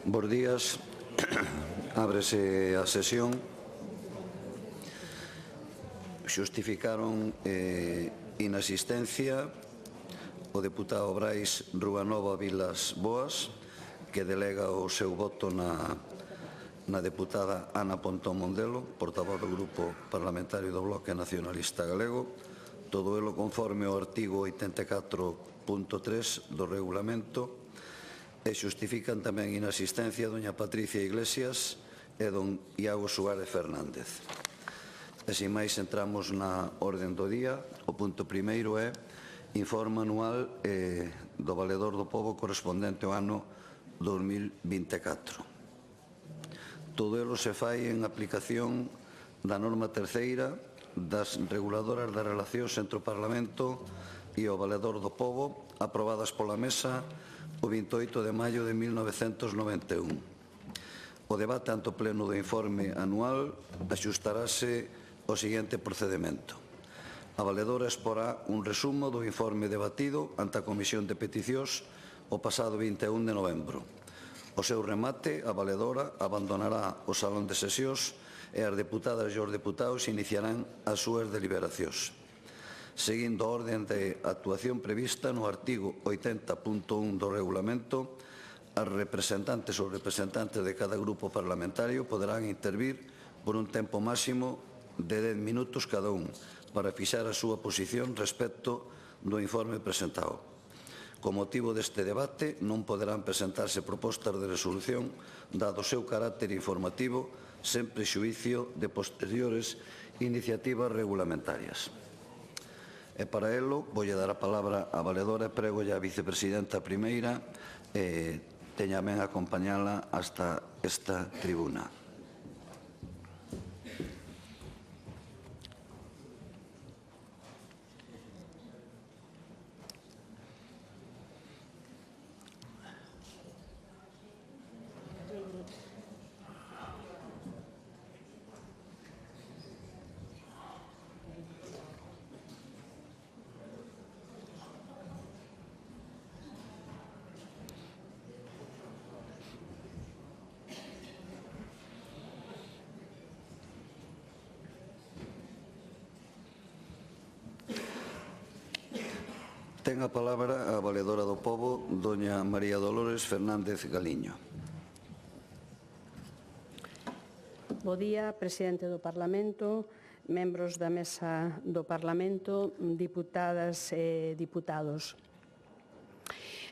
Bos días. Ábrese a sesión. Xustificaron inasistencia o deputado Brais Ruanova Vilas Boas, que delega o seu voto na deputada Ana Pontón Mondelo, portavoz do Grupo Parlamentario do Bloque Nacionalista Galego, todo elo conforme ao artigo 84.3 do regulamento, e xustifican tamén inasistencia doña Patricia Iglesias e don Iago Suárez Fernández. E sin máis entramos na orden do día. O punto primeiro é informe anual do Valedor do Pobo correspondente ao ano 2024. Todo elo se fai en aplicación da norma terceira das reguladoras das relacións entre o Parlamento e o Valedor do Pobo, aprobadas pola Mesa o 28 de maio de 1991. O debate ante o pleno do informe anual axustarase ao seguinte procedimento. A valedora exporá un resumo do informe debatido ante a Comisión de Peticións o pasado 21 de novembro. O seu remate, a valedora abandonará o salón de sesións e as deputadas e os deputados iniciarán as súas deliberacións. Seguindo a orden de actuación prevista no artigo 80.1 do regulamento, as representantes ou representantes de cada grupo parlamentario poderán intervir por un tempo máximo de 10 minutos cada un para fixar a súa posición respecto do informe presentado. Co motivo deste debate non poderán presentarse propostas de resolución dado o seu carácter informativo sen prexuízo de posteriores iniciativas regulamentarias. E para elo, voulle dar a palabra á valedora e pregolle a vicepresidenta primeira teña ben acompañala hasta esta tribuna. Ten a palabra a valedora do Pobo, doña María Dolores Fernández Galiño. Bo día, presidente do Parlamento, membros da Mesa do Parlamento, diputadas e diputados.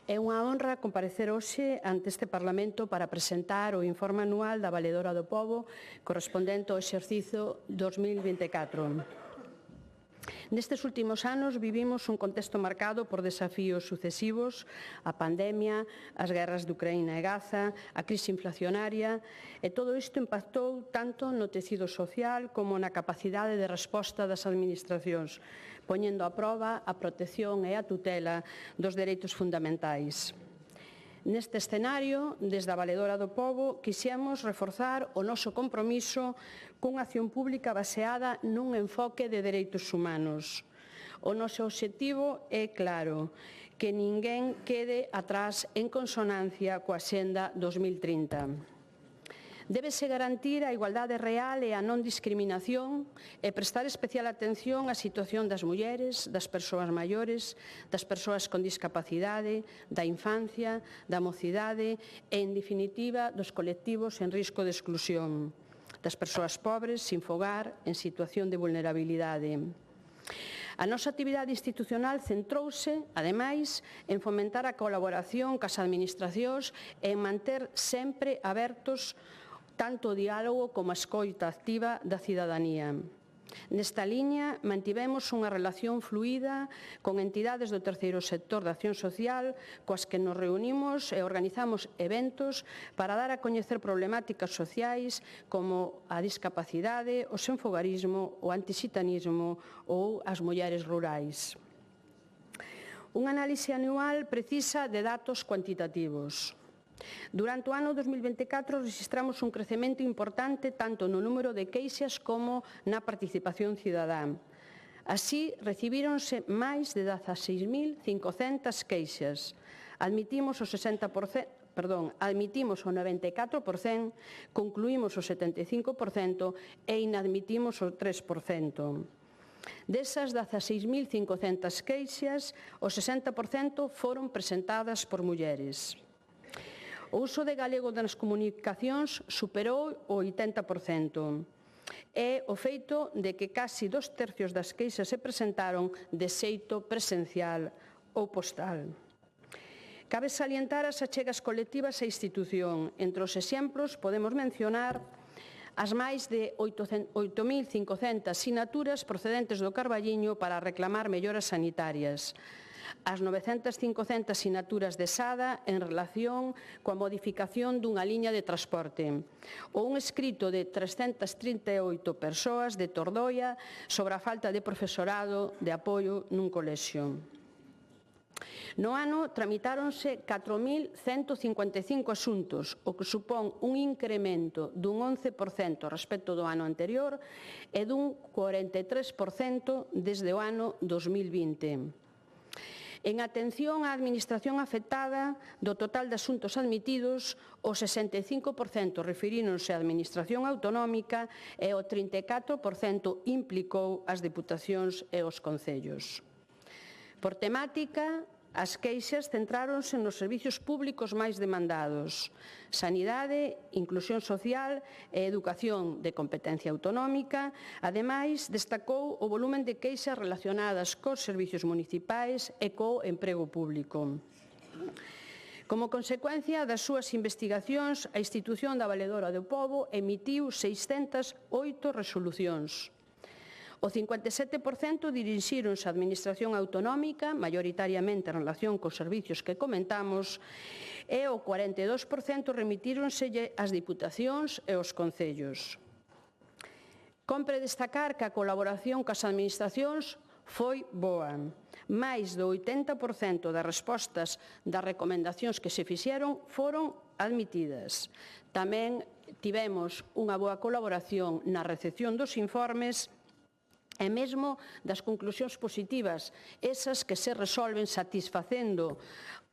É unha honra comparecer hoxe ante este Parlamento para presentar o informe anual da Valedora do Pobo correspondente ao exercicio 2024. Nestes últimos anos vivimos un contexto marcado por desafíos sucesivos, a pandemia, as guerras de Ucraína e Gaza, a crise inflacionaria, e todo isto impactou tanto no tecido social como na capacidade de resposta das administracións, poñendo a proba a protección e a tutela dos dereitos fundamentais. Neste escenario, desde a Valedora do Pobo, quixemos reforzar o noso compromiso cunha acción pública baseada nun enfoque de dereitos humanos. O noso obxectivo é claro, que ninguén quede atrás en consonancia coa Axenda 2030. Débese garantir a igualdade real e a non discriminación e prestar especial atención á situación das mulleres, das persoas maiores, das persoas con discapacidade, da infancia, da mocidade e, en definitiva, dos colectivos en risco de exclusión, das persoas pobres, sin fogar, en situación de vulnerabilidade. A nosa actividade institucional centrouse, ademais, en fomentar a colaboración cas administracións e en manter sempre abertos tanto o diálogo como a escoita activa da cidadanía. Nesta liña, mantivemos unha relación fluida con entidades do terceiro sector de acción social coas que nos reunimos e organizamos eventos para dar a coñecer problemáticas sociais como a discapacidade, o senfogarismo, o antisitanismo ou as mulleres rurais. Un análise anual precisa de datos cuantitativos. Durante o ano 2024 registramos un crecemento importante tanto no número de queixas como na participación cidadá. Así, recibíronse máis de 16.500 queixas, Admitimos o 60%, admitimos o 94%, concluímos o 75% e inadmitimos o 3%. Desas 16.500 queixas, o 60% foron presentadas por mulleres. O uso de galego nas comunicacións superou o 80%. É o feito de que casi 2/3 das queixas se presentaron de xeito presencial ou postal. Cabe salientar as achegas colectivas á institución. Entre os exemplos podemos mencionar as máis de 8.500 sinaturas procedentes do Carballiño para reclamar melloras sanitarias, as 950 sinaturas de SADA en relación coa modificación dunha liña de transporte, ou un escrito de 338 persoas de Tordoia sobre a falta de profesorado de apoio nun colexio. No ano tramitáronse 4.155 asuntos, o que supón un incremento dun 11% respecto do ano anterior e dun 43% desde o ano 2020. En atención á administración afectada, do total de asuntos admitidos, o 65% referíronse á administración autonómica e o 34% implicou as deputacións e os concellos. Por temática, as queixas centráronse nos servicios públicos máis demandados: sanidade, inclusión social e educación de competencia autonómica. Ademais, destacou o volumen de queixas relacionadas cos servicios municipais e co emprego público. Como consecuencia das súas investigacións, a institución da Valedora do Pobo emitiu 608 resolucións. O 57% dirixíronse á administración autonómica, maioritariamente en relación cos servicios que comentamos, e o 42% remitíronselle ás diputacións e aos concellos. Compre destacar que a colaboración cas administracións foi boa. Máis do 80% das respostas das recomendacións que se fixeron foron admitidas. Tamén tivemos unha boa colaboración na recepción dos informes e mesmo das conclusións positivas, esas que se resolven satisfacendo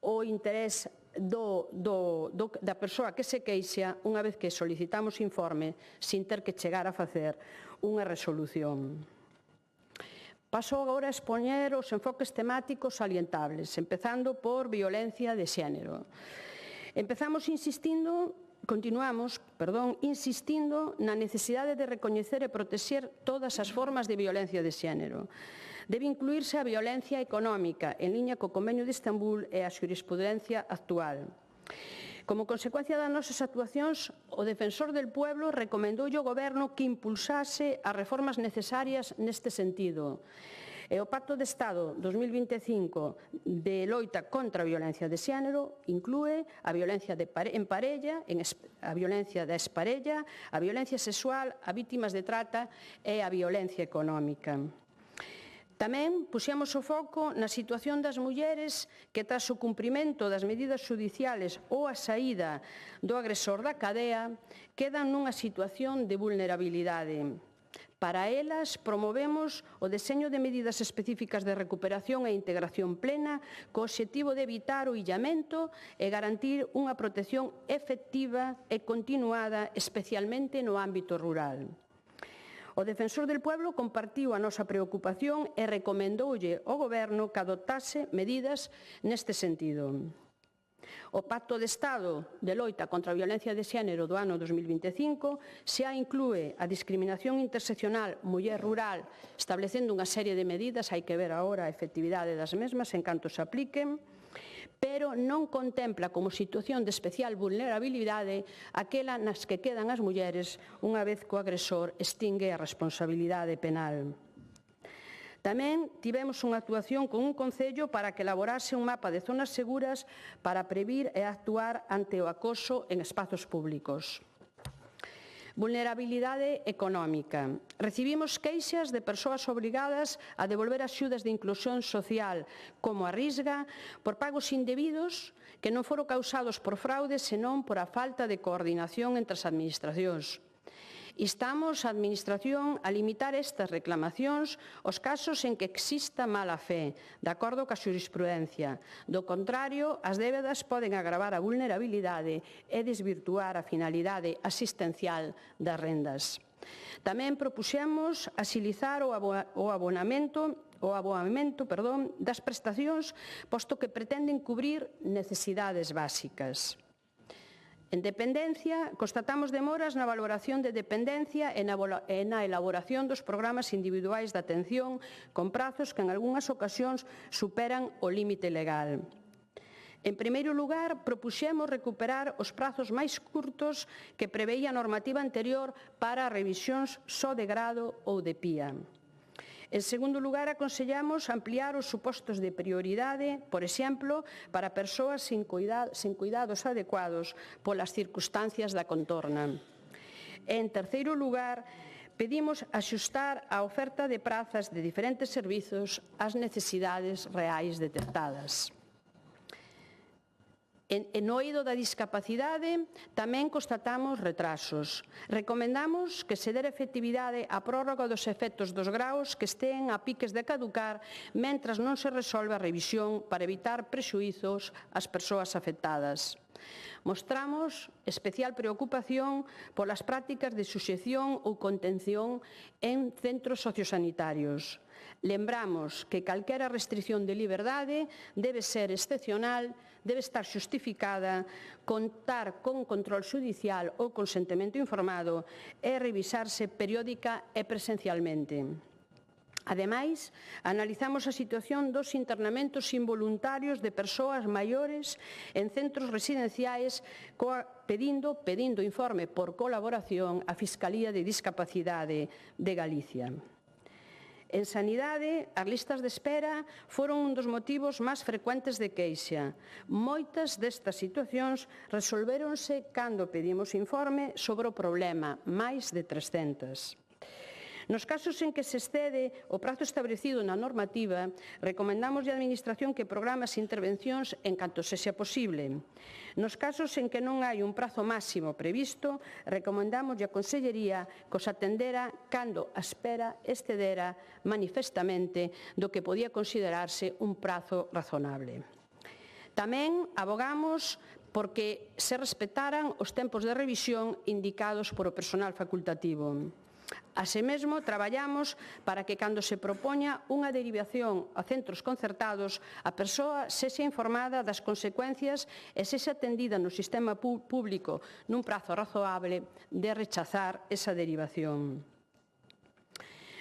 o interés da persoa que se queixa unha vez que solicitamos informe sin ter que chegar a facer unha resolución. Paso agora a expoñer os enfoques temáticos salientables, empezando por violencia de xénero. Continuamos insistindo na necesidade de recoñecer e protexer todas as formas de violencia de xénero. Debe incluírse a violencia económica, en liña co Convenio de Estambul e a xurisprudencia actual. Como consecuencia das nosas actuacións, o Defensor del Pueblo recomendoulle ao Goberno que impulsase as reformas necesarias neste sentido. E o Pacto de Estado 2025 de loita contra a violencia de xénero inclúe a violencia en parella, a violencia da exparella, a violencia sexual, a vítimas de trata e a violencia económica. Tamén puxemos o foco na situación das mulleres que, tras o cumprimento das medidas xudiciales ou a saída do agresor da cadea, quedan nunha situación de vulnerabilidade. Para elas, promovemos o deseño de medidas específicas de recuperación e integración plena co obxectivo de evitar o illamento e garantir unha protección efectiva e continuada, especialmente no ámbito rural. O Defensor del Pueblo compartiu a nosa preocupación e recomendoulle ao Goberno que adoptase medidas neste sentido. O Pacto de Estado de loita contra a violencia de xénero do ano 2025 xa inclúe a discriminación interseccional muller rural, establecendo unha serie de medidas, hai que ver agora a efectividade das mesmas en canto se apliquen, pero non contempla como situación de especial vulnerabilidade aquela nas que quedan as mulleres unha vez que o agresor extingue a responsabilidade penal. Tamén tivemos unha actuación con un concello para que elaborase un mapa de zonas seguras para previr e actuar ante o acoso en espazos públicos. Vulnerabilidade económica. Recibimos queixas de persoas obrigadas a devolver axudas de inclusión social, como a Risga, por pagos indebidos que non foron causados por fraude, senón por a falta de coordinación entre as administracións. Instamos a Administración a limitar estas reclamacións aos casos en que exista mala fe, de acordo coa xurisprudencia. Do contrario, as débedas poden agravar a vulnerabilidade e desvirtuar a finalidade asistencial das rendas. Tamén propuxemos axilizar o aboamento das prestacións, posto que pretenden cubrir necesidades básicas. En dependencia, constatamos demoras na valoración de dependencia e na elaboración dos programas individuais de atención con prazos que en algunhas ocasións superan o límite legal. En primeiro lugar, propuxemos recuperar os prazos máis curtos que preveía a normativa anterior para revisións só de grado ou de PIA. En segundo lugar, aconsellamos ampliar os supostos de prioridade, por exemplo, para persoas sin cuidados adecuados polas circunstancias da contorna. En terceiro lugar, pedimos axustar a oferta de prazas de diferentes servizos ás necesidades reais detectadas. No eido da discapacidade tamén constatamos retrasos. Recomendamos que se dere efectividade á prórroga dos efectos dos graos que estean a piques de caducar mentras non se resolve a revisión para evitar prexuízos ás persoas afectadas. Mostramos especial preocupación polas prácticas de suxección ou contención en centros sociosanitarios. Lembramos que calquera restrición de liberdade debe ser excepcional, debe estar xustificada, contar con control xudicial ou consentimento informado e revisarse periódica e presencialmente. Ademais, analizamos a situación dos internamentos involuntarios de persoas maiores en centros residenciais pedindo informe por colaboración á Fiscalía de Discapacidade de Galicia. En sanidade, as listas de espera foron un dos motivos máis frecuentes de queixa. Moitas destas situacións resolvéronse cando pedimos informe sobre o problema, máis de 300. Nos casos en que se excede o prazo establecido na normativa, recomendamos á Administración que programe as intervencións en canto sexa posible. Nos casos en que non hai un prazo máximo previsto, recomendamos á Consellería que os atendera cando a espera excedera manifestamente do que podía considerarse un prazo razonable. Tamén abogamos porque se respetaran os tempos de revisión indicados por o personal facultativo. Asemesmo, traballamos para que cando se propoña unha derivación a centros concertados, a persoa sexa informada das consecuencias e sexa atendida no sistema público nun prazo razoable de rechazar esa derivación.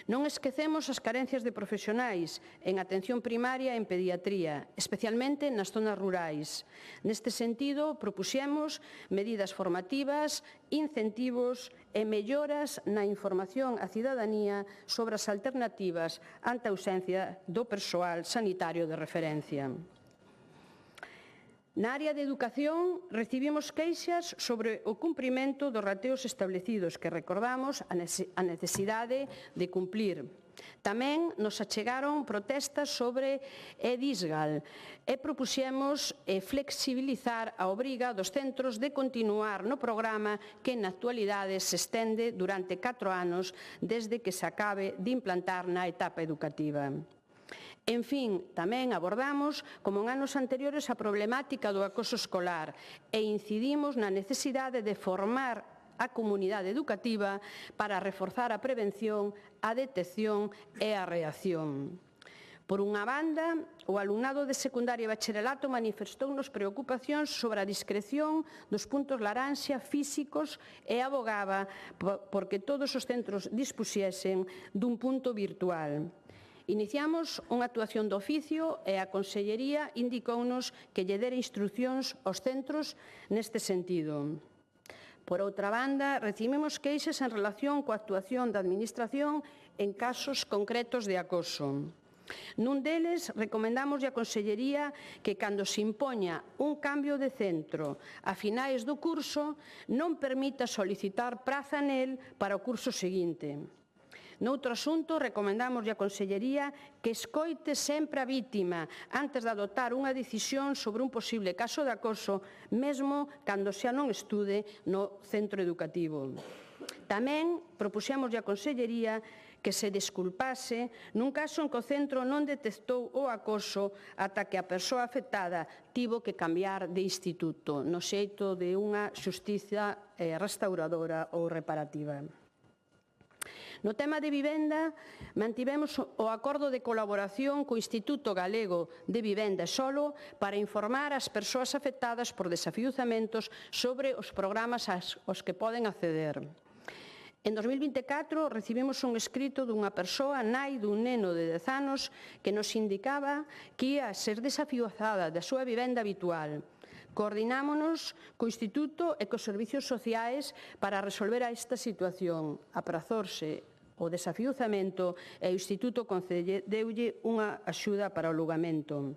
Non esquecemos as carencias de profesionais en atención primaria e en pediatría, especialmente nas zonas rurais. Neste sentido, propuxemos medidas formativas, incentivos e melloras na información á cidadanía sobre as alternativas ante a ausencia do persoal sanitario de referencia. Na área de educación, recibimos queixas sobre o cumprimento dos rateos establecidos, que recordamos a necesidade de cumplir. Tamén nos achegaron protestas sobre EDISGAL e propuxemos flexibilizar a obriga dos centros de continuar no programa que na actualidade se estende durante 4 anos desde que se acabe de implantar na etapa educativa. En fin, tamén abordamos, como en anos anteriores, a problemática do acoso escolar e incidimos na necesidade de formar a comunidade educativa para reforzar a prevención, a detección e a reacción. Por unha banda, o alumnado de secundaria e bacharelato manifestounos preocupacións sobre a discreción dos puntos laranxa físicos e abogaba porque todos os centros dispuxesen dun punto virtual. Iniciamos unha actuación de oficio e a Consellería indicounos que lle dera instruccións aos centros neste sentido. Por outra banda, recibimos queixas en relación coa actuación da Administración en casos concretos de acoso. Nun deles, recomendamos á Consellería que cando se impoña un cambio de centro a finais do curso non permita solicitar praza nel para o curso seguinte. Noutro asunto, recomendamos á Consellería que escoite sempre a vítima antes de adoptar unha decisión sobre un posible caso de acoso, mesmo cando xa non estude no centro educativo. Tamén propuxemos a Consellería que se desculpase nun caso en que o centro non detectou o acoso ata que a persoa afectada tivo que cambiar de instituto, no xeito de unha xustiza restauradora ou reparativa. No tema de vivenda, mantivemos o acordo de colaboración co Instituto Galego de Vivenda e Solo para informar as persoas afectadas por desafiuzamentos sobre os programas aos que poden acceder. En 2024 recibimos un escrito dunha persoa, nai dun neno de 10 anos, que nos indicaba que ia ser desafiuzada da súa vivenda habitual. Coordinámonos co Instituto e cos servicios sociais para resolver esta situación. Aprazorse o desafiuzamento e o Instituto concedeulle unha axuda para o alugamento.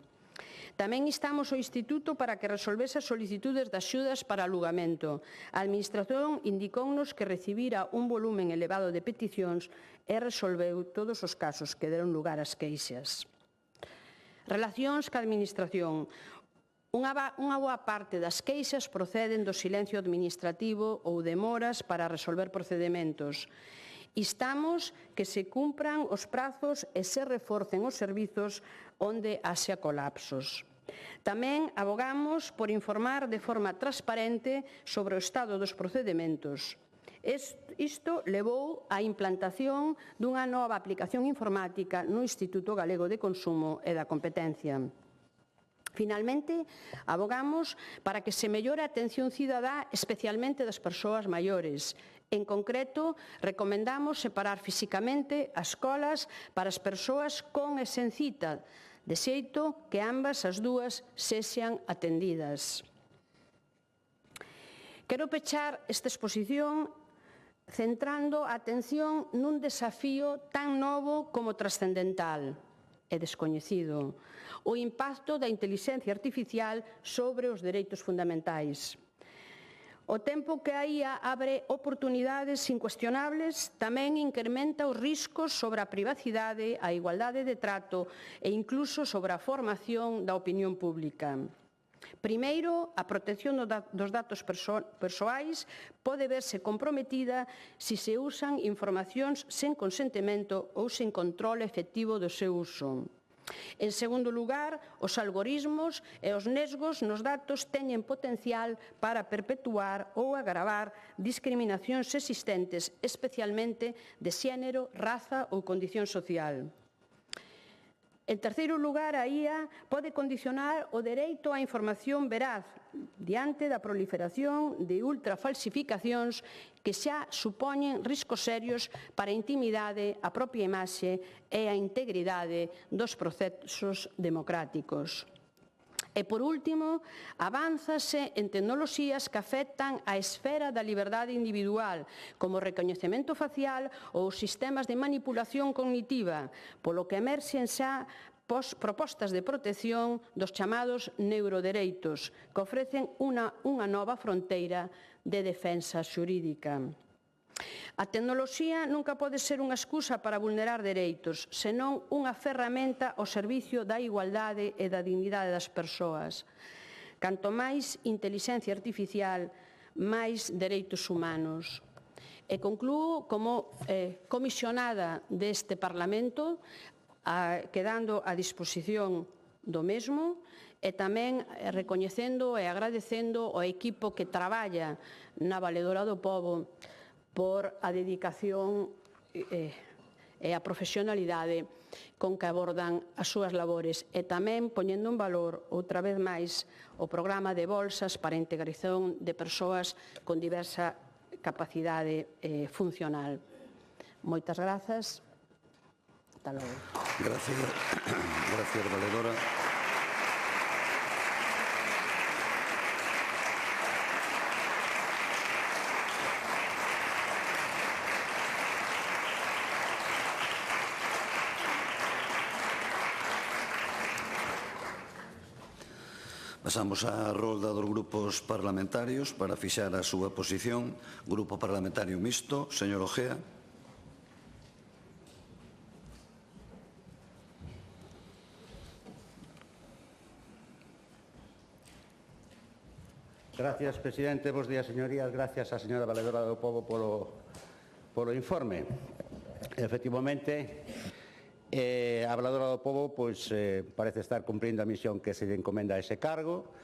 Tamén instamos ao Instituto para que resolvese as solicitudes de axudas para alugamento. A Administración indicounos que recibira un volumen elevado de peticións e resolveu todos os casos que deron lugar ás queixas. Relacións ca Administración. Unha boa parte das queixas proceden do silencio administrativo ou demoras para resolver procedementos. Instamos que se cumpran os prazos e se reforcen os servizos onde haxa colapsos. Tamén abogamos por informar de forma transparente sobre o estado dos procedementos. Isto levou á implantación dunha nova aplicación informática no Instituto Galego de Consumo e da Competencia. Finalmente, abogamos para que se mellore a atención cidadá, especialmente das persoas maiores. En concreto, recomendamos separar fisicamente as escolas para as persoas con e sen cita, de xeito que ambas as dúas sexan atendidas. Quero pechar esta exposición centrando a atención nun desafío tan novo como trascendental e descoñecido, o impacto da intelixencia artificial sobre os dereitos fundamentais. O tempo que aí abre oportunidades incuestionables tamén incrementa os riscos sobre a privacidade, a igualdade de trato e incluso sobre a formación da opinión pública. Primeiro, a protección dos datos persoais pode verse comprometida se se usan informacións sen consentimento ou sen control efectivo do seu uso. En segundo lugar, os algoritmos e os nesgos nos datos teñen potencial para perpetuar ou agravar discriminacións existentes, especialmente de xénero, raza ou condición social. En terceiro lugar, a IA pode condicionar o dereito á información veraz diante da proliferación de ultrafalsificacións que xa supoñen riscos serios para a intimidade, a propia imaxe e a integridade dos procesos democráticos. E, por último, avánzase en tecnoloxías que afectan a esfera da liberdade individual, como o recoñecemento facial ou sistemas de manipulación cognitiva, polo que emerxen xa propostas de protección dos chamados neurodereitos, que ofrecen unha nova fronteira de defensa xurídica. A tecnoloxía nunca pode ser unha excusa para vulnerar dereitos, senón unha ferramenta ao servicio da igualdade e da dignidade das persoas. Canto máis intelixencia artificial, máis dereitos humanos. E conclúo como comisionada deste Parlamento, quedando a disposición do mesmo e tamén recoñecendo e agradecendo ao equipo que traballa na Valedora do Pobo por a dedicación e a profesionalidade con que abordan as súas labores e tamén poñendo en valor outra vez máis o programa de bolsas para a integración de persoas con diversa capacidade funcional. Moitas grazas. Hasta logo. Gracias, Valedora. Pasamos á rolda dos grupos parlamentarios para fixar a súa posición. Grupo Parlamentario Mixto, señor Ojea. Gracias, presidente. Bos días, señorías. Gracias á señora Valedora do Pobo polo polo informe. Efectivamente, a Valedora do Pobo parece estar cumprindo a misión que se lle encomenda a ese cargo,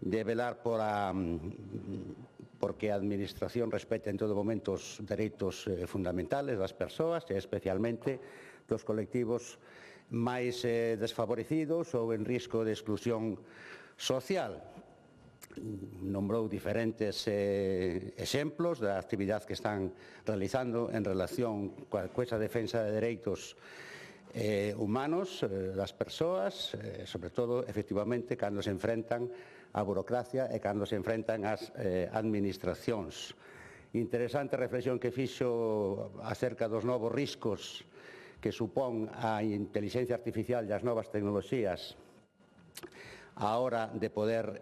de velar porque a Administración respete en todo momento os dereitos fundamentales das persoas e especialmente dos colectivos máis desfavorecidos ou en risco de exclusión social. Nombrou diferentes exemplos da actividade que están realizando en relación coa esa defensa de dereitos humanos das persoas, sobre todo, efectivamente, cando se enfrentan á burocracia e cando se enfrentan ás administracións. Interesante reflexión que fixo acerca dos novos riscos que supón a inteligencia artificial e as novas tecnoloxías a hora de poder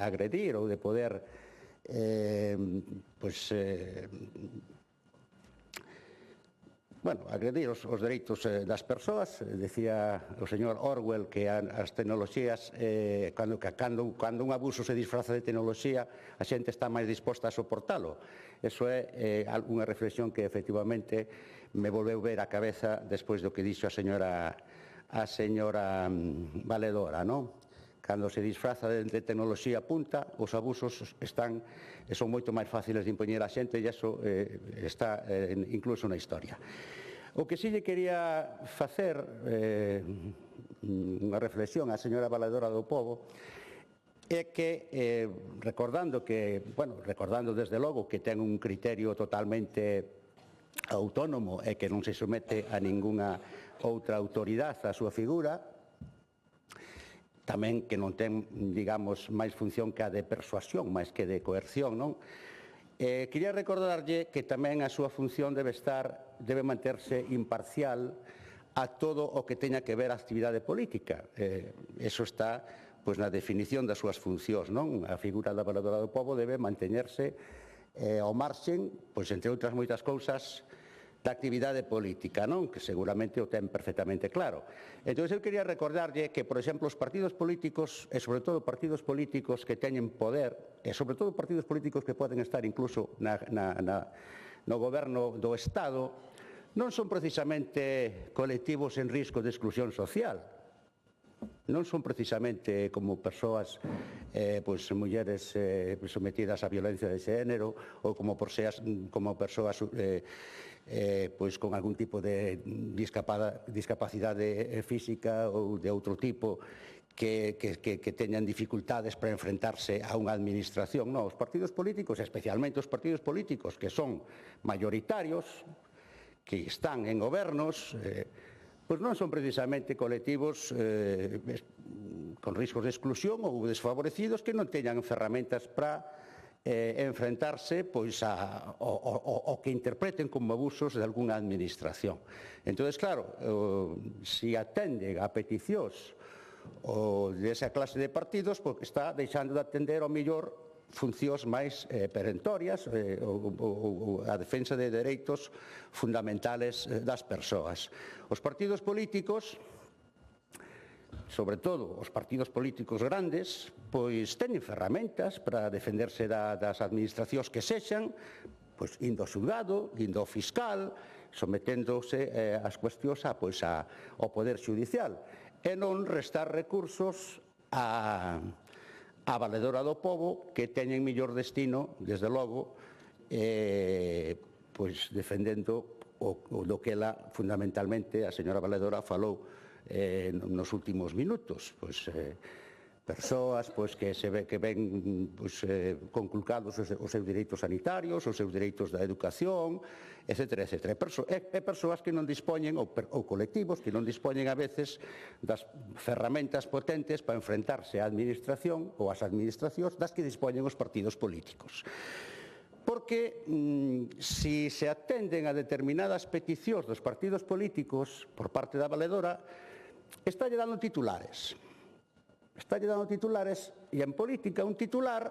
agredir ou de poder agredir os dereitos das persoas. Decía o señor Orwell que as tecnoloxías, cando un abuso se disfraza de tecnoloxía, a xente está máis disposta a soportalo. Eso é unha reflexión que efectivamente me volveu ver a cabeza despois do que dixo a señora Valedora, non? Cando se disfraza de tecnoloxía punta, os abusos son moito máis fáciles de impoñer á xente e iso está incluso na historia. O que si lle quería facer unha reflexión á señora Valedora do Pobo é que, recordando desde logo que ten un criterio totalmente autónomo e que non se somete a ningunha outra autoridade a súa figura, tamén que non ten, digamos, máis función que a de persuasión, máis que de coerción, non? Quería recordarlle que tamén a súa función debe manterse imparcial a todo o que teña que ver a actividade política. Eso está na definición das súas funcións, non? A figura da Valedora do Pobo debe manteñerse ao marxen, entre outras moitas cousas, da actividade política, non? Que seguramente o ten perfectamente claro. Entón, eu quería recordarlle que, por exemplo, os partidos políticos, e sobre todo partidos políticos que teñen poder, e sobre todo partidos políticos que poden estar incluso no goberno do Estado, non son precisamente colectivos en risco de exclusión social. Non son precisamente como persoas, mulleres sometidas á violencia de xénero ou como persoas con algún tipo de discapacidade física ou de outro tipo que teñan dificultades para enfrentarse a unha administración. Non, os partidos políticos, especialmente os partidos políticos que son mayoritarios, que están en gobernos, non son precisamente colectivos con riscos de exclusión ou desfavorecidos que non teñan ferramentas para enfrentarse ao que interpreten como abusos de algunha administración. Entón, claro, se atenden a peticións desa clase de partidos, está deixando de atender ao mellor funcións máis perentorias ou a defensa de dereitos fundamentales das persoas. Os partidos políticos, sobre todo os partidos políticos grandes, teñen ferramentas para defenderse das administracións que sexan, indo ao xulgado, indo ao fiscal, someténdose as cuestións ao Poder Xudicial, e non restar recursos á Valedora do Pobo, que teñen mellor destino, desde logo, defendendo do que ela, fundamentalmente, a señora Valedora falou nos últimos minutos, persoas que ven conculcados os seus direitos sanitarios, os seus direitos da educación, etcétera, etcétera. E persoas que non dispoñen, ou colectivos que non dispoñen a veces das ferramentas potentes para enfrentarse á administración ou ás administracións das que dispoñen os partidos políticos. Porque se atenden a determinadas peticións dos partidos políticos por parte da Valedora, está lle dando titulares. E en política un titular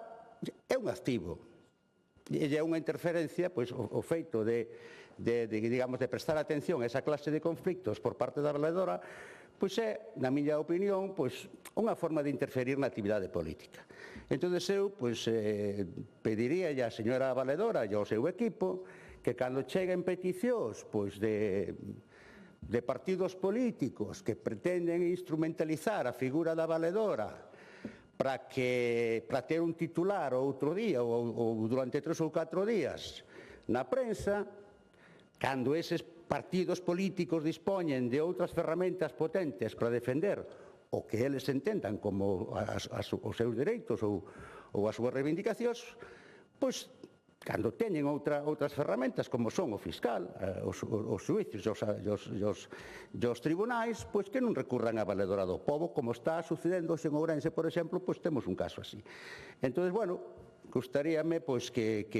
é un activo. E é unha interferencia, o feito de prestar atención a esa clase de conflictos por parte da Valedora, é, na miña opinión, unha forma de interferir na actividade política. Entón, eu pediría á señora Valedora e ao seu equipo que cando cheguen peticións pois de partidos políticos que pretenden instrumentalizar a figura da valedora para ter un titular outro día ou durante 3 ou 4 días na prensa, cando eses partidos políticos dispoñen de outras ferramentas potentes para defender o que eles entendan como os seus dereitos ou as súas reivindicacións, pois, cando teñen outras ferramentas, como son o fiscal, os xuíces e os tribunais, pois que non recurran á valedora do pobo, como está sucedendo en Ourense, por exemplo, pois temos un caso así. Entón, bueno, gustaríame pois que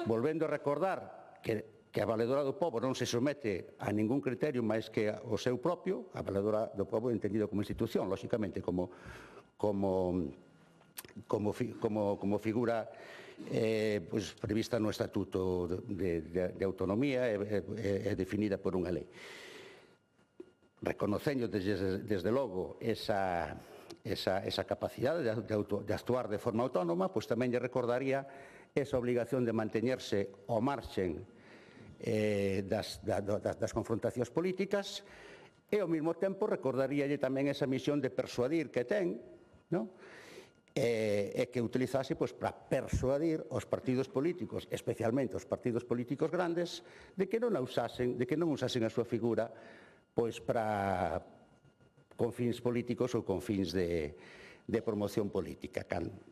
volvendo a recordar que a valedora do pobo non se somete a ningún criterio máis que o seu propio, a valedora do pobo entendido como institución, lóxicamente como figura pois, prevista no Estatuto de Autonomía e definida por unha lei. Reconocendo desde logo esa capacidade de actuar de forma autónoma, pois tamén lle recordaría esa obligación de manteñerse ao marxen das confrontacións políticas e ao mesmo tempo recordaríalle tamén esa misión de persuadir que ten, e que utilizase para persuadir os partidos políticos, especialmente os partidos políticos grandes, de que non usasen a súa figura para con fins políticos ou con fins de promoción política,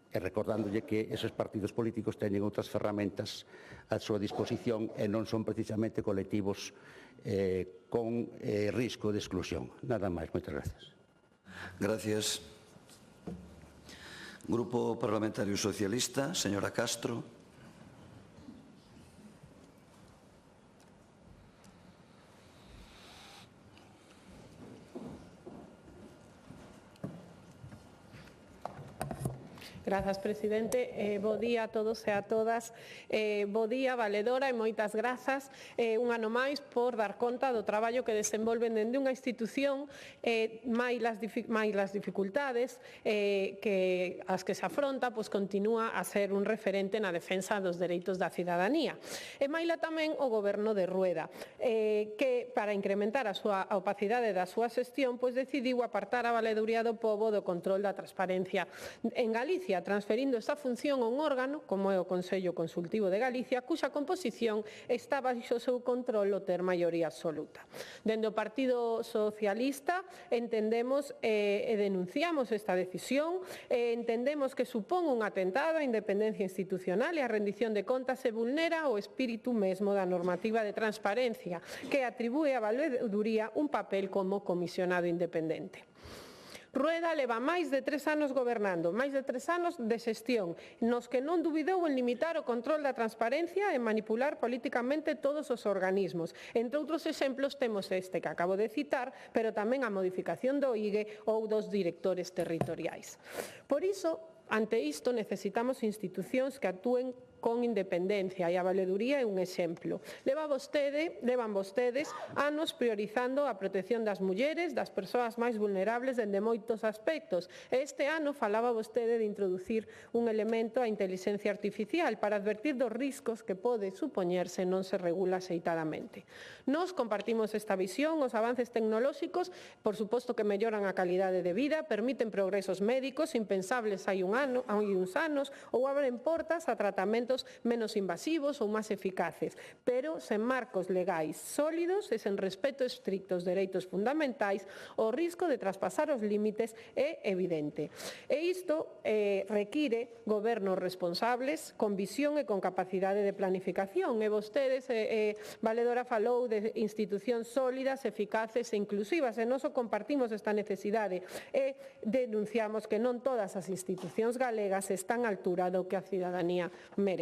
e recordándolle que esos partidos políticos teñen outras ferramentas a súa disposición e non son precisamente colectivos con risco de exclusión. Nada máis, moitas gracias. Gracias. Grupo Parlamentario Socialista, señora Castro. Grazas, presidente. Bo día a todos e a todas. Bo día, valedora, e moitas grazas un ano máis por dar conta do traballo que desenvolven dende unha institución máis as dificultades as que se afronta, pois continúa a ser un referente na defensa dos dereitos da cidadanía. E maila tamén o Goberno de Rueda, que para incrementar a opacidade da súa xestión, pois decidiu apartar a valeduría do pobo do control da transparencia en Galicia, transferindo esta función a un órgano, como é o Consello Consultivo de Galicia, cuxa composición está baixo o seu control o ter maioría absoluta. Dende o Partido Socialista entendemos e denunciamos esta decisión, entendemos que supón un atentado á independencia institucional e a rendición de contas e vulnera o espírito mesmo da normativa de transparencia, que atribúe á valeduría un papel como comisionado independente. Rueda leva máis de 3 anos gobernando, máis de 3 anos de xestión, nos que non dubidou en limitar o control da transparencia e manipular políticamente todos os organismos. Entre outros exemplos temos este que acabo de citar, pero tamén a modificación do IGE ou dos directores territoriais. Por iso, ante isto, necesitamos institucións que actúen con independencia, e a valeduría é un exemplo. Levan vostedes anos priorizando a protección das mulleres, das persoas máis vulnerables dende moitos aspectos. Este ano falaba vostede de introducir un elemento a inteligencia artificial para advertir dos riscos que pode supoñerse non se regula axeitadamente. Nos compartimos esta visión, os avances tecnolóxicos, por suposto que melloran a calidade de vida, permiten progresos médicos impensables hai uns anos, ou abren portas a tratamentos menos invasivos ou máis eficaces, pero sen marcos legais sólidos e sen respeto estricto aos dereitos fundamentais, o risco de traspasar os límites é evidente. E isto require gobernos responsables, con visión e con capacidade de planificación. E vostedes, Valedora, falou de institucións sólidas, eficaces e inclusivas, e nós compartimos esta necesidade e denunciamos que non todas as institucións galegas están á altura do que a cidadanía merece.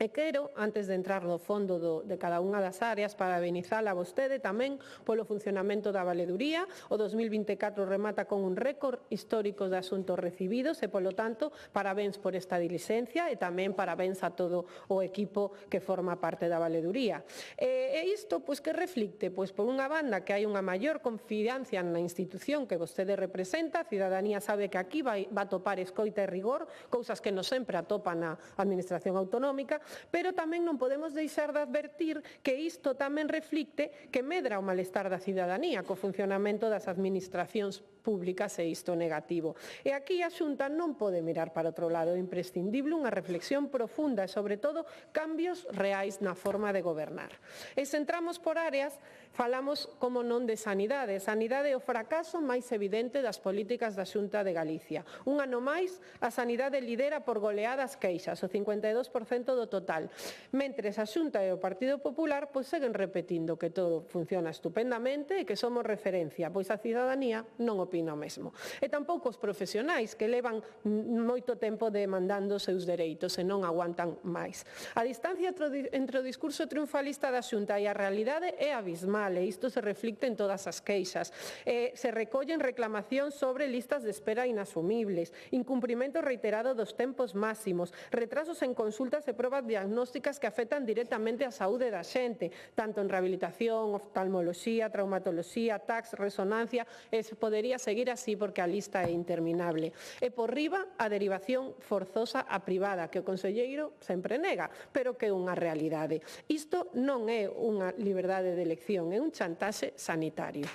E quero, antes de entrar no fondo de cada unha das áreas, parabenizala a vostede tamén polo funcionamento da valeduría. O 2024 remata con un récord histórico de asuntos recibidos e, polo tanto, parabéns por esta diligencia e tamén parabéns a todo o equipo que forma parte da valeduría. E isto, pois, que reflicte? Pois, por unha banda, que hai unha maior confianza na institución que vostede representa. A cidadanía sabe que aquí vai topar escoita e rigor, cousas que non sempre atopa na Administración Autonómica, pero tamén non podemos deixar de advertir que isto tamén reflicte que medra o malestar da cidadanía co funcionamento das administracións públicas e isto negativo. E aquí a Xunta non pode mirar para outro lado, é imprescindible unha reflexión profunda e, sobre todo, cambios reais na forma de gobernar. E se entramos por áreas, falamos, como non, de sanidade. Sanidade é o fracaso máis evidente das políticas da Xunta de Galicia. Un ano máis, a sanidade lidera por goleadas queixas, o 52% do total. Mentres a Xunta e o Partido Popular seguen repetindo que todo funciona estupendamente e que somos referencia, pois a cidadanía non opina o mesmo. E tampouco os profesionais que levan moito tempo demandando os seus dereitos e non aguantan máis. A distancia entre o discurso triunfalista da Xunta e a realidade é abismal e isto se reflicte en todas as queixas. Se recollen reclamacións sobre listas de espera inasumibles, incumprimento reiterado dos tempos máximos, retrasos en consultas e probas diagnósticas que afectan directamente a saúde da xente, tanto en rehabilitación, oftalmoloxía, traumatoloxía, tax, resonancia, e se podería seguir así porque a lista é interminable. E por riba, a derivación forzosa a privada, que o conselleiro sempre nega, pero que é unha realidade. Isto non é unha liberdade de elección, é un chantaxe sanitario.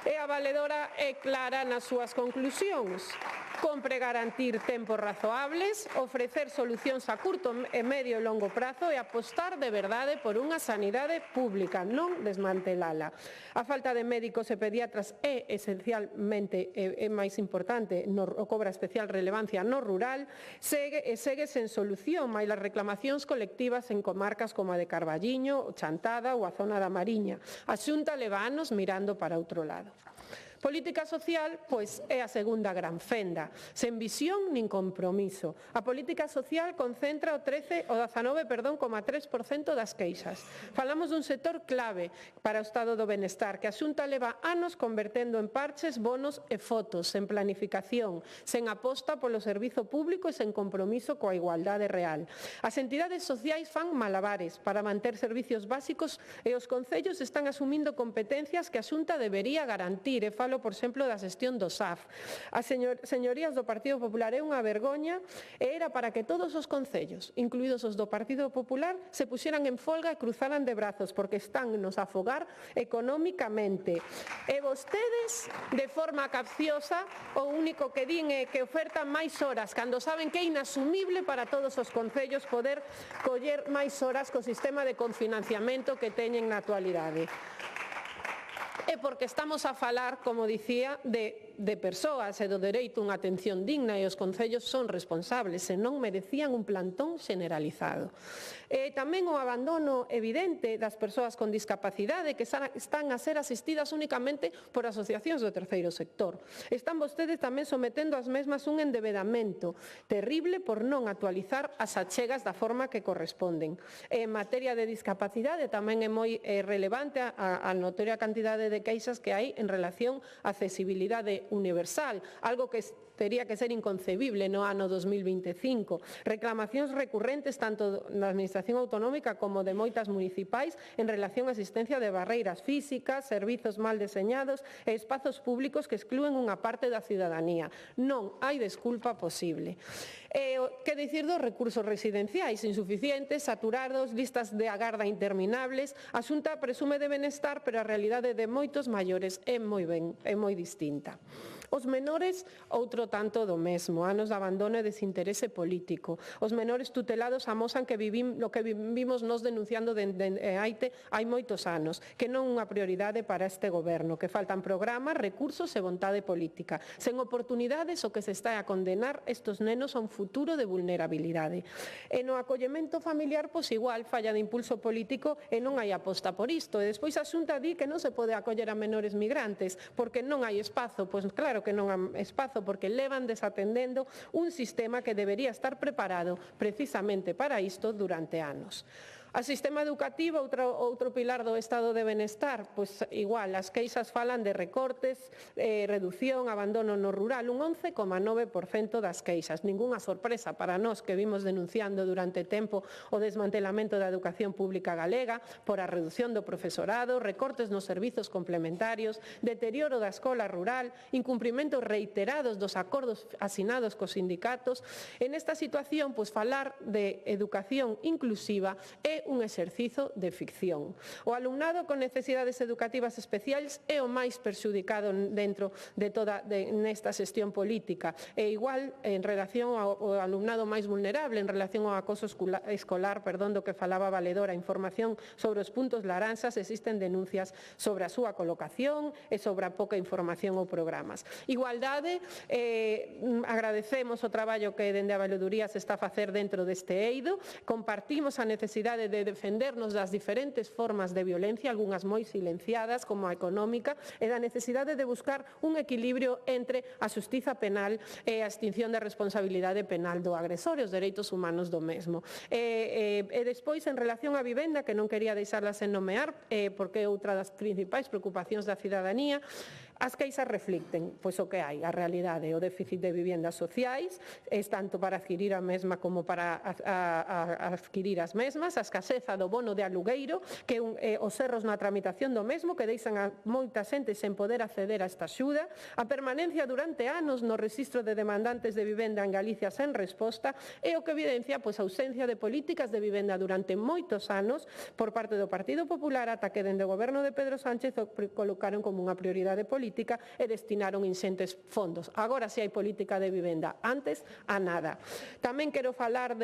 E a valedora é clara nas súas conclusións. Compre garantir tempos razoables, ofrecer solucións a curto, medio e longo prazo e apostar de verdade por unha sanidade pública, non desmantelala. A falta de médicos e pediatras é esencialmente máis importante, cobra especial relevancia no rural, segue sen solución, máis as reclamacións colectivas en comarcas como a de Carballiño, Chantada ou a zona da Mariña. A Xunta leva anos mirando para outro lado. Política social, pois, é a segunda gran fenda, sen visión nin compromiso. A política social concentra o 19,3% das queixas. Falamos dun sector clave para o estado do benestar, que a Xunta leva anos convertendo en parches, bonos e fotos, sen planificación, sen aposta polo servizo público e sen compromiso coa igualdade real. As entidades sociais fan malabares para manter servicios básicos e os concellos están asumindo competencias que a Xunta debería garantir, e falo, por exemplo, da xestión do SAF. As señorías do Partido Popular é unha vergoña e era para que todos os concellos, incluídos os do Partido Popular, se puxeran en folga e cruzaran de brazos porque están nos afogar económicamente. E vostedes, de forma capciosa, o único que din é que ofertan máis horas, cando saben que é inasumible para todos os concellos poder coller máis horas co sistema de confinanciamento que teñen na actualidade. É porque estamos a falar, como dicía, de persoas e do dereito a unha atención digna e os concellos son responsables e non merecían un plantón generalizado. E tamén o abandono evidente das persoas con discapacidade que están a ser asistidas únicamente por asociacións do terceiro sector. Están vostedes tamén sometendo as mesmas un endebedamento terrible por non actualizar as achegas da forma que corresponden. En materia de discapacidade tamén é moi relevante a notoria cantidade de queixas que hai en relación á accesibilidade universal, algo que tería que ser inconcebible no ano 2025. Reclamacións recurrentes tanto na Administración Autonómica como de moitas municipais en relación á existencia de barreiras físicas, servizos mal deseñados e espazos públicos que exclúen unha parte da cidadanía. Non hai desculpa posible. Que dicir dos recursos residenciais insuficientes, saturados, listas de agarda interminables? A Xunta presume de benestar, pero a realidade de moitos maiores é moi distinta. Os menores, outro tanto do mesmo, anos de abandono e desinterese político. Os menores tutelados amosan que lo que vivimos nos denunciando hai moitos anos, que non é unha prioridade para este goberno, que faltan programas, recursos e vontade política. Sen oportunidades, o que se está a condenar estes nenos a un futuro de vulnerabilidade. E no acollemento familiar, pois igual, falla de impulso político e non hai aposta por isto. E despois a Xunta di que non se pode acoller a menores migrantes porque non hai espazo. Pois claro que non hai espazo porque levan desatendendo un sistema que debería estar preparado precisamente para isto durante anos. A sistema educativo, outro pilar do estado de benestar, pois igual, as queixas falan de recortes, reducción, abandono no rural, un 11,9% das queixas. Ningunha sorpresa para nós que vimos denunciando durante tempo o desmantelamento da educación pública galega por a reducción do profesorado, recortes nos servizos complementarios, deterioro da escola rural, incumprimentos reiterados dos acordos asinados cos sindicatos. En esta situación, pois falar de educación inclusiva é un exercizo de ficción. O alumnado con necesidades educativas especiais é o máis perxudicado dentro de toda nesta xestión política. E igual en relación ao alumnado máis vulnerable, en relación ao acoso escolar, do que falaba Valedora, información sobre os puntos laranxas, existen denuncias sobre a súa colocación e sobre a pouca información ou programas. Igualdade, agradecemos o traballo que dende a Valeduría se está a facer dentro deste eido, compartimos a necesidade de defendernos das diferentes formas de violencia, algunhas moi silenciadas, como a económica, e da necesidade de buscar un equilibrio entre a xustiza penal e a extinción da responsabilidade penal do agresor e os dereitos humanos do mesmo. E despois, en relación á vivenda, que non quería deixarla sen nomear, porque é outra das principais preocupacións da cidadanía, as queixas reflicten pois o que hai, a realidade, o déficit de viviendas sociais, tanto para adquirir a mesma como para adquirir as mesmas, a escaseza do bono de alugueiro, que os erros na tramitación do mesmo, que deixan a moita xente sen poder acceder a esta axuda, a permanencia durante anos no rexistro de demandantes de vivenda en Galicia sen resposta, e o que evidencia pois a ausencia de políticas de vivenda durante moitos anos por parte do Partido Popular, ata que dende o goberno de Pedro Sánchez o colocaron como unha prioridade política e destinaron inxentes fondos. Agora si hai política de vivenda, antes a nada. Tamén quero falar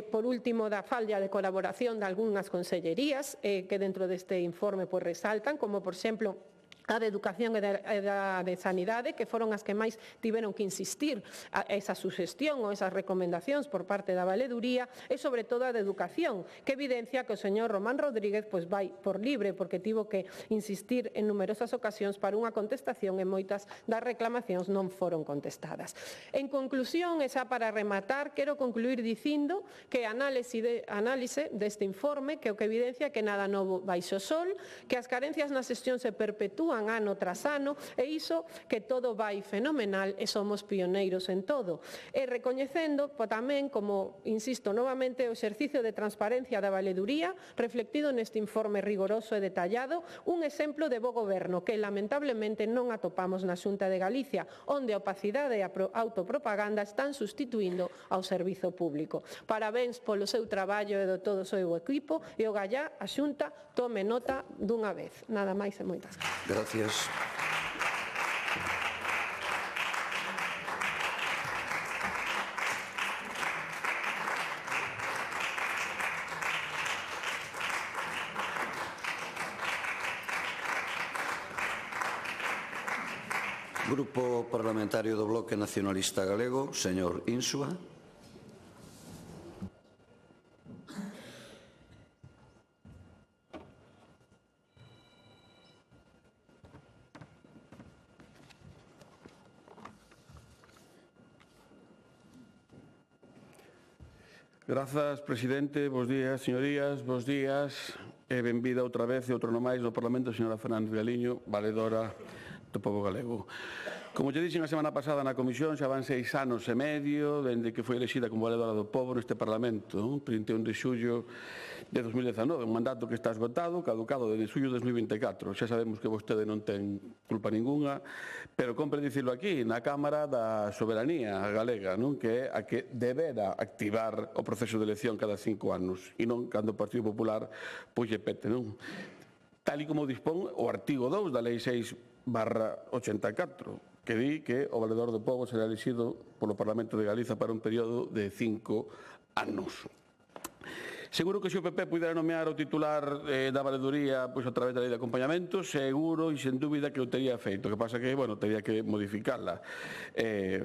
por último, da falla de colaboración de algunhas consellerías que dentro deste informe resaltan, como por exemplo a de Educación e a de Sanidade, que foron as que máis tiveron que insistir a esa suxestión ou esas recomendacións por parte da Valeduría, e sobre todo a de Educación, que evidencia que o señor Román Rodríguez vai por libre, porque tivo que insistir en numerosas ocasións para unha contestación e moitas das reclamacións non foron contestadas. En conclusión, e xa para rematar, quero concluir dicindo que a análise deste informe, que o que evidencia que nada novo baixo o sol, que as carencias na xestión se perpetúan ano tras ano, e iso que todo vai fenomenal e somos pioneiros en todo. E recoñecendo tamén, como insisto novamente, o exercicio de transparencia da Valeduría, reflectido neste informe rigoroso e detallado, un exemplo de bo goberno que lamentablemente non atopamos na Xunta de Galicia, onde a opacidade e a autopropaganda están sustituindo ao servizo público. Parabéns polo seu traballo e de todo o seu equipo, e o gallá a Xunta tome nota dunha vez. Nada máis e moitas gracias. Gracias. Grupo Parlamentario do Bloque Nacionalista Galego, señor Insua. Grazas, presidente. Bos días, señorías. Bos días. E benvida outra vez e outro nomais do Parlamento, señora Fernández Galiño, valedora do povo galego. Como lle dixen a semana pasada na comisión, xa van 6 anos e medio dende que foi elexida como valedora do povo neste Parlamento, 31 de xullo de 2019, un mandato que está esgotado, caducado desde xullo de 2024. Xa sabemos que vostede non ten culpa ninguna, pero compre dicirlo aquí, na Cámara da Soberanía Galega, que é a que debera activar o proceso de elección cada 5 anos, e non cando o Partido Popular lle pete, tal e como dispón o artigo 2 da Lei 6/84, que di que o valedor do povo será elixido polo Parlamento de Galiza para un período de 5 anos. Seguro que se o PP pudera nomear o titular da valeduría a través da lei de acompañamento, seguro e sen dúbida que o teria feito. O que pasa que, teria que modificarla.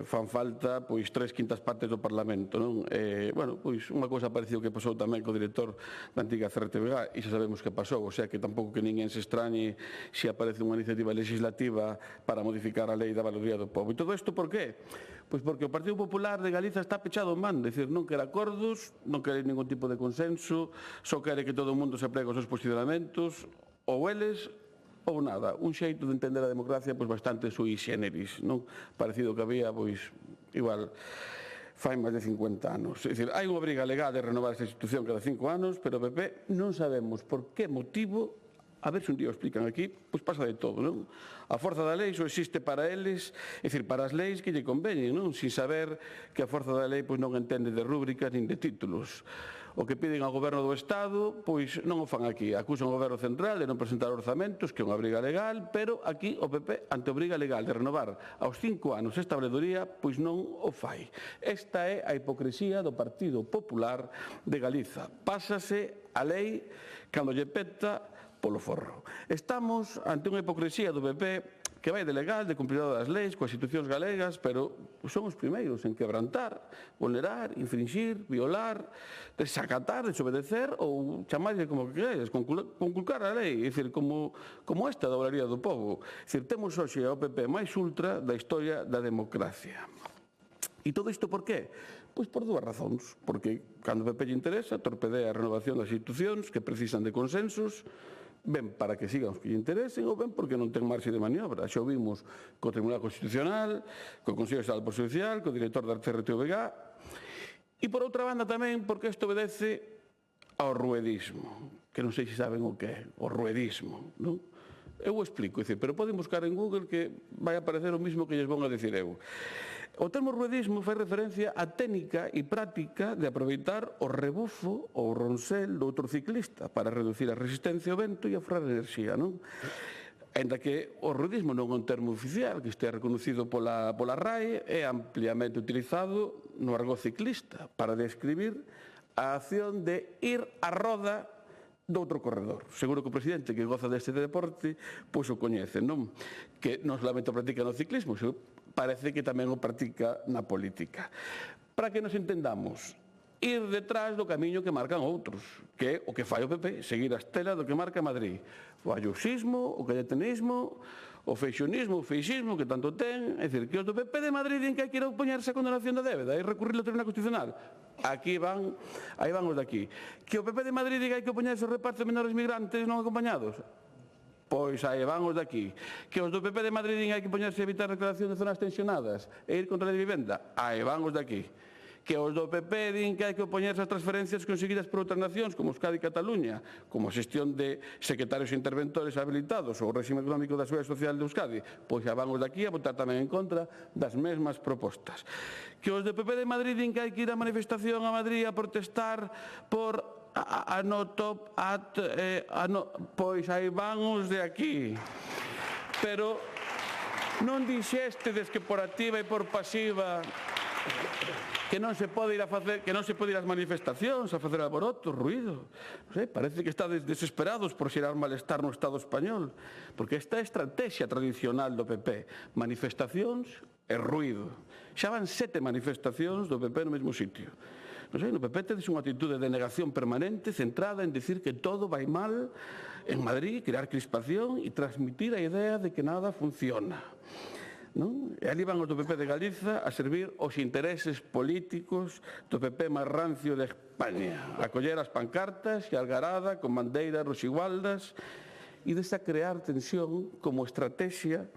Fan falta 3/5 partes do Parlamento, non? Unha cousa parecida que pasou tamén co director da antiga CRTVG, e xa sabemos que pasou, o sea que tampouco que ninguén se extrañe se aparece unha iniciativa legislativa para modificar a lei da valeduría do povo. E todo isto por qué? Pois porque o Partido Popular de Galiza está pechado en man, decir, non quere acordos, non quere ningún tipo de consenso, só quere que todo o mundo se apregue aos seus posicionamentos, ou eles ou nada. Un xeito de entender a democracia pois bastante sui generis, non? Parecido que había, pois, igual, fai máis de 50 anos. É dicir, hai unha obriga legal de renovar esta institución cada 5 anos, pero o PP non sabemos por que motivo, a ver se un día o explican aquí, pois pasa de todo, non? A forza da lei só existe para eles, é dicir, para as leis que lle conveñen, non? Sin saber que a forza da lei pois non entende de rúbricas nin de títulos. O que piden ao Goberno do Estado, pois non o fan aquí. Acusan o Goberno Central de non presentar orzamentos, que é unha obriga legal, pero aquí o PP, ante a obriga legal de renovar aos 5 anos esta valedoría, pois non o fai. Esta é a hipocresía do Partido Popular de Galiza. Pásase a lei cando lle peta polo forro. Estamos ante unha hipocresía do PP que vai de legal, de cumpridor das leis, coas institucións galegas, pero son os primeiros en quebrantar, vulnerar, infringir, violar, desacatar, desobedecer ou chamarlle como que queres, conculcar a lei, é dicir, como esta da Obraría do Pobo. É dicir, temos hoxe ao PP máis ultra da historia da democracia. E todo isto por qué? Pois por dúas razóns. Porque cando o PP lle interesa, torpedea a renovación das institucións que precisan de consensos, ben para que sigan os que lle interesen ou ben porque non ten marxe de maniobra. Xa o vimos co Tribunal Constitucional, co Consello Estatal Poder Judicial, co director da CRTVG, e por outra banda tamén porque isto obedece ao ruedismo, que non sei se saben o que é, o ruedismo, non? Eu o explico, pero poden buscar en Google que vai aparecer o mismo que lles vou a decir eu. O termo ruedismo fai referencia á técnica e práctica de aproveitar o rebufo ou ronsel do outro ciclista para reducir a resistencia ao vento e aforrar enerxía, non? Ainda que o ruedismo non é un termo oficial que estea reconocido pola RAE, é ampliamente utilizado no argot ciclista para describir a acción de ir a roda do outro corredor. Seguro que o presidente que goza deste deporte pois o coñece, non? Que non solamente o practica no ciclismo, parece que tamén o practica na política. Para que nos entendamos, ir detrás do camiño que marcan outros, que é o que fai o PP, seguir a estela do que marca Madrid. O ayuxismo, o cayetenismo, o feixonismo, o feixismo que tanto ten, é dicir, que os do PP de Madrid din que hai que ir a opoñerse a condenación da débeda e recurrir ao Tribunal Constitucional. Aquí van, aí van os de aquí. Que o PP de Madrid diga que hai que opoñerse ao reparto de menores migrantes non acompañados. Pois aí van os de aquí. Que os do PP de Madrid din que hai que poñerse a evitar a declaración de zonas tensionadas e ir contra a vivenda. Aí van os de aquí. Que os do PP din que hai que opoñerse as transferencias conseguidas por outras nacións, como Euskadi e Cataluña, como a xestión de secretarios e interventores habilitados ou o réxime económico da Seguridade Social de Euskadi, pois xa van os de aquí a votar tamén en contra das mesmas propostas. Que os do PP de Madrid din que hai que ir a manifestación a Madrid a protestar por pois aí van os de aquí. Pero non dixéstedes que por activa e por pasiva que non se pode ir a facer, que non se pode ir ás manifestacións a facer alboroto, ruído. Non sei, parece que estades desesperados por xerar malestar no Estado español, porque esta é a estrategia tradicional do PP, manifestacións e ruído. Xa van 7 manifestacións do PP no mesmo sitio. Non sei, no PP tedes unha actitude de negación permanente centrada en decir que todo vai mal en Madrid, crear crispación e transmitir a idea de que nada funciona. Non? E ali van os do PP de Galiza a servir os intereses políticos do PP máis rancio de España, a coller as pancartas e a algarada con bandeiras rosigualdas e desa crear tensión como estrategia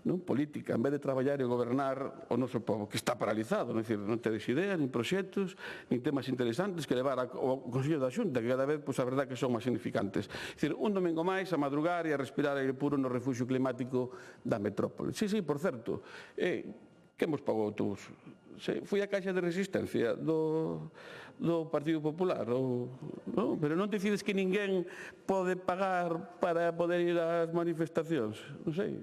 política, en vez de traballar e gobernar o noso povo, que está paralizado, non tedes ideas, nin proxectos, nin temas interesantes que levar ao Consello da Xunta, que cada vez, a verdade, que son máis significantes. É dicir, un domingo máis a madrugar e a respirar aire puro no refugio climático da metrópole. Sí, por certo, que hemos pagado autobús? Fui a caixa de resistencia do Partido Popular, pero non decides que ninguén pode pagar para poder ir ás manifestacións, non sei.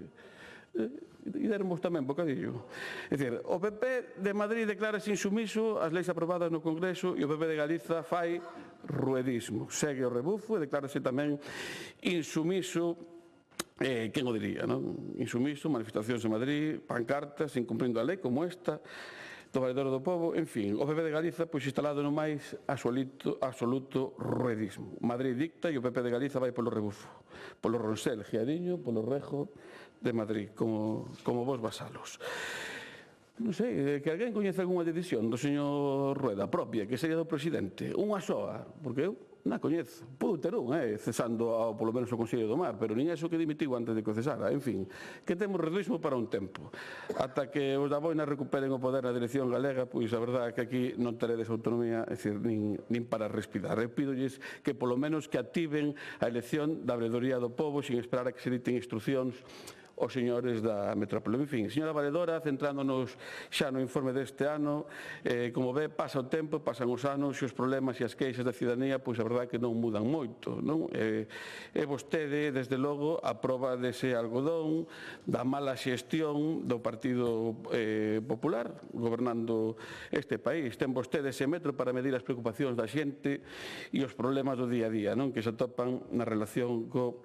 E dermos tamén bocadillo. É dicir, o PP de Madrid declárase insumiso ás leis aprobadas no Congreso e o PP de Galiza fai ruedismo. Segue o rebufo e declárase tamén insumiso, quen o diría, non? Insumiso, manifestacións en Madrid, pancartas, incumprindo a lei como esta, do Valedor do Pobo, en fin, o PP de Galiza pois instalado no máis absoluto ruedismo. Madrid dicta e o PP de Galiza vai polo rebufo, polo ronsel, Giadiño, polo rejo de Madrid, como vos vasalos. non sei, que alguén coñece algunha decisión do señor Rueda propia, que sería do presidente, unha soa, porque eu non coñezo, pudo ter cesando polo menos o Consello do Mar, pero nin eso que dimitiu antes de que o cesara, en fin, que temos realismo para un tempo. Ata que os da Boina recuperen o poder na dirección galega, pois a verdade é que aquí non teredes autonomía, é dicir, nin para respirar. Eu pídolles que polo menos que activen a elección da Obradoría do Pobo sin esperar a que se diten instruccións os señores da metrópole. En fin, señora Valedora, centrándonos xa no informe deste ano, como ve, pasa o tempo, pasan os anos e os problemas e as queixas da ciudadanía, pois a verdade é que non mudan moito, non? E vostede, desde logo, a proba dese algodón, da mala xestión do Partido Popular, gobernando este país. Ten vostede ese metro para medir as preocupacións da xente e os problemas do día a día, non? Que se atopan na relación coa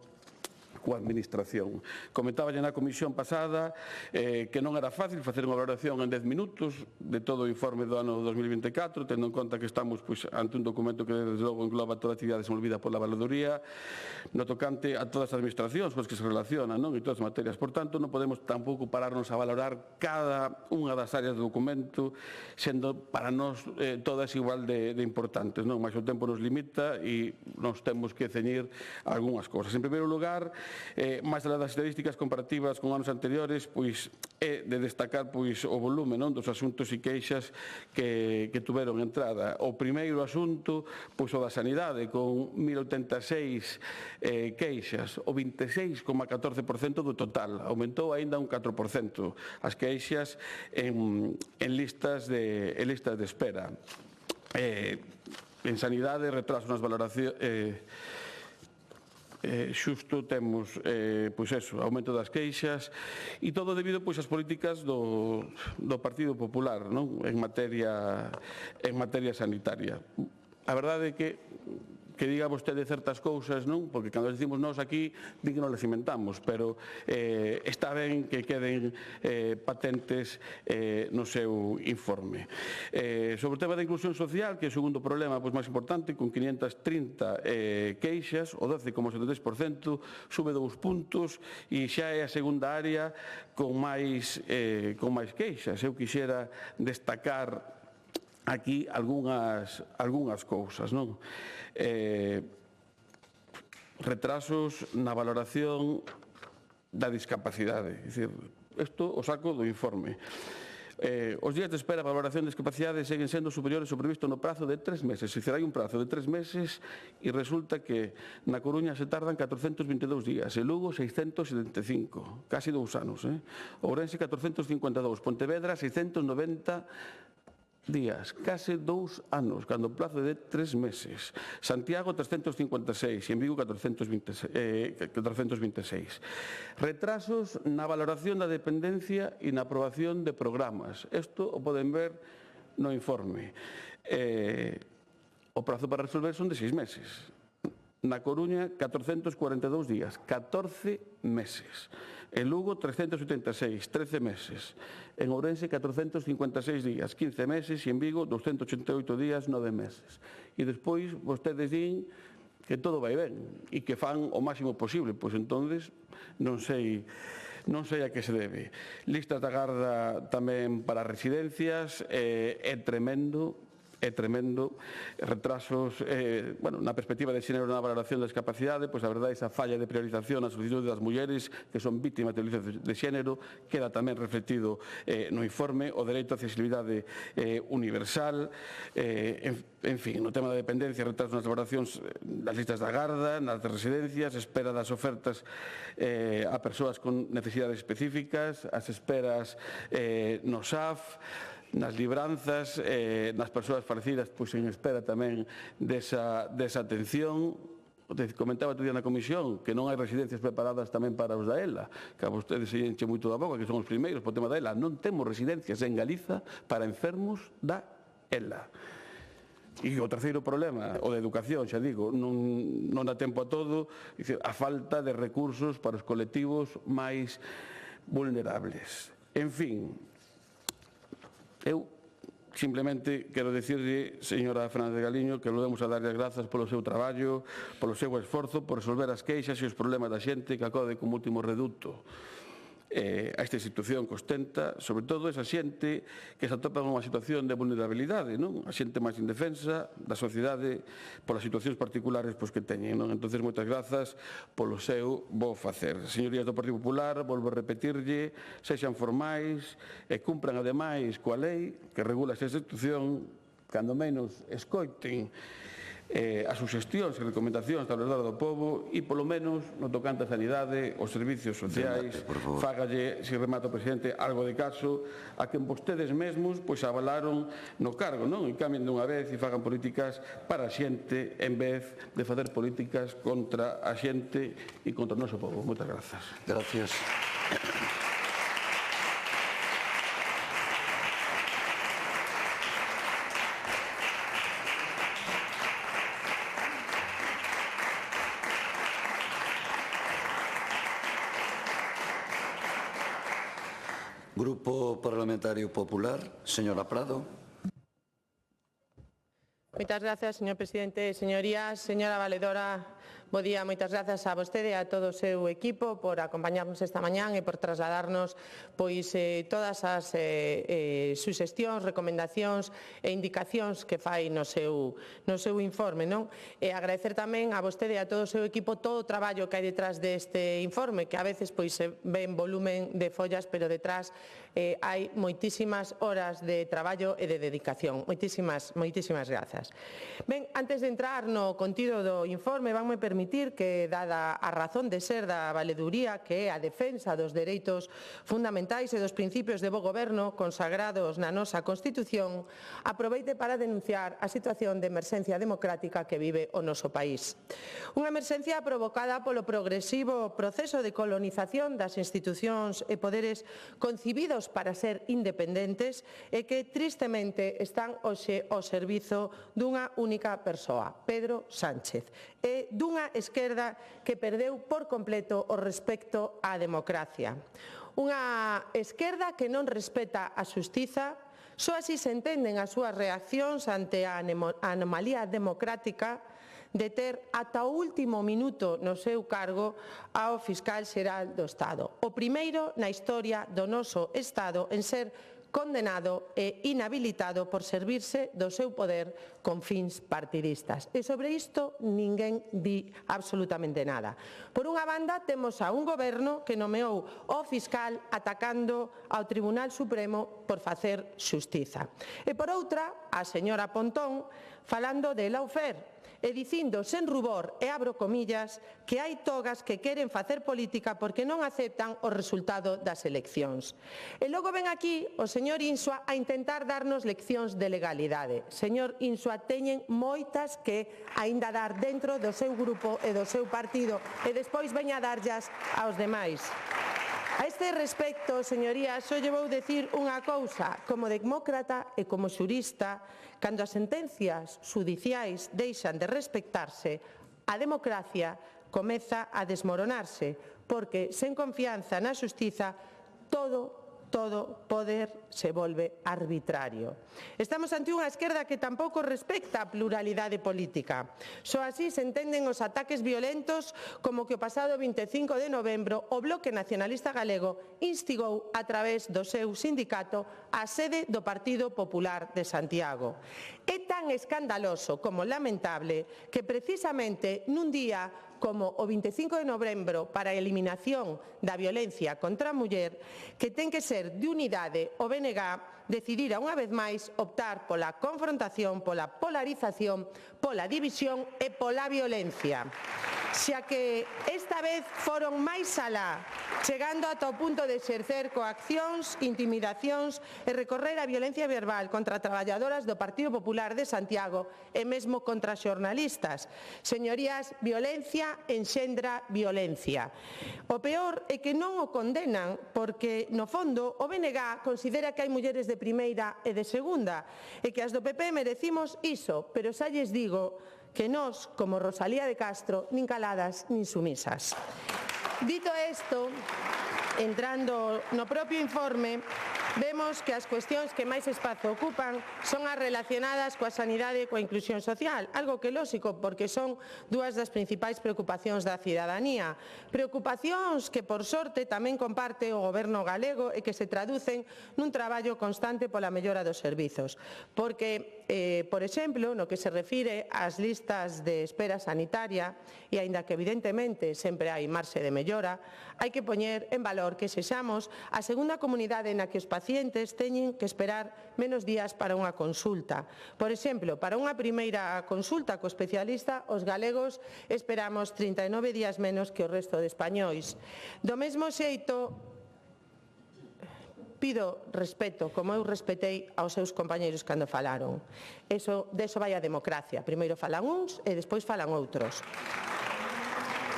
administración. Comentaba na comisión pasada que non era fácil facer unha valoración en 10 minutos de todo o informe do ano 2024, tendo en conta que estamos ante un documento que desde logo engloba toda a actividade desenvolvida pola Valadoría, no tocante a todas as administracións coas que se relacionan, non? E todas as materias. Por tanto, non podemos tampouco pararnos a valorar cada unha das áreas do documento, sendo para nós todas igual de importantes, non? Mas o tempo nos limita e nos temos que ceñir algunhas cousas. En primeiro lugar, máis das estadísticas comparativas con anos anteriores, pois é de destacar pois o volume, non, dos asuntos e queixas que tuveron entrada. O primeiro asunto, pois o da sanidade, con 1086 queixas, o 26,14% do total, aumentou aínda un 4% as queixas en listas de espera. En sanidade, retraso nas valoracións, xusto temos pois eso, aumento das queixas e todo debido pois ás políticas do Partido Popular, non? En materia sanitaria. A verdade é que diga vostede certas cousas, non? Porque cando decimos nós aquí, din que non les inventamos, pero está ben que queden patentes no seu informe. Sobre o tema da inclusión social, que é o segundo problema máis importante, con 530 queixas, o 12,73%, sube 2 puntos e xa é a segunda área con máis queixas. Eu quixera destacar aquí algunhas cousas, non? Retrasos na valoración da discapacidade. É dicir, isto o saco do informe. Os días de espera para valoración de discapacidade seguen sendo superiores ao previsto no prazo de 3 meses. Se hai un prazo de 3 meses e resulta que na Coruña se tardan 422 días, e Lugo 675, casi 2 anos. Ourense 452, Pontevedra 690 días, case 2 anos, cando o plazo é de 3 meses. Santiago 356 e en Vigo 426. Retrasos na valoración da dependencia e na aprobación de programas. Isto o poden ver no informe. O prazo para resolver son de 6 meses. Na Coruña 442 días, 14 meses. En Lugo 386, 13 meses. En Ourense 456 días, 15 meses. E en Vigo 288 días, 9 meses. E despois vostedes din que todo vai ben e que fan o máximo posible. Pois entonces non sei a que se debe. Listas da garda tamén para residencias, é tremendo. Retrasos, na perspectiva de xénero na valoración da discapacidade, pois a verdade esa falla de priorización na solicitude das mulleres que son vítimas de violencia de xénero queda tamén reflectido no informe. O dereito á accesibilidade universal, en fin, no tema da dependencia, retrasos nas valoracións das listas da garda, nas residencias, espera das ofertas a persoas con necesidades específicas, as esperas no SAF, nas libranzas, nas persoas falecidas, pois en espera tamén desa atención. Comentaba outro día na comisión que non hai residencias preparadas tamén para os da ELA, que a vostedes se enche moito da boca, que son os primeiros por tema da ELA. Non temos residencias en Galiza para enfermos da ELA. E o terceiro problema, o de educación, xa digo, non dá tempo a todo, a falta de recursos para os colectivos máis vulnerables. En fin, eu simplemente quero dicirlle, señora Fernández Galiño, que volvemos a darlle as grazas polo seu traballo, polo seu esforzo, por resolver as queixas e os problemas da xente que acode como último reduto. a esta institución que ostenta, sobre todo esa xente que se atopa nunha situación de vulnerabilidade, non? A xente máis indefensa da sociedade polas situacións particulares que teñen, non? Entón, moitas grazas polo seu bo facer. Señorías do Partido Popular, volvo a repetirlle, sexan formais e cumpran ademais coa lei que regula esta institución, cando menos escoiten as suxestións e recomendacións da verdade do povo e, polo menos, no tocante á sanidade, os servicios sociais, fágalle, se remata o presidente, algo de caso a que vostedes mesmos avalaron no cargo, non? E cambien dunha vez e fagan políticas para a xente en vez de facer políticas contra a xente e contra o noso povo. Moitas grazas. Gracias. Grupo Parlamentario Popular, señora Prado. Moitas grazas, señor presidente. Señorías, señora valedora, bo día, moitas grazas a vostede e a todo o seu equipo por acompañarnos esta mañán e por trasladarnos todas as suxestións, recomendacións e indicacións que fai no seu informe, non? E agradecer tamén a vostede e a todo o seu equipo todo o traballo que hai detrás deste informe, que a veces se ve en volumen de follas, pero detrás hai moitísimas horas de traballo e de dedicación. Moitísimas grazas. Ben, antes de entrar no contido do informe, vanme permitir que, dada a razón de ser da valeduría, que é a defensa dos dereitos fundamentais e dos principios de bo goberno consagrados na nosa Constitución, aproveite para denunciar a situación de emerxencia democrática que vive o noso país. Unha emerxencia provocada polo progresivo proceso de colonización das institucións e poderes concibidos para ser independentes e que tristemente están hoxe ao servizo dunha única persoa, Pedro Sánchez, e dunha esquerda que perdeu por completo o respecto á democracia. Unha esquerda que non respeta a xustiza, só así se entenden as súas reaccións ante a anomalía democrática de ter ata o último minuto no seu cargo ao fiscal xeral do Estado, o primeiro na historia do noso Estado en ser condenado e inhabilitado por servirse do seu poder con fins partidistas. E sobre isto ninguén di absolutamente nada. Por unha banda, temos a un goberno que nomeou o fiscal atacando ao Tribunal Supremo por facer xustiza. E por outra, a señora Pontón falando de lawfare e dicindo sen rubor, e abro comillas, que hai togas que queren facer política porque non aceptan o resultado das eleccións. E logo ven aquí o señor Insua a intentar darnos leccións de legalidade. Señor Insua, teñen moitas que aínda dar dentro do seu grupo e do seu partido e despois veña a darllas aos demais. A este respecto, señorías, só lle vou dicir unha cousa. Como demócrata e como xurista, cando as sentencias xudiciais deixan de respectarse, a democracia comeza a desmoronarse, porque sen confianza na xustiza, todo poder se volve arbitrario. Estamos ante unha esquerda que tampouco respecta a pluralidade política. Só así se entenden os ataques violentos como que o pasado 25 de novembro o Bloque Nacionalista Galego instigou a través do seu sindicato a sede do Partido Popular de Santiago. É tan escandaloso como lamentable que precisamente nun día como o 25 de novembro para a eliminación da violencia contra a muller, que ten que ser de unidade, o BNG decidira unha vez máis optar pola confrontación, pola polarización, pola división e pola violencia. Xa que esta vez foron máis alá, chegando ata o punto de exercer coaccións, intimidacións e recorrer a violencia verbal contra traballadoras do Partido Popular de Santiago e mesmo contra xornalistas. Señorías, violencia enxendra violencia. O peor é que non o condenan porque, no fondo, o BNG considera que hai mulleres de primeira e de segunda e que as do PP merecimos iso, pero xa lles digo que nós, como Rosalía de Castro, nin caladas nin sumisas. Dito isto, entrando no propio informe, vemos que as cuestións que máis espazo ocupan son as relacionadas coa sanidade e coa inclusión social, algo que é lóxico porque son dúas das principais preocupacións da cidadanía. Preocupacións que, por sorte, tamén comparte o Goberno galego e que se traducen nun traballo constante pola mellora dos servizos. Porque, por exemplo, no que se refire ás listas de espera sanitaria, e aínda que evidentemente sempre hai marxe de mellora, hai que poñer en valor que sexamos a segunda comunidade na que os pacientes teñen que esperar menos días para unha consulta. Por exemplo, para unha primeira consulta co especialista, os galegos esperamos 39 días menos que o resto de españois. Do mesmo xeito, pido respeto, como eu respetei aos seus compañeiros cando falaron. Deso vai a democracia. Primeiro falan uns e despois falan outros.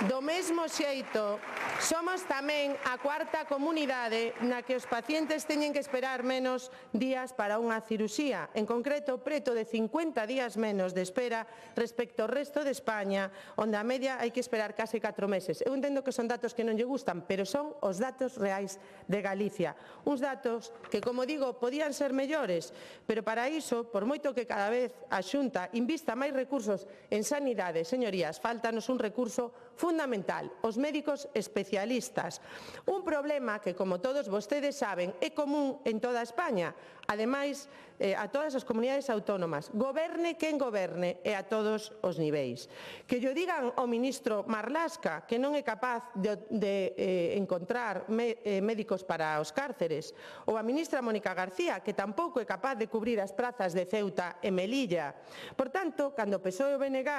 Do mesmo xeito, somos tamén a cuarta comunidade na que os pacientes teñen que esperar menos días para unha cirurxía. En concreto, preto de 50 días menos de espera respecto ao resto de España, onde a media hai que esperar case 4 meses. Eu entendo que son datos que non lle gustan, pero son os datos reais de Galicia. Uns datos que, como digo, podían ser mellores, pero para iso, por moito que cada vez a Xunta invista máis recursos en sanidade, señorías, faltanos un recurso fundamental, os médicos especialistas. Un problema que, como todos vostedes saben, é común en toda España, ademais a todas as comunidades autónomas, goberne quen goberne e a todos os niveis. Que lle digan ao ministro Marlasca que non é capaz de encontrar médicos para os cárceres, ou a ministra Mónica García, que tampouco é capaz de cubrir as prazas de Ceuta e Melilla. Por tanto, cando o PSOE e o BNG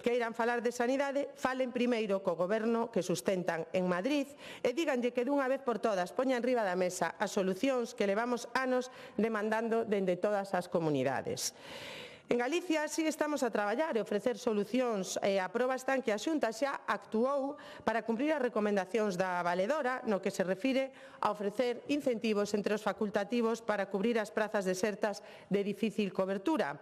queiran falar de sanidade, falen primeiro co goberno que sustentan en Madrid e díganlle que dunha vez por todas poñan riba da mesa as solucións que levamos anos demandando dende todas as comunidades. En Galicia sí estamos a traballar e ofrecer solucións e a proba está en que a Xunta xa actuou para cumprir as recomendacións da valedora no que se refire a ofrecer incentivos entre os facultativos para cubrir as prazas desertas de difícil cobertura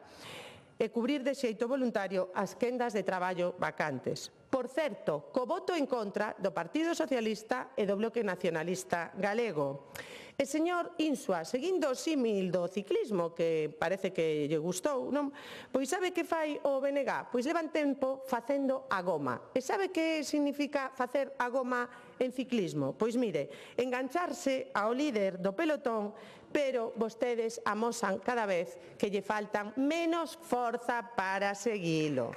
e cubrir de xeito voluntario as quendas de traballo vacantes. Por certo, co voto en contra do Partido Socialista e do Bloque Nacionalista Galego. E, señor Insua, seguindo o símil do ciclismo, que parece que lle gustou, non? Pois sabe que fai o BNG? Pois levan tempo facendo a goma. E sabe que significa facer a goma en ciclismo? Pois mire, engancharse ao líder do pelotón, pero vostedes amosan cada vez que lle faltan menos forza para seguilo.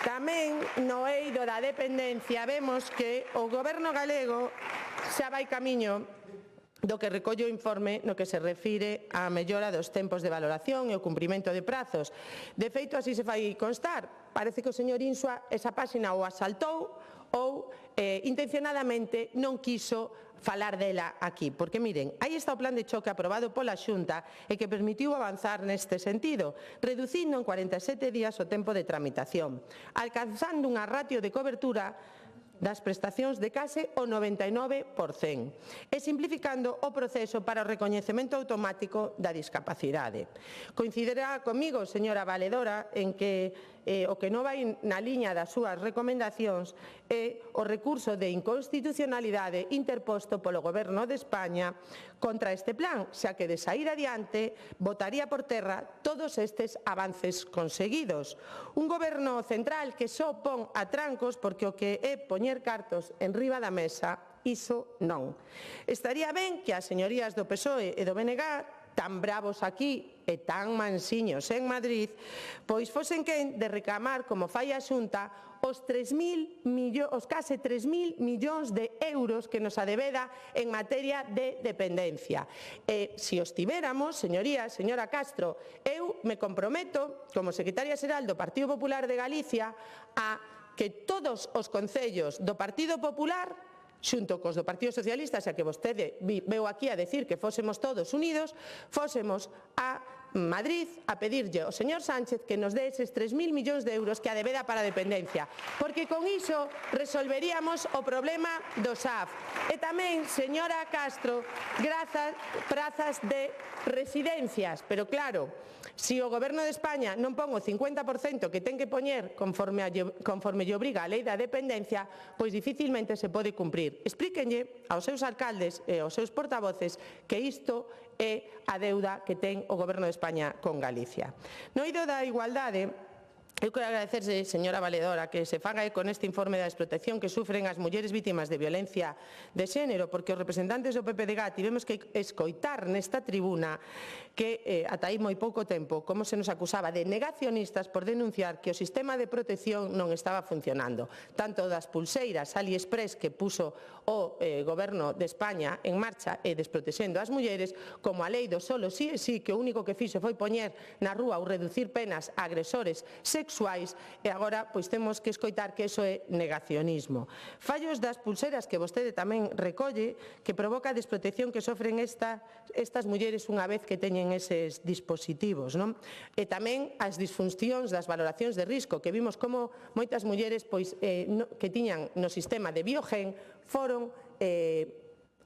Tamén no eido da dependencia vemos que o Goberno galego xa vai camiño do que recolle o informe no que se refire á mellora dos tempos de valoración e o cumprimento de prazos. De feito, así se fai constar. Parece que o señor Insua esa páxina ou a saltou ou intencionadamente non quiso falar dela aquí, porque miren, aí está o plan de choque aprobado pola Xunta e que permitiu avanzar neste sentido, reducindo en 47 días o tempo de tramitación, alcanzando unha ratio de cobertura das prestacións de case o 99% e simplificando o proceso para o recoñecemento automático da discapacidade. Coincidirá comigo, señora valedora, en que o que non vai na liña das súas recomendacións é o recurso de inconstitucionalidade interposto polo Goberno de España contra este plan, xa que de saír adiante botaría por terra todos estes avances conseguidos. Un Goberno central que só pon a trancos porque o que é poñer cartos en riba da mesa, iso non. Estaría ben que as señorías do PSOE e do BNG, tan bravos aquí e tan mansiños en Madrid, pois fosen quen de reclamar, como fai a Xunta, os case 3.000 millóns de euros que nos adebeda en materia de dependencia. E se os tiveramos, señorías, señora Castro, eu me comprometo, como secretaria xeral do Partido Popular de Galicia, a que todos os concellos do Partido Popular xunto cos do Partido Socialista, xa que vostede veu aquí a decir que fósemos todos unidos, fósemos a Madrid a pedirlle ao señor Sánchez que nos dé eses 3.000 millóns de euros que adebeda para a dependencia, porque con iso resolveríamos o problema do SAF. E tamén, señora Castro, prazas de residencias, pero claro, Si o Goberno de España non pon o 50% que ten que poñer conforme lle obriga a lei da dependencia, pois dificilmente se pode cumprir. Explíquenlle aos seus alcaldes e aos seus portavoces que isto é a deuda que ten o Goberno de España con Galicia. No eido da igualdade, eu quero agradecerse, señora Valedora, que se faga con este informe da desprotección que sufren as mulleres vítimas de violencia de xénero, porque os representantes do PPDG tivemos que escoitar nesta tribuna que ata aí moi pouco tempo como se nos acusaba de negacionistas por denunciar que o sistema de protección non estaba funcionando. Tanto das pulseiras AliExpress que puso o Goberno de España en marcha e desprotexendo as mulleres, como a lei do solo sí e sí, que o único que fixo foi poñer na rúa ou reducir penas a agresores sexuais, e agora pois temos que escoitar que iso é negacionismo. Fallos das pulseras que vostede tamén recolle, que provoca a desprotección que sofren estas mulleres unha vez que teñen eses dispositivos, non? E tamén as disfuncións das valoracións de risco, que vimos como moitas mulleres pois, que tiñan no sistema de Biogen foron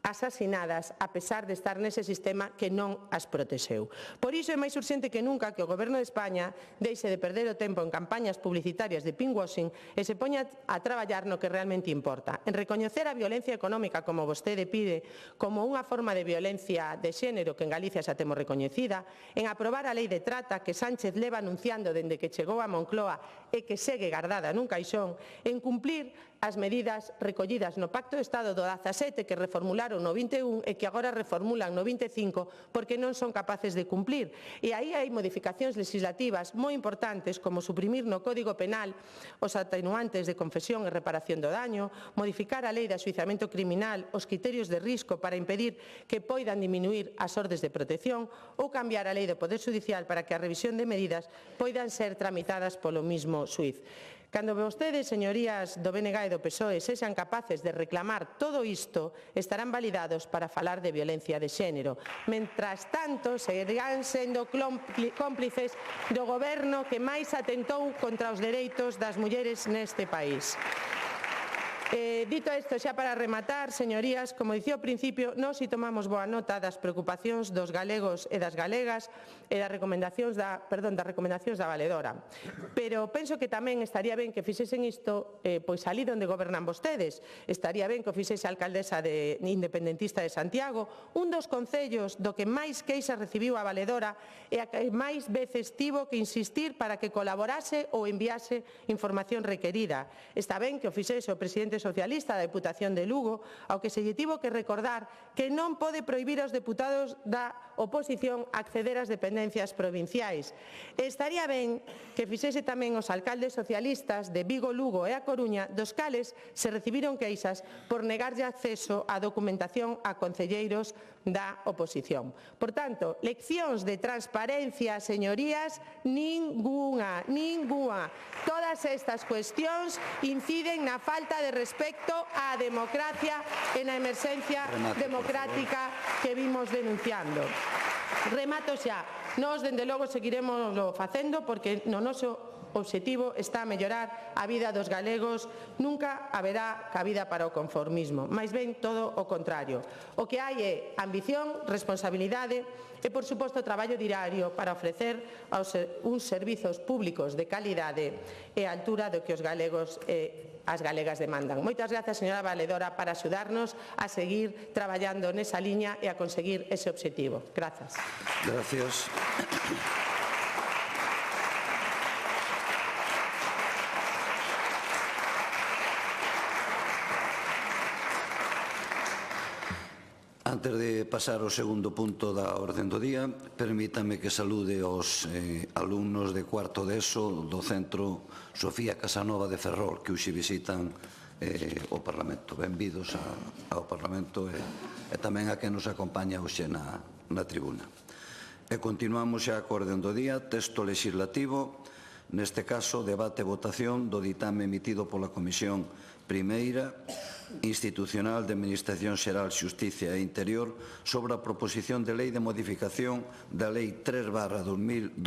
asasinadas a pesar de estar nese sistema que non as protexeu. Por iso é máis urxente que nunca que o Goberno de España deixe de perder o tempo en campañas publicitarias de pinkwashing e se poña a traballar no que realmente importa, en recoñecer a violencia económica como vostede pide como unha forma de violencia de xénero que en Galicia xa temos recoñecida, en aprobar a lei de trata que Sánchez leva anunciando dende que chegou a Moncloa e que segue guardada nun caixón, en cumplir as medidas recollidas no Pacto de Estado do 17 que reformularon no 21 e que agora reformulan no 25 porque non son capaces de cumplir. E aí hai modificacións legislativas moi importantes como suprimir no Código Penal os atenuantes de confesión e reparación do daño, modificar a lei de axuizamento criminal, os criterios de risco para impedir que poidan diminuir as ordes de protección ou cambiar a lei do Poder Judicial para que a revisión de medidas poidan ser tramitadas polo mismo xuiz. Cando vostedes, señorías do BNG e do PSOE, sexan capaces de reclamar todo isto, estarán validados para falar de violencia de xénero. Mentras tanto, seguirán sendo cómplices do goberno que máis atentou contra os dereitos das mulleres neste país. Dito isto, xa para rematar, señorías, como dicía ao principio, nós si tomamos boa nota das preocupacións dos galegos e das galegas e das recomendacións da Valedora. Pero penso que tamén estaría ben que fixesen isto pois ali onde gobernan vostedes. Estaría ben que o fixese a alcaldesa independentista de Santiago, un dos concellos do que máis queixas recibiu a Valedora e a que máis veces tivo que insistir para que colaborase ou enviase información requerida. Está ben que o fixese o presidente socialista da Deputación de Lugo, ao que se lle tivo que recordar que non pode prohibir aos deputados da oposición acceder ás dependencias provinciais. Estaría ben que fixese tamén os alcaldes socialistas de Vigo, Lugo e A Coruña, dos cales se recibiron queixas por negarlle acceso á documentación a concelleiros da oposición. Por tanto, leccións de transparencia, señorías, ningunha. Todas estas cuestións inciden na falta de respecto á democracia e na emerxencia democrática que vimos denunciando. Remato xa. Nós, dende logo, seguiremos facendo porque no noso obxectivo está a mellorar a vida dos galegos. Nunca haberá cabida para o conformismo, máis ben todo o contrario. O que hai é ambición, responsabilidade e, por suposto, traballo diario para ofrecer uns servizos públicos de calidade e a altura do que os galegos e as galegas demandan. Moitas grazas, señora Valedora, para axudarnos a seguir traballando nesa liña e a conseguir ese obxectivo. Grazas. Gracias. Antes de pasar ao segundo punto da orden do día, permítame que salude aos alumnos de cuarto de ESO do Centro Sofía Casanova de Ferrol, que hoxe visitan o Parlamento. Benvidos ao Parlamento e tamén a quen nos acompaña hoxe na tribuna. E continuamos xa co orden do día, texto legislativo Neste caso, debate e votación do ditame emitido pola Comisión Primeira Institucional de Administración Xeral, Xusticia e Interior sobre a proposición de lei de modificación da Lei 3/2012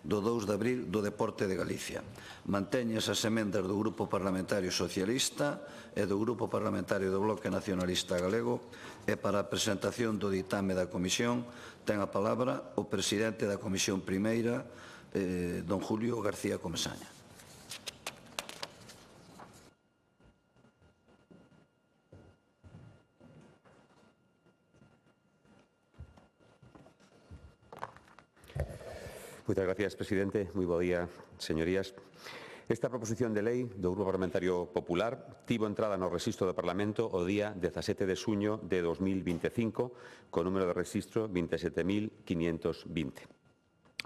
do 2 de abril do Deporte de Galicia. Manteñas as emendas do Grupo Parlamentario Socialista e do Grupo Parlamentario do Bloque Nacionalista Galego, e para a presentación do ditame da Comisión ten a palabra o presidente da Comisión Primeira, don Julio García Comesaña. Moitas gracias, presidente. Moi bo día, señorías. Esta proposición de lei do Grupo Parlamentario Popular tivo entrada no rexistro do Parlamento o día 17 de xuño de 2025, co número de rexistro 27.520.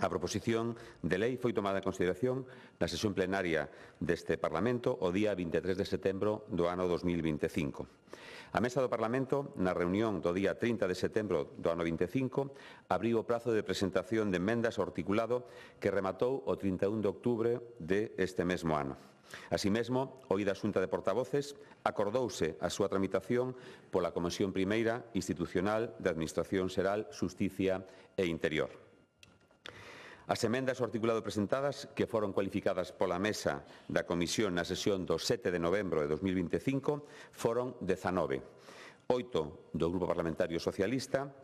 A proposición de lei foi tomada en consideración na sesión plenaria deste Parlamento o día 23 de setembro do ano 2025. A Mesa do Parlamento, na reunión do día 30 de setembro do ano 25, abriu o prazo de presentación de emendas ao articulado que rematou o 31 de outubro deste mesmo ano. Así mesmo, oída a Xunta de Portavoces, acordouse a súa tramitación pola Comisión Primeira Institucional de Administración Xeral, Xusticia e Interior. As emendas ao articulado presentadas, que foron cualificadas pola Mesa da Comisión na sesión do 7 de novembro de 2025, foron 19. 8 do Grupo Parlamentario Socialista,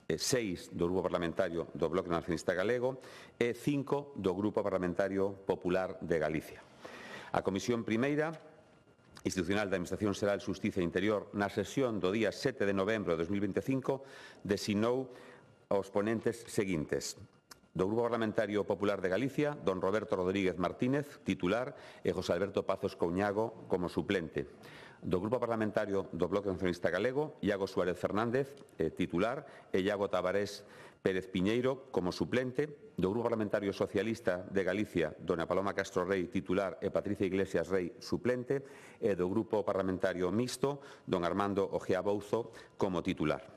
6 do Grupo Parlamentario do Bloque Nacionalista Galego e 5 do Grupo Parlamentario Popular de Galicia. A Comisión Primeira Institucional da Administración Xeral, Xusticia e Interior, na sesión do día 7 de novembro de 2025, designou aos ponentes seguintes: do Grupo Parlamentario Popular de Galicia, don Roberto Rodríguez Martínez, titular, e José Alberto Pazos Couñago como suplente. Do Grupo Parlamentario do Bloque Nacionalista Galego, Iago Suárez Fernández, titular, e Iago Tabarés Pérez Piñeiro como suplente. Do Grupo Parlamentario Socialista de Galicia, dona Paloma Castro Rei, titular, e Patricia Iglesias Rei, suplente. E do Grupo Parlamentario Mixto, don Armando Ojea Bouzo como titular.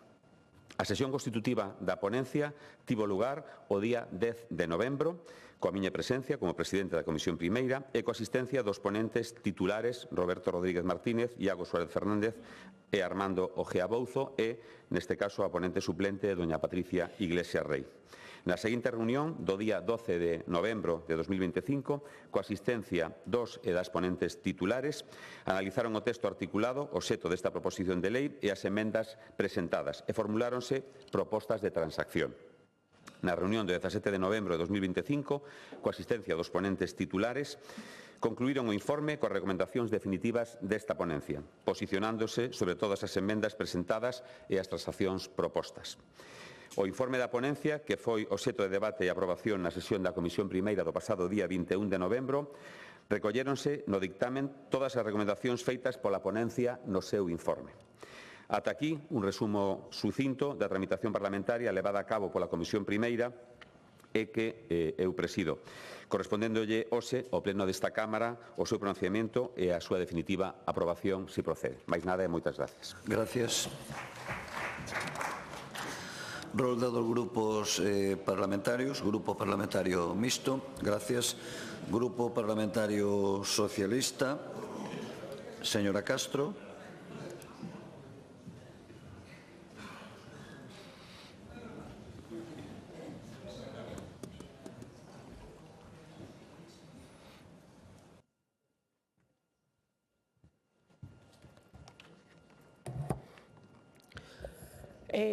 A sesión constitutiva da ponencia tivo lugar o día 10 de novembro, coa miña presencia como presidente da Comisión Primeira e coa asistencia dos ponentes titulares Roberto Rodríguez Martínez, Iago Suárez Fernández e Armando Ojea Bouzo e, neste caso, a ponente suplente, doña Patricia Iglesias Rei. Na seguinte reunión, do día 12 de novembro de 2025, coa asistencia dos e das ponentes titulares, analizaron o texto articulado, o xeto desta proposición de lei e as emendas presentadas e formuláronse propostas de transacción. Na reunión do 17 de novembro de 2025, coa asistencia dos ponentes titulares, concluíron o informe coas recomendacións definitivas desta ponencia, posicionándose sobre todas as emendas presentadas e as transaccións propostas. O informe da ponencia, que foi obxecto de debate e aprobación na sesión da Comisión Primeira do pasado día 21 de novembro, recolléronse no dictamen todas as recomendacións feitas pola ponencia no seu informe. Ata aquí, un resumo sucinto da tramitación parlamentaria levada a cabo pola Comisión Primeira e que eu presido, correspondéndolle hoxe ao Pleno desta Cámara o seu pronunciamento e a súa definitiva aprobación, se procede. Mais nada e moitas gracias. Gracias. Rolda dos grupos parlamentarios. Grupo Parlamentario Mixto. Gracias. Grupo Parlamentario Socialista. Señora Castro.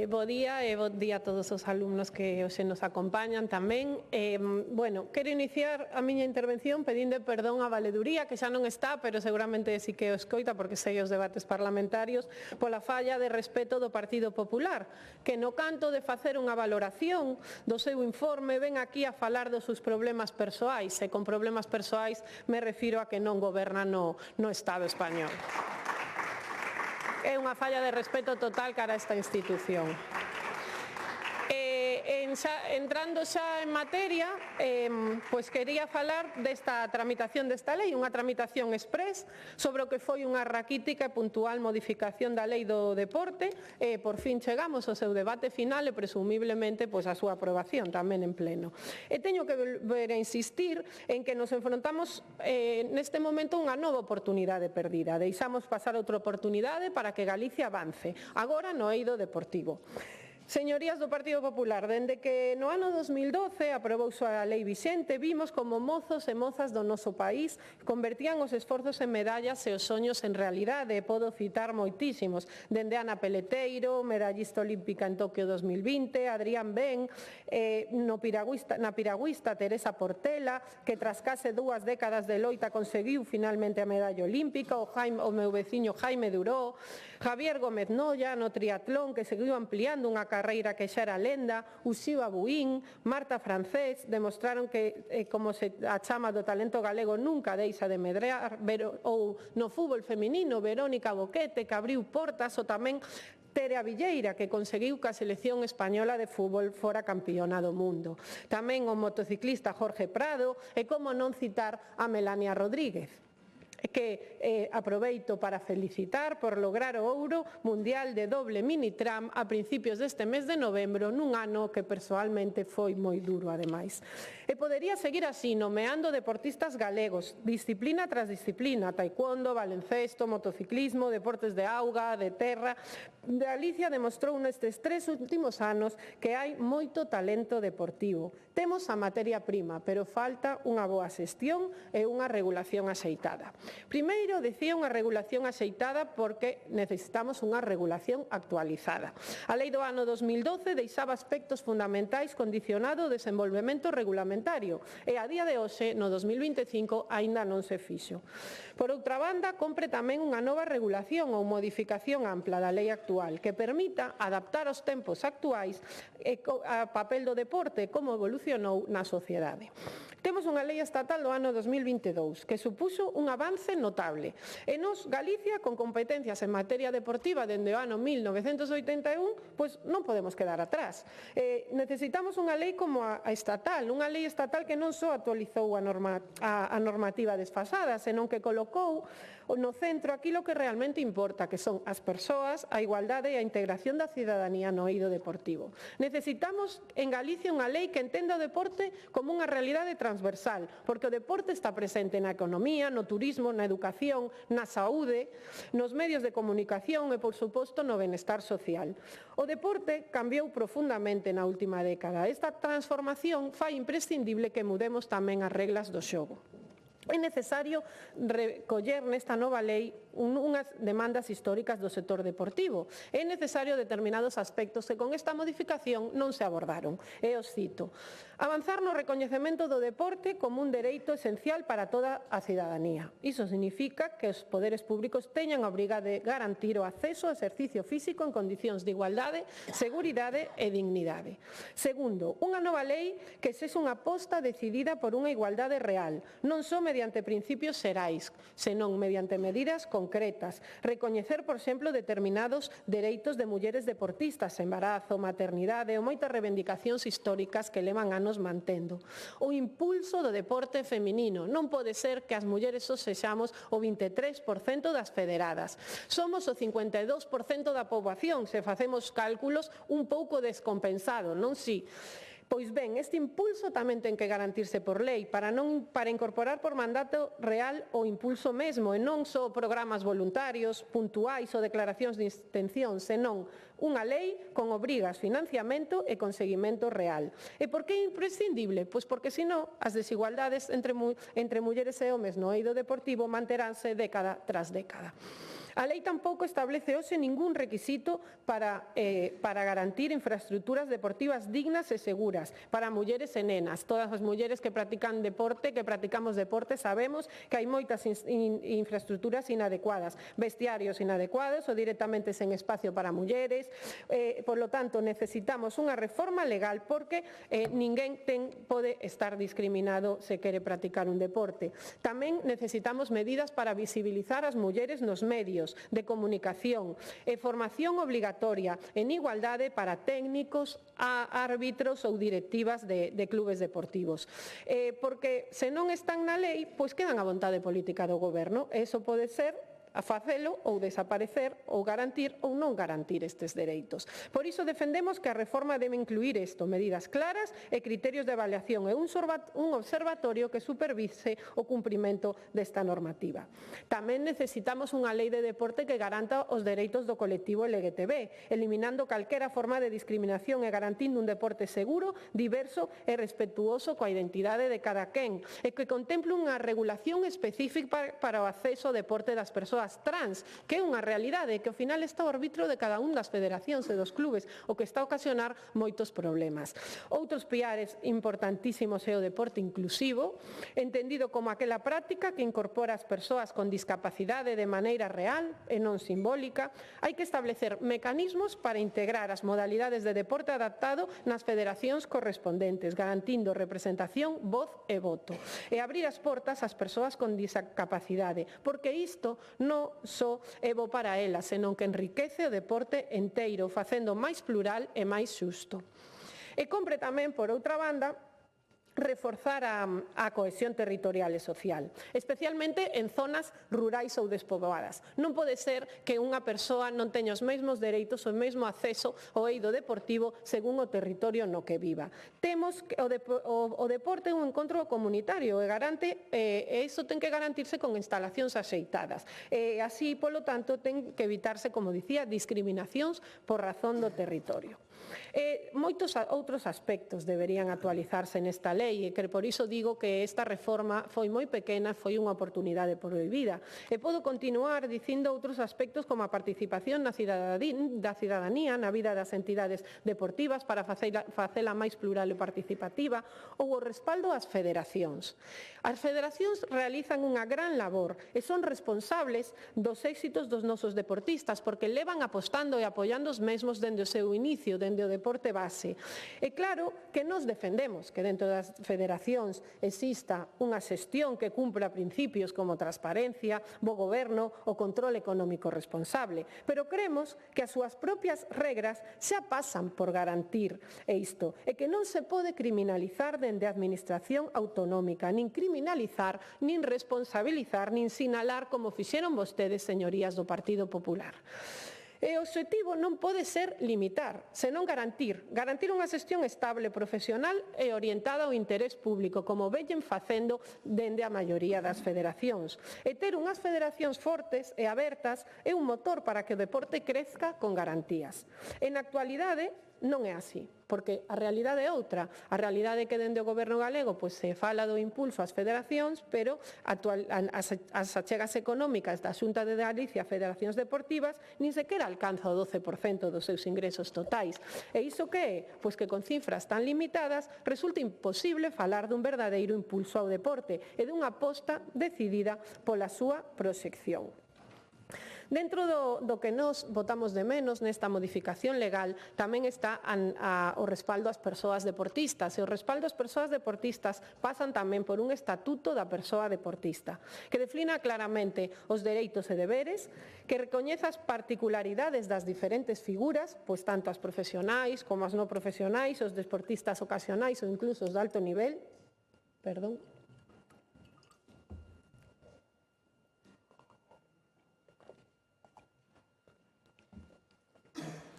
Bo día e bo día a todos os alumnos que hoxe nos acompañan tamén. Quero iniciar a miña intervención pedindo perdón á Valeduría, que xa non está, pero seguramente sí que o escoita porque sei os debates parlamentarios, pola falla de respeto do Partido Popular, que no canto de facer unha valoración do seu informe ven aquí a falar dos seus problemas persoais, e con problemas persoais me refiro a que non goberna no Estado español. É unha falla de respeto total cara a esta institución. En entrando xa en materia, pois quería falar desta tramitación desta lei, unha tramitación express sobre o que foi unha raquítica e puntual modificación da lei do deporte, e por fin chegamos ao seu debate final e presumiblemente pois a súa aprobación tamén en pleno. E teño que volver a insistir en que nos enfrontamos neste momento unha nova oportunidade perdida. Deixamos pasar outra oportunidade para que Galicia avance, agora no eido deportivo. Señorías do Partido Popular, dende que no ano 2012 aprobouse a lei vixente, vimos como mozos e mozas do noso país convertían os esforzos en medallas e os soños en realidade. Podo citar moitísimos, dende Ana Peleteiro, medallista olímpica en Tokio 2020, Adrián Ben, na piragüista Teresa Portela, que tras case 2 décadas de loita conseguiu finalmente a medalla olímpica, o meu veciño Jaime Duró, Javier Gómez Noya, no triatlón, que seguiu ampliando unha carreira que xa era lenda, Uxiba Buín, Marta Francés, demostraron que, como a chama do talento galego nunca deixa de medrar, ou no fútbol feminino, Verónica Boquete, que abriu portas, ou tamén Tere Villeira, que conseguiu que a selección española de fútbol fora campeona do mundo. Tamén o motociclista Jorge Prado, e como non citar a Melania Rodríguez, que aproveito para felicitar por lograr o ouro mundial de doble mini tram a principios deste mes de novembro, nun ano que persoalmente foi moi duro ademais. E podería seguir así, nomeando deportistas galegos, disciplina tras disciplina, taekwondo, baloncesto, motociclismo, deportes de auga, de terra. Galicia demostrou nestes 3 últimos anos que hai moito talento deportivo. Temos a materia prima, pero falta unha boa xestión e unha regulación axeitada. Primeiro, decía unha regulación axeitada porque necesitamos unha regulación actualizada. A lei do ano 2012 deixaba aspectos fundamentais condicionado ao desenvolvemento regulamentario e a día de hoxe, no 2025, aínda non se fixo. Por outra banda, compre tamén unha nova regulación ou modificación ampla da lei actual que permita adaptar aos tempos actuais a papel do deporte como evolucionou na sociedade. Temos unha lei estatal do ano 2022 que supuxo un avance notable. E nos, Galicia, con competencias en materia deportiva dende o ano 1981, pois non podemos quedar atrás. Necesitamos unha lei como a estatal, unha lei estatal que non só actualizou a normativa desfasada, senón que colocou no centro aquilo que realmente importa, que son as persoas, a igualdade e a integración da cidadanía no eido deportivo. Necesitamos en Galicia unha lei que entenda o deporte como unha realidade transversal, porque o deporte está presente na economía, no turismo, na educación, na saúde, nos medios de comunicación e, por suposto, no benestar social. O deporte cambiou profundamente na última década. Esta transformación fai imprescindible que mudemos tamén as reglas do xogo. É necesario recoller nesta nova lei unhas demandas históricas do sector deportivo. É necesario determinados aspectos que con esta modificación non se abordaron. E os cito. Avanzar no recoñecemento do deporte como un dereito esencial para toda a cidadanía. Iso significa que os poderes públicos teñan a obriga de garantir o acceso ao exercicio físico en condicións de igualdade, seguridade e dignidade. Segundo, unha nova lei que sexa unha aposta decidida por unha igualdade real, non só mediante principios xerais, senón mediante medidas concretas. Recoñecer, por exemplo, determinados dereitos de mulleres deportistas, embarazo, maternidade ou moitas reivindicacións históricas que levan anos mantendo. O impulso do deporte feminino. Non pode ser que as mulleres só sexamos o 23% das federadas. Somos o 52% da poboación, se facemos cálculos un pouco descompensado, non si? Pois ben, este impulso tamén ten que garantirse por lei para incorporar por mandato real o impulso mesmo e non só programas voluntarios, puntuais ou declaracións de intención, senón unha lei con obrigas, financiamento e conseguimento real. E por que é imprescindible? Pois porque senón as desigualdades entre mulleres e homes no eido deportivo manteránse década tras década. A lei tampouco establece hoxe ningún requisito para garantir infraestructuras deportivas dignas e seguras para mulleres e nenas. Todas as mulleres que practican deporte, que practicamos deporte, sabemos que hai moitas infraestructuras inadecuadas, vestiarios inadecuados ou directamente sen espacio para mulleres. Por lo tanto, necesitamos unha reforma legal porque ninguén pode estar discriminado se quere practicar un deporte. Tamén necesitamos medidas para visibilizar as mulleres nos medios, medios de comunicación e formación obrigatoria en igualdade para técnicos, árbitros ou directivas de clubes deportivos. Porque se non están na lei, pois quedan a vontade política do goberno, e iso pode ser a facelo ou desaparecer ou garantir ou non garantir estes dereitos. Por iso defendemos que a reforma debe incluir isto, medidas claras e criterios de avaliación e un observatorio que supervise o cumprimento desta normativa. Tamén necesitamos unha lei de deporte que garanta os dereitos do colectivo LGTB, eliminando calquera forma de discriminación e garantindo un deporte seguro, diverso e respetuoso coa identidade de cada quen, e que contemple unha regulación específica para o acceso ao deporte das persoas trans, que é unha realidade que ao final está ao arbitro de cada un das federacións e dos clubes, o que está a ocasionar moitos problemas. Outros piares importantísimos é o deporte inclusivo, entendido como aquela práctica que incorpora as persoas con discapacidade de maneira real e non simbólica. Hai que establecer mecanismos para integrar as modalidades de deporte adaptado nas federacións correspondentes, garantindo representación, voz e voto, e abrir as portas ás persoas con discapacidade, porque isto non só é bo para elas, senón que enriquece o deporte enteiro, facendo máis plural e máis xusto. E compre tamén, por outra banda, reforzar a cohesión territorial e social, especialmente en zonas rurais ou despoboadas. Non pode ser que unha persoa non teña os mesmos dereitos, o mesmo acceso ao eido deportivo según o territorio no que viva. Temos que o deporte é un encontro comunitario e garante, e iso ten que garantirse con instalacións axeitadas. E así, polo tanto, ten que evitarse, como dicía, discriminacións por razón do territorio. Moitos outros aspectos deberían actualizarse nesta lei, e que por iso digo que esta reforma foi moi pequena, foi unha oportunidade prohibida. E podo continuar dicindo outros aspectos como a participación da cidadanía na vida das entidades deportivas para facela máis plural e participativa, ou o respaldo ás federacións. As federacións realizan unha gran labor e son responsables dos éxitos dos nosos deportistas, porque levan apostando e apoiando os mesmos dende o seu inicio, dende o deporte base. E claro que nos defendemos que dentro das federacións exista unha xestión que cumpra principios como transparencia, bo goberno o control económico responsable, pero cremos que as súas propias regras xa pasan por garantir isto, e que non se pode criminalizar dende a administración autonómica, nin criminalizar, nin responsabilizar, nin sinalar como fixeron vostedes, señorías do Partido Popular. E o obxectivo non pode ser limitar, senón garantir unha xestión estable, profesional e orientada ao interés público, como veñen facendo dende a maioría das federacións. E ter unhas federacións fortes e abertas é un motor para que o deporte crezca con garantías. En actualidade, non é así, porque a realidade é outra. A realidade é que dende o goberno galego se fala do impulso ás federacións, pero as achegas económicas da Xunta de Galicia a federacións deportivas nin sequera alcanza o 12% dos seus ingresos totais. E iso que é? Pois que con cifras tan limitadas resulta imposible falar dun verdadeiro impulso ao deporte e dunha aposta decidida pola súa proxección. Dentro do que nos votamos de menos nesta modificación legal tamén está o respaldo ás persoas deportistas, e o respaldo ás persoas deportistas pasan tamén por un estatuto da persoa deportista, que defina claramente os dereitos e deberes, que recoñeza as particularidades das diferentes figuras, pois tanto as profesionais como as non profesionais, os deportistas ocasionais ou incluso os de alto nivel,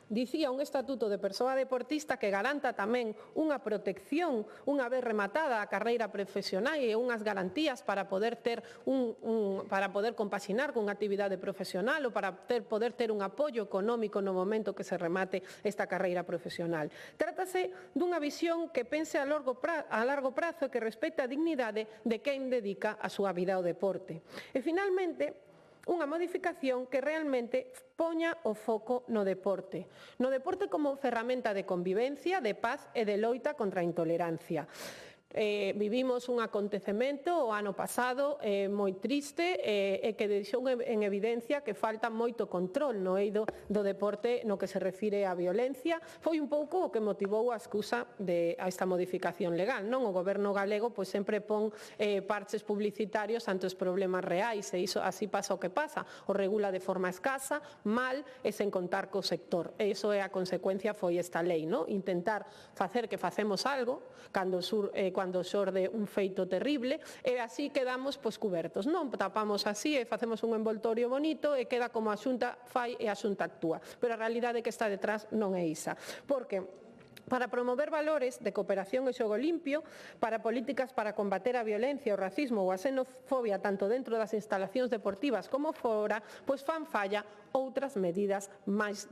Dicía un estatuto de persoa deportista que garanta tamén unha protección unha vez rematada a carreira profesional e unhas garantías para poder compaxinar con unha actividade profesional ou para poder ter un apoio económico no momento que se remate esta carreira profesional. Trátase dunha visión que pense a largo prazo e que respecte a dignidade de quen dedica a súa vida ao deporte. E finalmente, unha modificación que realmente poña o foco no deporte como ferramenta de convivencia, de paz e de loita contra a intolerancia. Vivimos un acontecemento o ano pasado moi triste e que deixou en evidencia que falta moito control no eido do deporte no que se refire á violencia. Foi un pouco o que motivou a excusa a esta modificación legal, non? O goberno galego pois sempre pon parches publicitarios ante os problemas reais e iso así pasa o que pasa, o regula de forma escasa, mal e sen contar co sector. E iso é a consecuencia foi esta lei, non? Intentar facer que facemos algo cando xorde un feito terrible e así quedamos pois cubertos. Non tapamos así e facemos un envoltorio bonito e queda como a Xunta fai e a Xunta actúa. Pero a realidade que está detrás non é isa. Porque para promover valores de cooperación e xogo limpio, para políticas para combater a violencia, o racismo ou a xenofobia tanto dentro das instalacións deportivas como fora, pois fan falla outras medidas máis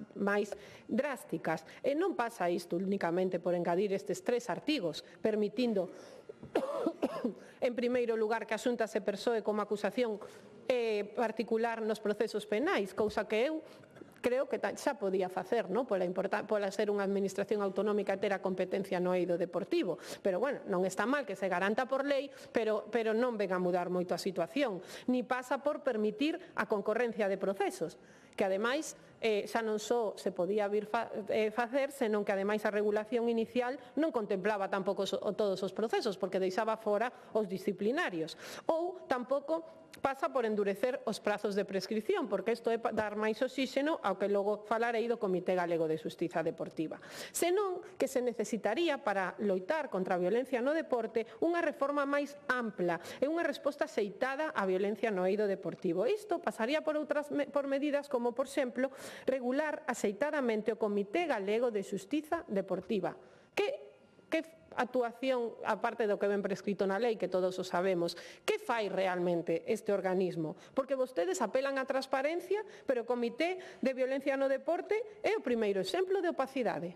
drásticas. E non pasa isto únicamente por engadir estes 3 artigos, permitindo en primeiro lugar que a Xunta se persoe como acusación particular nos procesos penais, cousa que eu creo que xa podía facer, non? Pola ser unha administración autonómica e ter a competencia no eido deportivo. Pero, bueno, non está mal que se garanta por lei, pero non ven a mudar moito a situación. Ni pasa por permitir a concorrencia de procesos, que ademais xa non só se podía vir facer, senón que ademais a regulación inicial non contemplaba tampouco todos os procesos, porque deixaba fora os disciplinarios. Ou tampouco pasa por endurecer os prazos de prescripción, porque isto é dar máis oxíxeno ao que logo falarei do Comité Galego de Xustiza Deportiva. Senón que se necesitaría para loitar contra a violencia no deporte unha reforma máis ampla e unha resposta axeitada á violencia no eido deportivo. Isto pasaría por medidas como, por exemplo, regular axeitadamente o Comité Galego de Xustiza Deportiva. Que actuación, aparte do que ven prescrito na lei, que todos o sabemos, que fai realmente este organismo? Porque vostedes apelan á transparencia, pero o Comité de Violencia no Deporte é o primeiro exemplo de opacidade.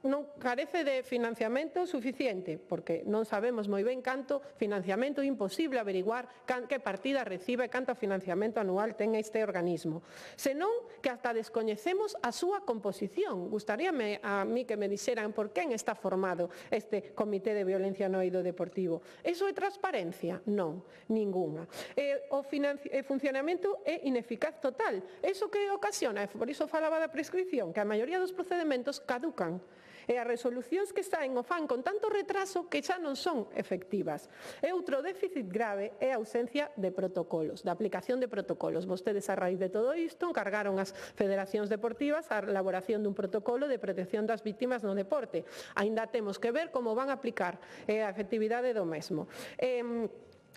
Non carece de financiamento suficiente, porque non sabemos moi ben canto financiamento, imposible averiguar que partida recibe e canto financiamento anual ten este organismo. Senón que hasta descoñecemos a súa composición. Gustaríame a mí que me dixeran por quen está formado este Comité de Violencia no eido deportivo. Eso é transparencia? Non, ningunha. O funcionamento é ineficaz total. Eso que ocasiona, por iso falaba da prescripción, que a maioría dos procedementos caducan. E as resolucións que saen o fan con tanto retraso que xa non son efectivas. E outro déficit grave é a ausencia de protocolos, de aplicación de protocolos. Vostedes, a raíz de todo isto, encargaron ás federacións deportivas a elaboración dun protocolo de protección das vítimas no deporte. Aínda temos que ver como van a aplicar a efectividade do mesmo.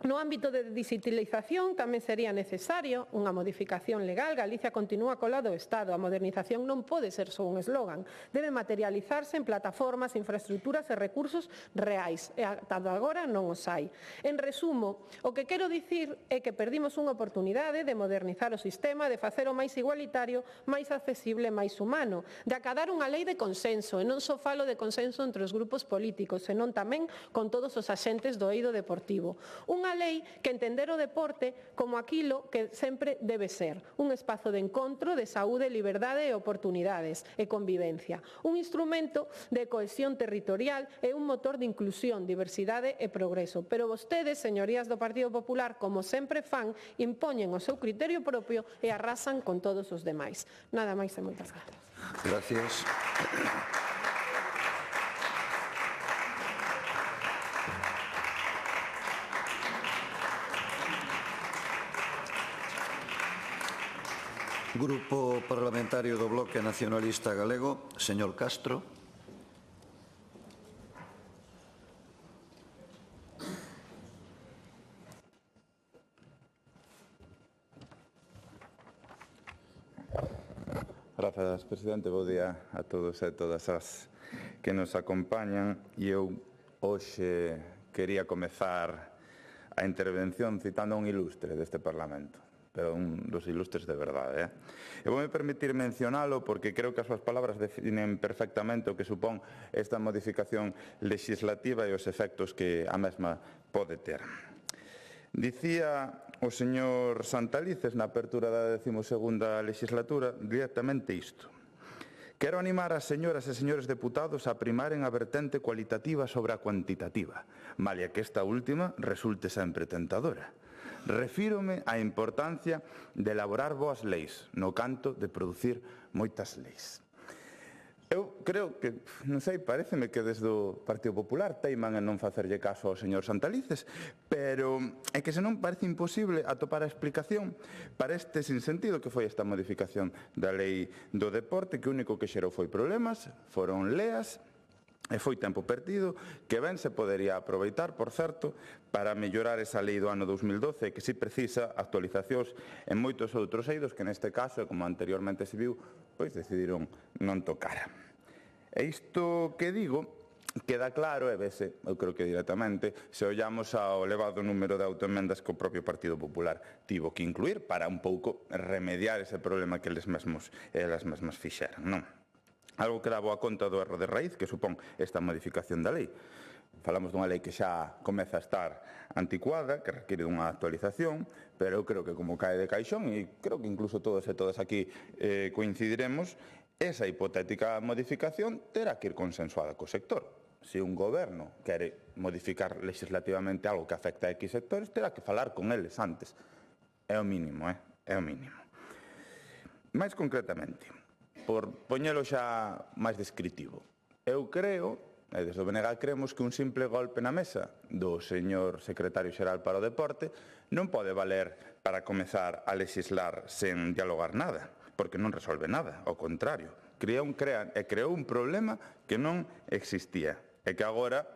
No ámbito de digitalización tamén sería necesario unha modificación legal. Galicia continúa co lado do Estado. A modernización non pode ser só un eslogan. Debe materializarse en plataformas, infraestructuras e recursos reais. E ata agora non os hai. En resumo, o que quero dicir é que perdimos unha oportunidade de modernizar o sistema, de facer o máis igualitario, máis accesible, máis humano, de acadar unha lei de consenso. E non só falo de consenso entre os grupos políticos, senón tamén con todos os axentes do eido deportivo. Unha lei que entender o deporte como aquilo que sempre debe ser, un espazo de encontro, de saúde, liberdade e oportunidades e convivencia, un instrumento de cohesión territorial e un motor de inclusión, diversidade e progreso. Pero vostedes, señorías do Partido Popular, como sempre fan, impoñen o seu criterio propio e arrasan con todos os demais. Nada máis e moitas grazas. Gracias. Grupo Parlamentario do Bloque Nacionalista Galego, señor Castro. Grazas, presidente. Bo día a todos e todas as que nos acompañan. E eu hoxe quería comezar a intervención citando a un ilustre deste Parlamento, pero un dos ilustres de verdade. E vou me permitir mencionalo porque creo que as súas palabras definen perfectamente o que supón esta modificación legislativa e os efectos que a mesma pode ter. Dicía o señor Santalices na apertura da 12ª legislatura directamente isto, Quero animar as señoras e señores deputados a primaren a vertente cualitativa sobre a cuantitativa, malia que esta última resulte sempre tentadora. Refírome á importancia de elaborar boas leis, no canto de producir moitas leis. Eu creo que, non sei, pareceme que desde o Partido Popular teiman en non facerlle caso ao señor Santalices, pero é que senón parece imposible atopar a explicación para este sinsentido que foi esta modificación da lei do deporte, que o único que xerou foi problemas, foron leas, e foi tempo perdido, que ben se podería aproveitar, por certo, para mellorar esa lei do ano 2012, que si precisa actualizacións en moitos outros eidos, que neste caso, e como anteriormente se viu, pois decidiron non tocar. E isto que digo queda claro, e vese, eu creo que directamente, se ollamos ao elevado número de autoemendas que o propio Partido Popular tivo que incluir para un pouco remediar ese problema que eles mesmos fixeran, non? Algo que dá boa conta do erro de raíz que supón esta modificación da lei. Falamos dunha lei que xa comeza a estar anticuada, que require unha actualización, pero eu creo que como cae de caixón, e creo que incluso todos e todas aquí coincidiremos, esa hipotética modificación terá que ir consensuada co sector. Se un goberno quere modificar legislativamente algo que afecta a X sectores, terá que falar con eles antes. É o mínimo, é o mínimo. Mais concretamente, por poñelo xa máis descritivo, eu creo, e desde o BNG creemos, que un simple golpe na mesa do señor secretario xeral para o deporte non pode valer para comezar a legislar sen dialogar nada, porque non resolve nada, ao contrario, creou un problema que non existía e que agora,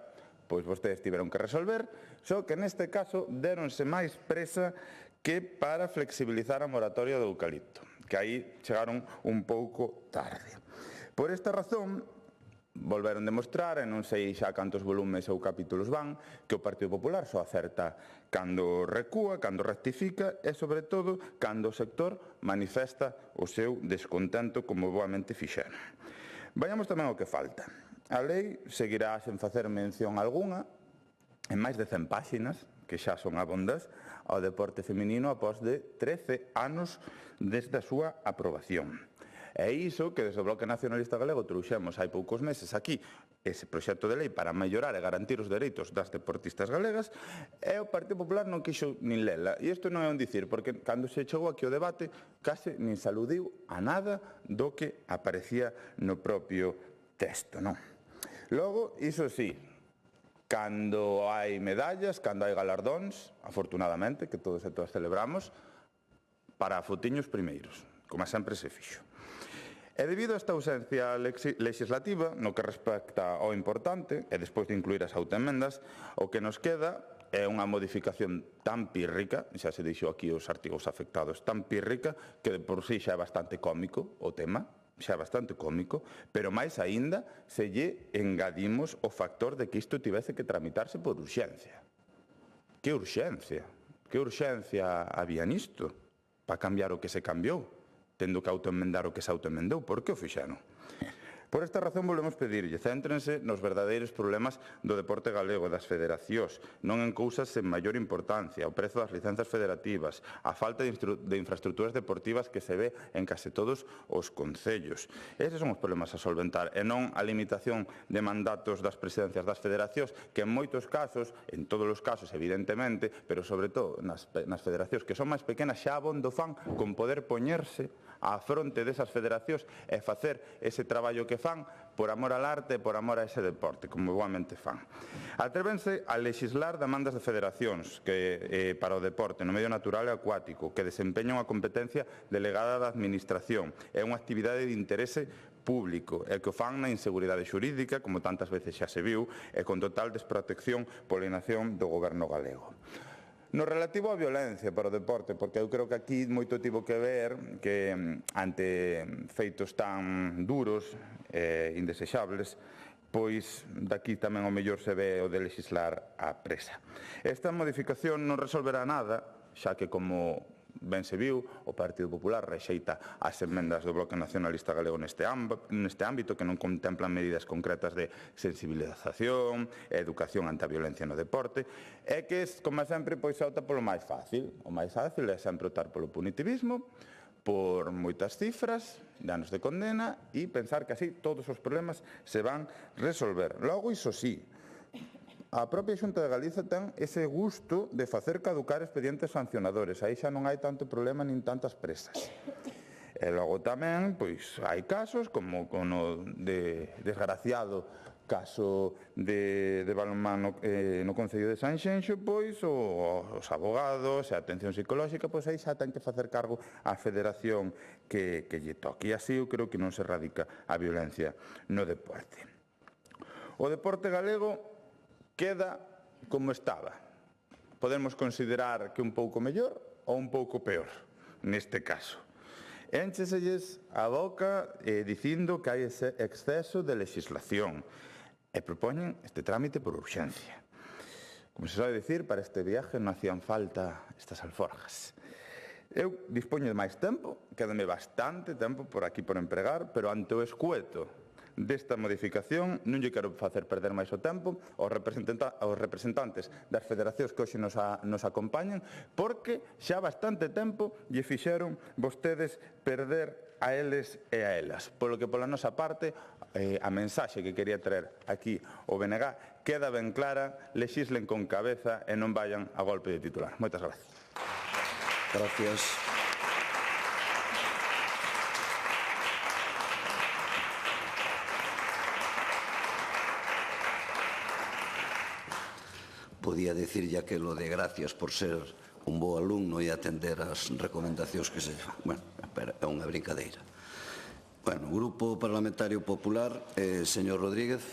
pois vostedes tiveron que resolver, só que neste caso deronse máis presa que para flexibilizar a moratoria do eucalipto, que aí chegaron un pouco tarde. Por esta razón, volveron demostrar, e non sei xa cantos volumes ou capítulos van, que o Partido Popular só acerta cando recúa, cando rectifica e, sobre todo, cando o sector manifesta o seu descontento como boamente fixeron. Vayamos tamén ao que falta. A lei seguirá sen facer mención algunha, en máis de 100 páxinas, que xa son abondas, ao deporte feminino após de 13 anos desde a súa aprobación. É iso que desde o Bloque Nacionalista Galego trouxemos hai poucos meses aquí ese proxecto de lei para mellorar e garantir os dereitos das deportistas galegas, e o Partido Popular non quixo nin lela. E isto non é un dicir, porque cando se chegou aquí o debate case nin se aludiu a nada do que aparecía no propio texto, non? Logo, iso sí, cando hai medallas, cando hai galardóns, afortunadamente, que todos e todas celebramos, para fotiños primeiros, como sempre se fixo. E debido a esta ausencia legislativa, no que respecta ao importante, e despois de incluir as autoemendas, o que nos queda é unha modificación tan pírrica, xa se dixo aquí os artigos afectados, tan pírrica, que de por sí xa é bastante cómico o tema, xa é bastante cómico, pero máis aínda se lle engadimos o factor de que isto tivese que tramitarse por urxencia. Que urxencia? Que urxencia había nisto para cambiar o que se cambiou, tendo que autoemendar o que se autoemendou? Por que o fixeron? Por esta razón volvemos pedirlle, céntrense nos verdadeiros problemas do deporte galego, das federacións, non en cousas sen maior importancia, o prezo das licenzas federativas, a falta de infraestructuras deportivas que se ve en case todos os concellos. Eses son os problemas a solventar, e non a limitación de mandatos das presidencias das federacións, que en moitos casos, en todos os casos evidentemente, pero sobre todo nas federacións que son máis pequenas, xa abondo fan con poder poñerse á fronte desas federacións e facer ese traballo que fan por amor al arte e por amor a ese deporte, como boamente fan. Atrévense a lexislar demandas de federacións para o deporte no medio natural e acuático, que desempeñan unha competencia delegada da Administración. É unha actividade de interese público, e que o fan na inseguridade xurídica, como tantas veces xa se viu, e con total desprotección pola inacción do goberno galego. No relativo á violencia para o deporte, porque eu creo que aquí moito tivo que ver que ante feitos tan duros e indesexables, pois daqui tamén o mellor se ve o de lexislar á presa. Esta modificación non resolverá nada, xa que como ben se viu, o Partido Popular rexeita as emendas do Bloque Nacionalista Galego neste ámbito, que non contemplan medidas concretas de sensibilización e educación ante a violencia no deporte, e que, como sempre, pois opta polo máis fácil. O máis fácil é sempre optar polo punitivismo, por moitas cifras de anos de condena e pensar que así todos os problemas se van resolver. Logo, iso sí, a propia Xunta de Galicia ten ese gusto de facer caducar expedientes sancionadores. Aí xa non hai tanto problema nin tantas presas. E logo tamén, pois, hai casos como o desgraciado caso de balonmán no Concello de Sanxenxo, pois os abogados e a atención psicolóxica, pois aí xa ten que facer cargo a federación que lle toque. E así eu creo que non se erradica a violencia no deporte. O deporte galego queda como estaba. Podemos considerar que un pouco mellor ou un pouco peor, neste caso. Éncheselles a boca dicindo que hai ese exceso de legislación e propoñen este trámite por urxencia. Como se sabe dicir, para este viaje non hacían falta estas alforjas. Eu dispoño de máis tempo, quédame bastante tempo por aquí por empregar, pero ante o escueto desta modificación non lle quero facer perder máis o tempo aos representantes das federacións que hoxe nos acompañan, porque xa bastante tempo lle fixeron vostedes perder a eles e a elas. Polo que pola nosa parte, a mensaxe que quería traer aquí o BNG queda ben clara: lexislen con cabeza e non vayan a golpe de titular. Moitas gracias. Gracias. Podía decir ya que lo de gracias por ser un bo alumno e atender as recomendacións que se fan. Bueno, é unha brincadeira. Bueno, Grupo Parlamentario Popular, señor Rodríguez.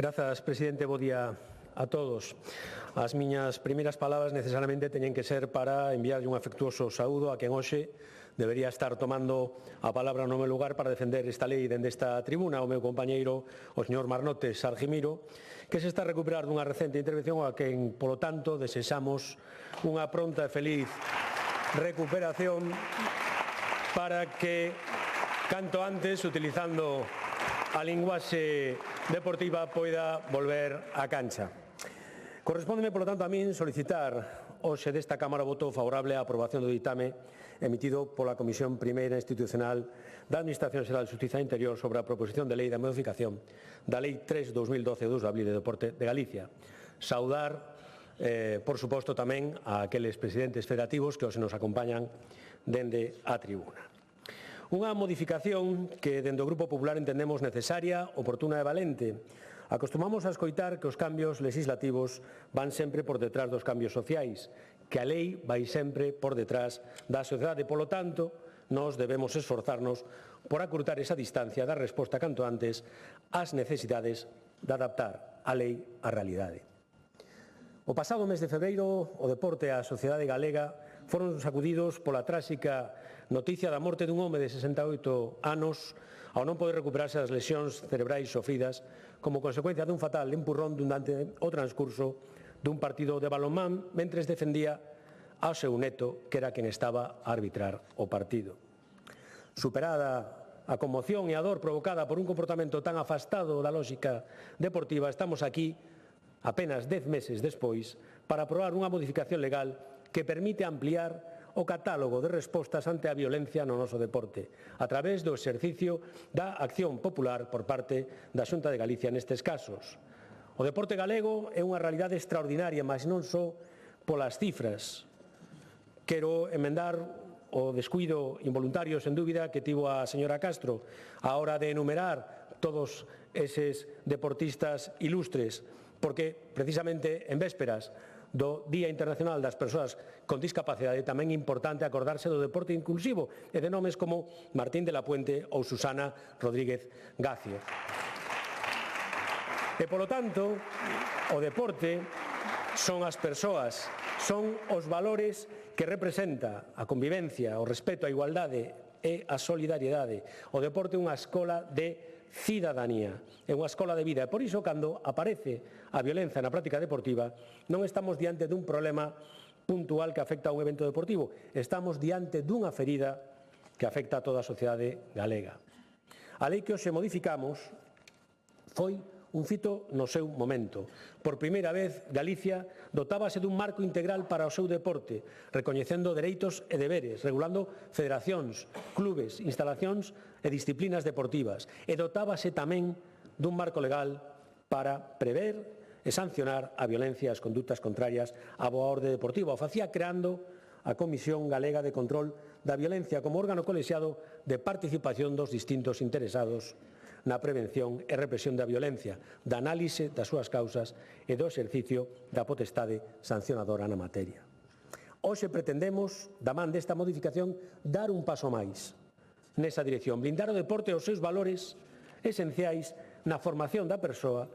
Grazas, presidente. Bo día a todos. As miñas primeiras palabras necesariamente teñen que ser para enviarlle un afectuoso saúdo a quen hoxe debería estar tomando a palabra no meu lugar para defender esta lei dende esta tribuna, o meu compañeiro, o señor Marnotes Argimiro, que se está a recuperar dunha recente intervención a quen, polo tanto, desexamos unha pronta e feliz recuperación para que, canto antes, utilizando a linguaxe deportiva, poida volver á cancha. Correspóndeme, polo tanto, a min solicitar hoxe desta Cámara o voto favorable á aprobación do ditame emitido pola Comisión Primeira Institucional da Administración Xeral de Xustiza e Interior sobre a proposición de lei da modificación da Lei 3/2012 2 de abril de Deporte de Galicia. Saudar, por suposto, tamén a aqueles presidentes federativos que hoxe nos acompañan dende a tribuna. Unha modificación que dende o Grupo Popular entendemos necesaria, oportuna e valente. Acostumamos a escoitar que os cambios legislativos van sempre por detrás dos cambios sociais, que a lei vai sempre por detrás da sociedade. Polo tanto, nós debemos esforzarnos por acurtar esa distancia da resposta canto antes ás necesidades de adaptar a lei á realidade. O pasado mes de febreiro, o deporte e a sociedade galega foron sacudidos pola tráxica noticia da morte dun home de 68 anos ao non poder recuperarse das lesións cerebrais sofridas como consecuencia dun fatal empurrón durante o transcurso dun partido de balonmán mentres defendía ao seu neto, que era quen estaba a arbitrar o partido. Superada a conmoción e a dor provocada por un comportamento tan afastado da lógica deportiva, estamos aquí, apenas 10 meses despois, para aprobar unha modificación legal que permite ampliar o catálogo de respostas ante a violencia no noso deporte, a través do exercicio da acción popular por parte da Xunta de Galicia nestes casos. O deporte galego é unha realidade extraordinaria, mas non só polas cifras. Quero emendar o descuido involuntario, sen dúbida, que tivo a señora Castro á hora de enumerar todos eses deportistas ilustres, porque precisamente en vésperas do Día Internacional das Persoas con Discapacidade tamén é importante acordarse do deporte inclusivo e de nomes como Martín de la Puente ou Susana Rodríguez Gacio. E, polo tanto, o deporte son as persoas, son os valores que representa a convivencia, o respeto, a igualdade e a solidariedade. O deporte é unha escola de cidadanía, é unha escola de vida. E por iso, cando aparece a violencia na práctica deportiva, non estamos diante dun problema puntual que afecta a un evento deportivo, estamos diante dunha ferida que afecta a toda a sociedade galega. A lei que hoxe modificamos foi un fito no seu momento. Por primeira vez, Galicia dotábase dun marco integral para o seu deporte, recoñecendo dereitos e deberes, regulando federacións, clubes, instalacións e disciplinas deportivas, e dotábase tamén dun marco legal para prever e sancionar a violencia e as condutas contrarias á boa orde deportiva. O facía creando a Comisión Galega de Control da Violencia como órgano colexiado de participación dos distintos interesados na prevención e represión da violencia, da análise das súas causas e do exercicio da potestade sancionadora na materia. Hoxe pretendemos, da man desta modificación, dar un paso máis nesa dirección, blindar o deporte e os seus valores esenciais na formación da persoa.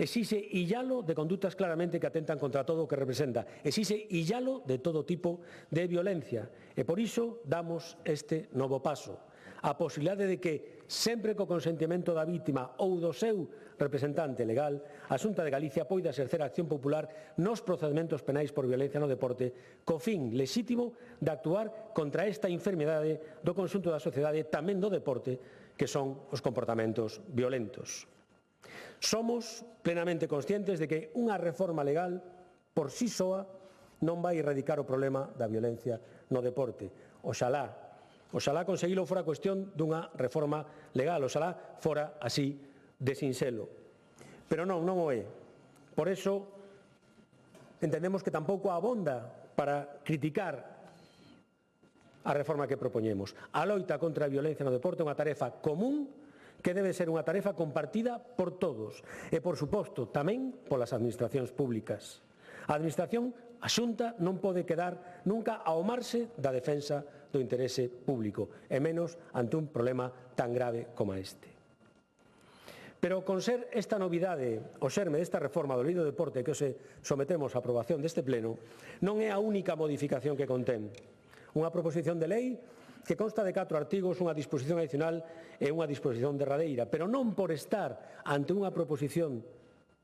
Exixe illalo de condutas claramente que atentan contra todo o que representa. Exixe illalo de todo tipo de violencia. E por iso damos este novo paso. A posibilidade de que, sempre co consentimento da vítima ou do seu representante legal, a Xunta de Galicia poida exercer a acción popular nos procedementos penais por violencia no deporte co fin lexítimo de actuar contra esta enfermidade do conxunto da sociedade, tamén do deporte, que son os comportamentos violentos. Somos plenamente conscientes de que unha reforma legal por sí soa non vai erradicar o problema da violencia no deporte. Oxalá conseguilo fora cuestión dunha reforma legal, oxalá fora así de sinxelo. Pero non o é. Por eso entendemos que tampouco abonda para criticar a reforma que propoñemos. A loita contra a violencia no deporte é unha tarefa común que debe ser unha tarefa compartida por todos e, por suposto, tamén polas administracións públicas. A Administración, a Xunta, non pode quedar nunca ao marxe da defensa do interese público, e menos ante un problema tan grave como este. Pero con ser esta novidade, o xerme desta reforma do Lei do Deporte que hoxe sometemos a aprobación deste pleno, non é a única modificación que contén. Unha proposición de lei que consta de 4 artigos, unha disposición adicional e unha disposición derradeira, pero non por estar ante unha proposición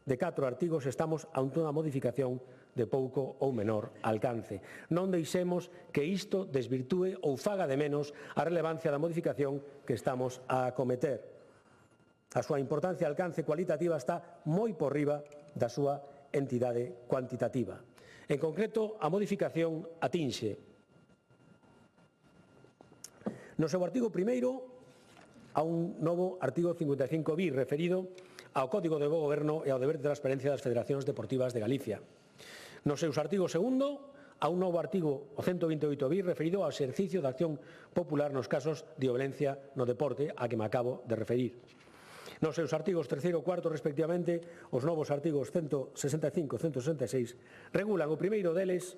de 4 artigos estamos ante unha modificación de pouco ou menor alcance. Non deixemos que isto desvirtúe ou faga de menos a relevancia da modificación que estamos a acometer. A súa importancia e alcance cualitativa está moi por riba da súa entidade cuantitativa. En concreto, a modificación atinxe no seu artigo primeiro a un novo artigo 55 bis referido ao Código de Bo Goberno e ao deber de transparencia das Federacións Deportivas de Galicia. Nos seus artigos segundo a un novo artigo, o 128 bis, referido ao exercicio da acción popular nos casos de violencia no deporte, a que me acabo de referir. Nos seus artigos terceiro e cuarto, respectivamente, os novos artigos 165 e 166 regulan o primeiro deles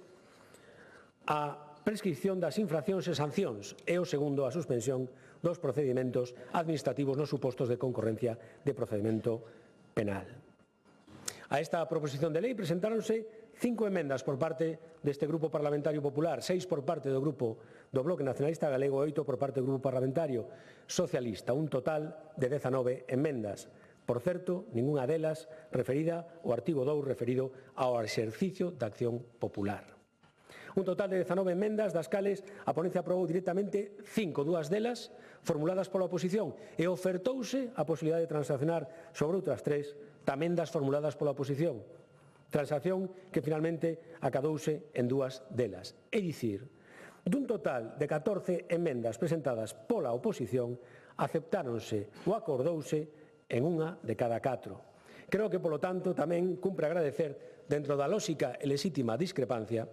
a prescripción das infraccións e sancións e o segundo a suspensión dos procedimentos administrativos nos supostos de concorrencia de procedimento penal. A esta proposición de lei presentáronse 5 emendas por parte deste Grupo Parlamentario Popular, 6 por parte do Grupo do Bloque Nacionalista Galego e 8 por parte do Grupo Parlamentario Socialista, un total de 19 emendas. Por certo, ningunha delas referida ao artigo 2 referido ao exercicio da acción popular. Un total de 19 emendas, das cales a ponencia aprobou directamente 5, 2 delas formuladas pola oposición, e ofertouse a posibilidade de transaccionar sobre outras 3 tamén das formuladas pola oposición. Transacción que finalmente acadouse en 2 delas. É dicir, dun total de 14 emendas presentadas pola oposición, aceptáronse ou acordouse en unha de cada 4. Creo que, polo tanto, tamén cumpre agradecer, dentro da lóxica e lexítima discrepancia,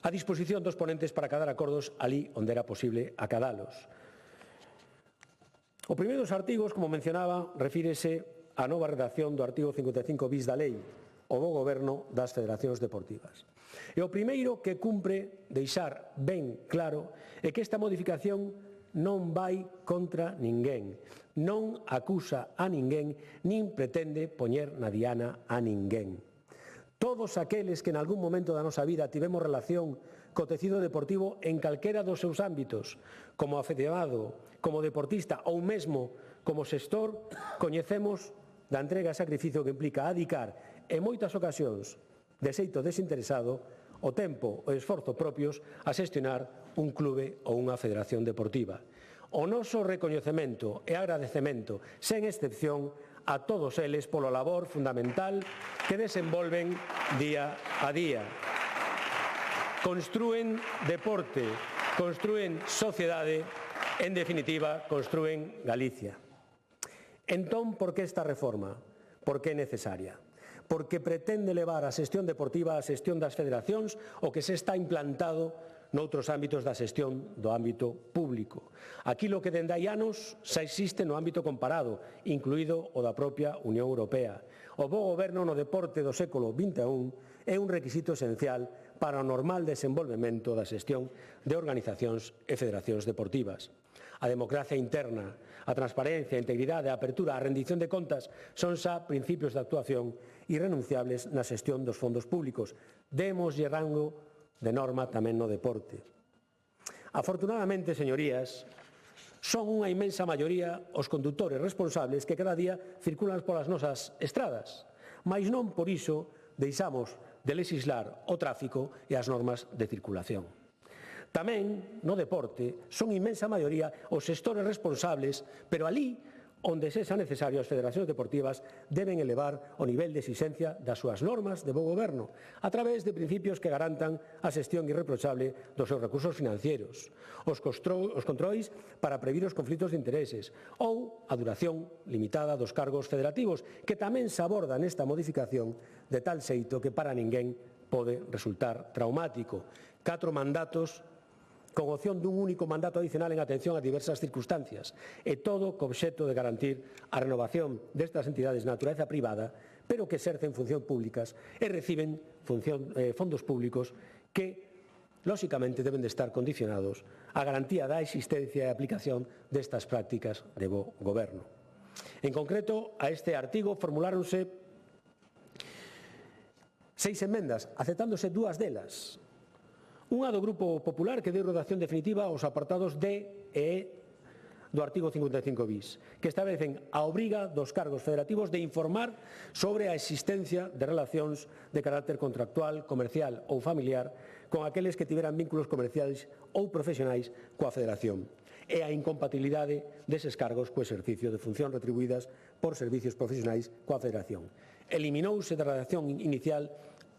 a disposición dos ponentes para acadar acordos ali onde era posible acadalos. O primeiro dos artigos, como mencionaba, refírese á nova redacción do artigo 55 bis da lei, o bo goberno das federacións deportivas. E o primeiro que cumpre deixar ben claro é que esta modificación non vai contra ninguén, non acusa a ninguén, nin pretende poñer na diana a ninguén. Todos aqueles que en algún momento da nosa vida tivemos relación co tecido deportivo en calquera dos seus ámbitos, como afeccionado, como deportista ou mesmo como xestor, coñecemos da entrega e sacrificio que implica adicar, en moitas ocasións, de xeito desinteresado, o tempo e o esforzo propios a xestionar un clube ou unha federación deportiva. O noso recoñecemento e agradecemento, sen excepción, a todos eles polo labor fundamental que desenvolven día a día. Construen deporte, construen sociedade, en definitiva, construen Galicia. Entón, por que esta reforma? Por que é necesaria? Porque pretende levar a xestión deportiva á xestión das federacións o que se está implantado noutros ámbitos da xestión do ámbito público. Aquilo que dende hai anos xa existe no ámbito comparado, incluído o da propia Unión Europea. O bo goberno no deporte do século XXI é un requisito esencial para o normal desenvolvemento da xestión de organizacións e federacións deportivas. A democracia interna, a transparencia, a integridade, a apertura, a rendición de contas son xa principios de actuación irrenunciables na xestión dos fondos públicos. Démoslle rango de norma tamén no deporte. Afortunadamente, señorías, son unha inmensa maioría os condutores responsables que cada día circulan polas nosas estradas, mais non por iso deixamos de lexislar o tráfico e as normas de circulación. Tamén, no deporte, son inmensa maioría os xestores responsables, pero alí onde sexa necesario as federacións deportivas deben elevar o nivel de exixencia das súas normas de bo goberno a través de principios que garantan a xestión irreprochable dos seus recursos financieros, os controis para previr os conflitos de intereses ou a duración limitada dos cargos federativos, que tamén se aborda nesta modificación de tal xeito que para ninguén pode resultar traumático. 4 mandatos con opción dun único mandato adicional en atención a diversas circunstancias, e todo co obxecto de garantir a renovación destas entidades de natureza privada, pero que exercen funcións públicas e reciben fondos públicos que, lóxicamente, deben de estar condicionados á garantía da existencia e aplicación destas prácticas de bo goberno. En concreto, a este artigo formuláronse 6 enmendas, aceptándose 2 delas. Unha do Grupo Popular que deu redacción definitiva aos apartados D e E do artigo 55 bis, que establecen a obriga dos cargos federativos de informar sobre a existencia de relacións de carácter contractual, comercial ou familiar con aqueles que tiveran vínculos comerciais ou profesionais coa federación, e a incompatibilidade deses cargos co exercicio de funcións retribuídas por servicios profesionais coa federación. Eliminouse da redacción inicial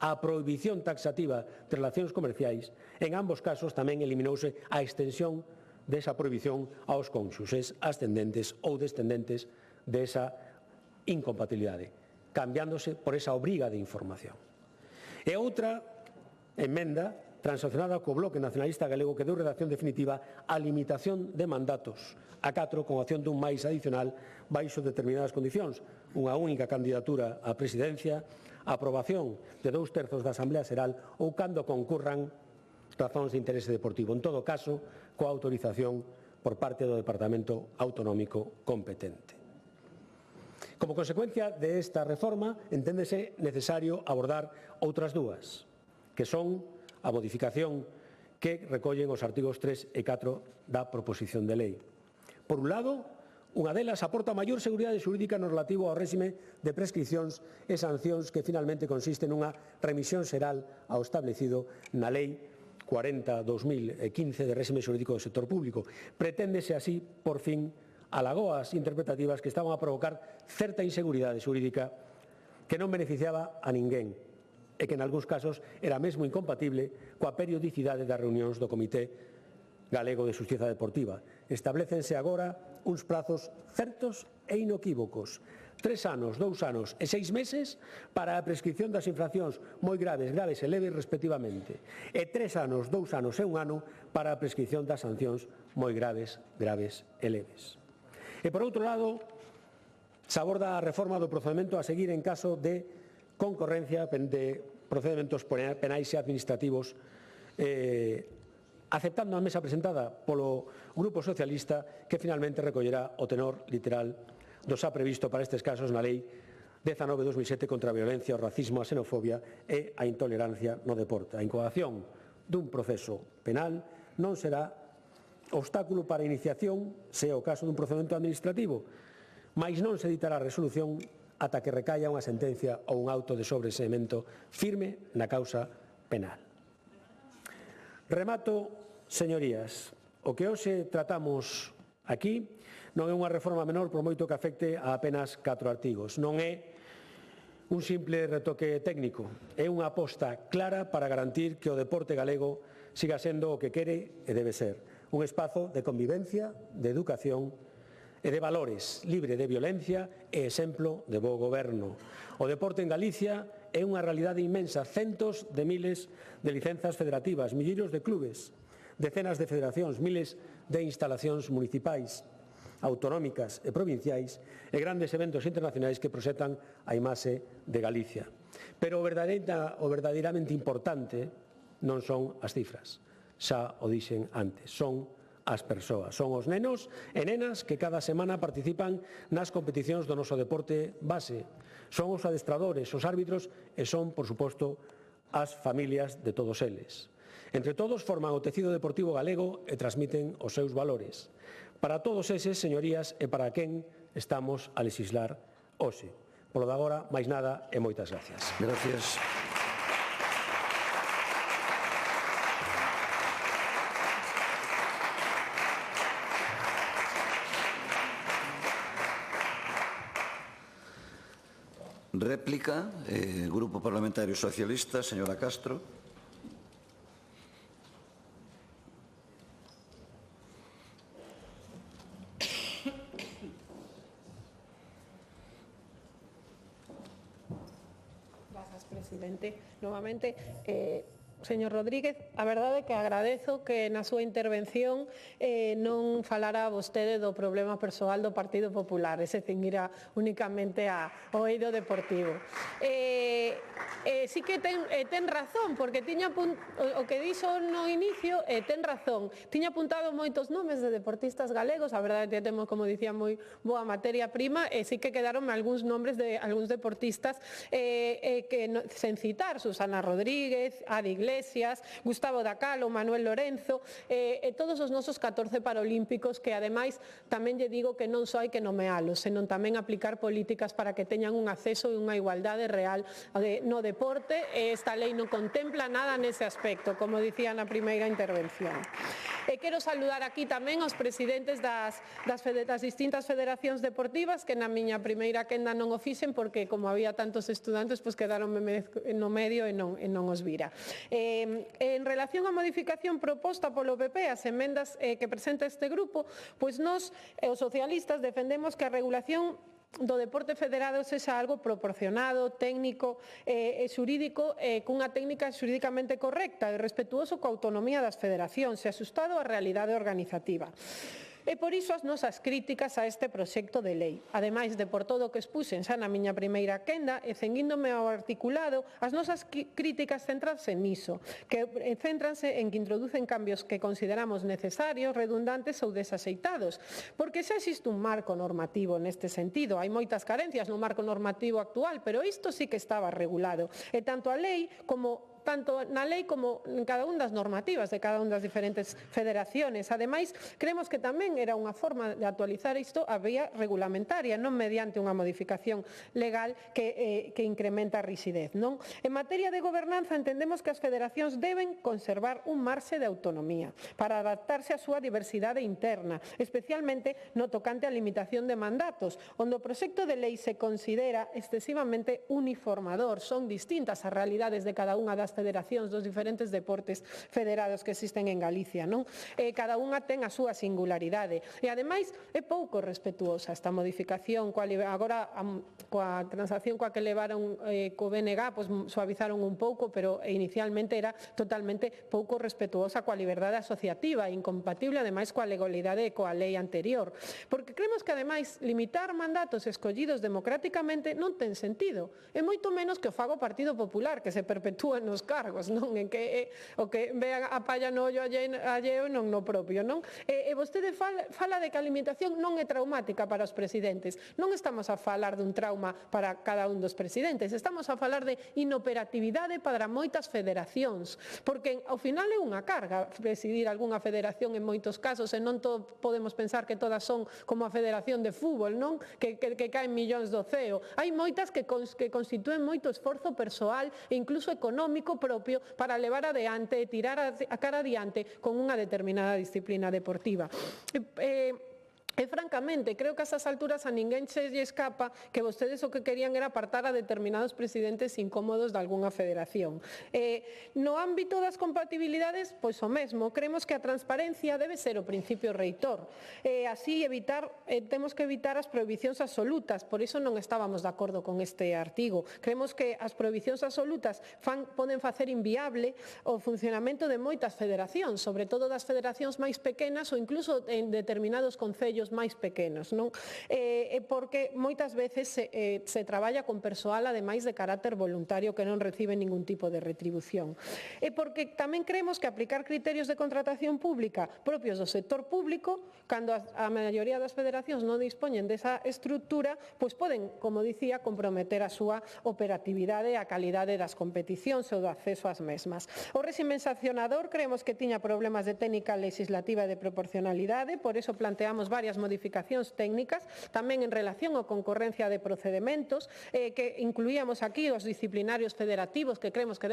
a prohibición taxativa de relacións comerciais. En ambos casos tamén eliminouse a extensión desa prohibición aos cónxuxes, ascendentes ou descendentes desa incompatibilidade, cambiándose por esa obriga de información. E outra emenda transaccionada co Bloque Nacionalista Galego que deu redacción definitiva a limitación de mandatos a 4 con opción dun máis adicional baixo determinadas condicións, unha única candidatura á presidencia, a aprobación de 2/3 da Asamblea Xeral ou cando concurran razóns de interese deportivo, en todo caso, coa autorización por parte do Departamento Autonómico competente. Como consecuencia desta reforma, enténdese necesario abordar outras 2, que son a modificación que recollen os artigos 3 e 4 da proposición de lei. Por un lado, unha delas aporta maior seguridade xurídica no relativo ao réxime de prescricións e sancións que finalmente consiste nunha remisión xeral ao establecido na Lei 40/2015 de réxime xurídico do sector público. Preténdese así, por fin, a lagoas interpretativas que estaban a provocar certa inseguridade xurídica que non beneficiaba a ninguén e que en algúns casos era mesmo incompatible coa periodicidade das reunións do Comité Galego de Xustiza Deportiva. Establécense agora uns prazos certos e inequívocos. 3 anos, 2 anos e 6 meses para a prescripción das infraccións moi graves, graves e leves respectivamente. E 3 anos, 2 anos e 1 ano para a prescripción das sancións moi graves, graves e leves. E por outro lado, se aborda a reforma do procedimento a seguir en caso de concorrencia de procedementos penais e administrativos aceptando a mesa presentada polo Grupo Socialista que finalmente recollerá o tenor literal do xa previsto para estes casos na Lei 19/2007 contra a violencia, o racismo, a xenofobia e a intolerancia no deporte. A incoación dun proceso penal non será obstáculo para a iniciación, se é o caso dun procedimento administrativo, mais non se ditará resolución ata que recaia unha sentencia ou un auto de sobreseemento firme na causa penal. Remato, señorías, o que hoxe tratamos aquí non é unha reforma menor por moito que afecte a apenas 4 artigos. Non é un simple retoque técnico, é unha aposta clara para garantir que o deporte galego siga sendo o que quere e debe ser. Un espazo de convivencia, de educación e de valores, libre de violencia e exemplo de bo goberno. O deporte en Galicia é unha realidade inmensa, centos de miles de licenzas federativas, milleiros de clubes, decenas de federacións, miles de instalacións municipais, autonómicas e provinciais e grandes eventos internacionais que proxectan a imaxe de Galicia. Pero o verdadeiramente importante non son as cifras, xa o dixen antes, son as persoas, son os nenos e nenas que cada semana participan nas competicións do noso deporte base, son os adestradores, os árbitros e son, por suposto, as familias de todos eles. Entre todos forman o tecido deportivo galego e transmiten os seus valores. Para todos eses, señorías, e para quen estamos a lexislar hoxe. Polo de agora, máis nada e moitas gracias. Gracias. Réplica, Grupo Parlamentario Socialista, señora Castro. Presidente, novamente, señor Rodríguez, a verdade é que agradezo que na súa intervención non falara vostede do problema persoal do Partido Popular, e se cinguira únicamente ao eido deportivo. Sí que ten razón, porque tiña o que dixo no inicio, ten razón. Tiña apuntado moitos nomes de deportistas galegos, a verdade é que temos, como dicía, moi boa materia prima, e sí que quedaron algúns nombres de algúns deportistas que sen citar, Susana Rodríguez, Adi Iglesias, Gustavo Dacalo, Manuel Lorenzo, e todos os nosos 14 paralímpicos que, ademais, tamén lle digo que non só hai que nomealos, senón tamén aplicar políticas para que teñan un acceso e unha igualdade real no deporte, e esta lei non contempla nada nese aspecto, como dicía na primeira intervención. E quero saludar aquí tamén aos presidentes das distintas federacións deportivas que na miña primeira quenda non o fixen porque, como había tantos estudantes, pois quedaron no medio e non os vira. En relación á modificación proposta polo PP, as emendas que presenta este grupo, pois nós, os socialistas, defendemos que a regulación do deporte federado sexa algo proporcionado, técnico e xurídico, cunha técnica xurídicamente correcta e respetuoso coa autonomía das federacións e asustado á realidade organizativa. E por iso as nosas críticas a este proxecto de lei. Ademais de por todo o que expuxen xa na miña primeira quenda e ceñíndome ao articulado, as nosas críticas centranse niso, que centranse en que introducen cambios que consideramos necesarios, redundantes ou desaxeitados, porque xa existe un marco normativo neste sentido. Hai moitas carencias no marco normativo actual, pero isto sí que estaba regulado. E tanto na lei como en cada unha das normativas de cada unha das diferentes federaciones. Ademais, creemos que tamén era unha forma de actualizar isto a vía regulamentaria, non mediante unha modificación legal que incrementa a rixidez. En materia de gobernanza, entendemos que as federacións deben conservar un marxe de autonomía para adaptarse á súa diversidade interna, especialmente no tocante á limitación de mandatos, onde o proxecto de lei se considera excesivamente uniformador. Son distintas as realidades de cada unha das federacións dos diferentes deportes federados que existen en Galicia. Cada unha ten a súa singularidade e, ademais, é pouco respetuosa esta modificación. Agora, coa transacción coa que levaron co BNG, suavizaron un pouco, pero inicialmente era totalmente pouco respetuosa coa liberdade asociativa, incompatible, ademais, coa legalidade e coa lei anterior. Porque creemos que, ademais, limitar mandatos escollidos democráticamente non ten sentido, e moito menos que o faga o Partido Popular, que se perpetúa nos os cargos, non? En que o que vean a palla no ollo alleo non no propio, non? E vostede fala de que a alimentación non é traumática para os presidentes. Non estamos a falar dun trauma para cada un dos presidentes, estamos a falar de inoperatividade para moitas federacións, porque ao final é unha carga presidir algunha federación en moitos casos, e non podemos pensar que todas son como a Federación de Fútbol, non? Que caen millóns do ceo. Hai moitas que constitúen moito esforzo persoal e incluso económico propio para levar adiante e tirar a cara adiante con unha determinada disciplina deportiva. E francamente, creo que a esas alturas a ninguén se lle escapa que vostedes o que querían era apartar a determinados presidentes incómodos de algunha federación. No ámbito das compatibilidades, pois o mesmo, creemos que a transparencia debe ser o principio reitor. Así temos que evitar as prohibicións absolutas, por iso non estábamos de acordo con este artigo. Creemos que as prohibicións absolutas poden facer inviable o funcionamento de moitas federacións, sobre todo das federacións máis pequenas ou incluso en determinados concellos máis pequenos, non? Porque moitas veces se traballa con persoal ademais de carácter voluntario que non recibe ningún tipo de retribución. E porque tamén creemos que aplicar criterios de contratación pública propios do sector público, cando a maioría das federacións non dispoñen desa estrutura, pois poden, como dicía, comprometer a súa operatividade e a calidade das competicións ou do acceso ás mesmas. O réximen sancionador creemos que tiña problemas de técnica legislativa e de proporcionalidade, por eso planteamos varias modificacións técnicas, tamén en relación á concorrencia de procedementos, que incluíamos aquí os disciplinarios federativos, que creemos que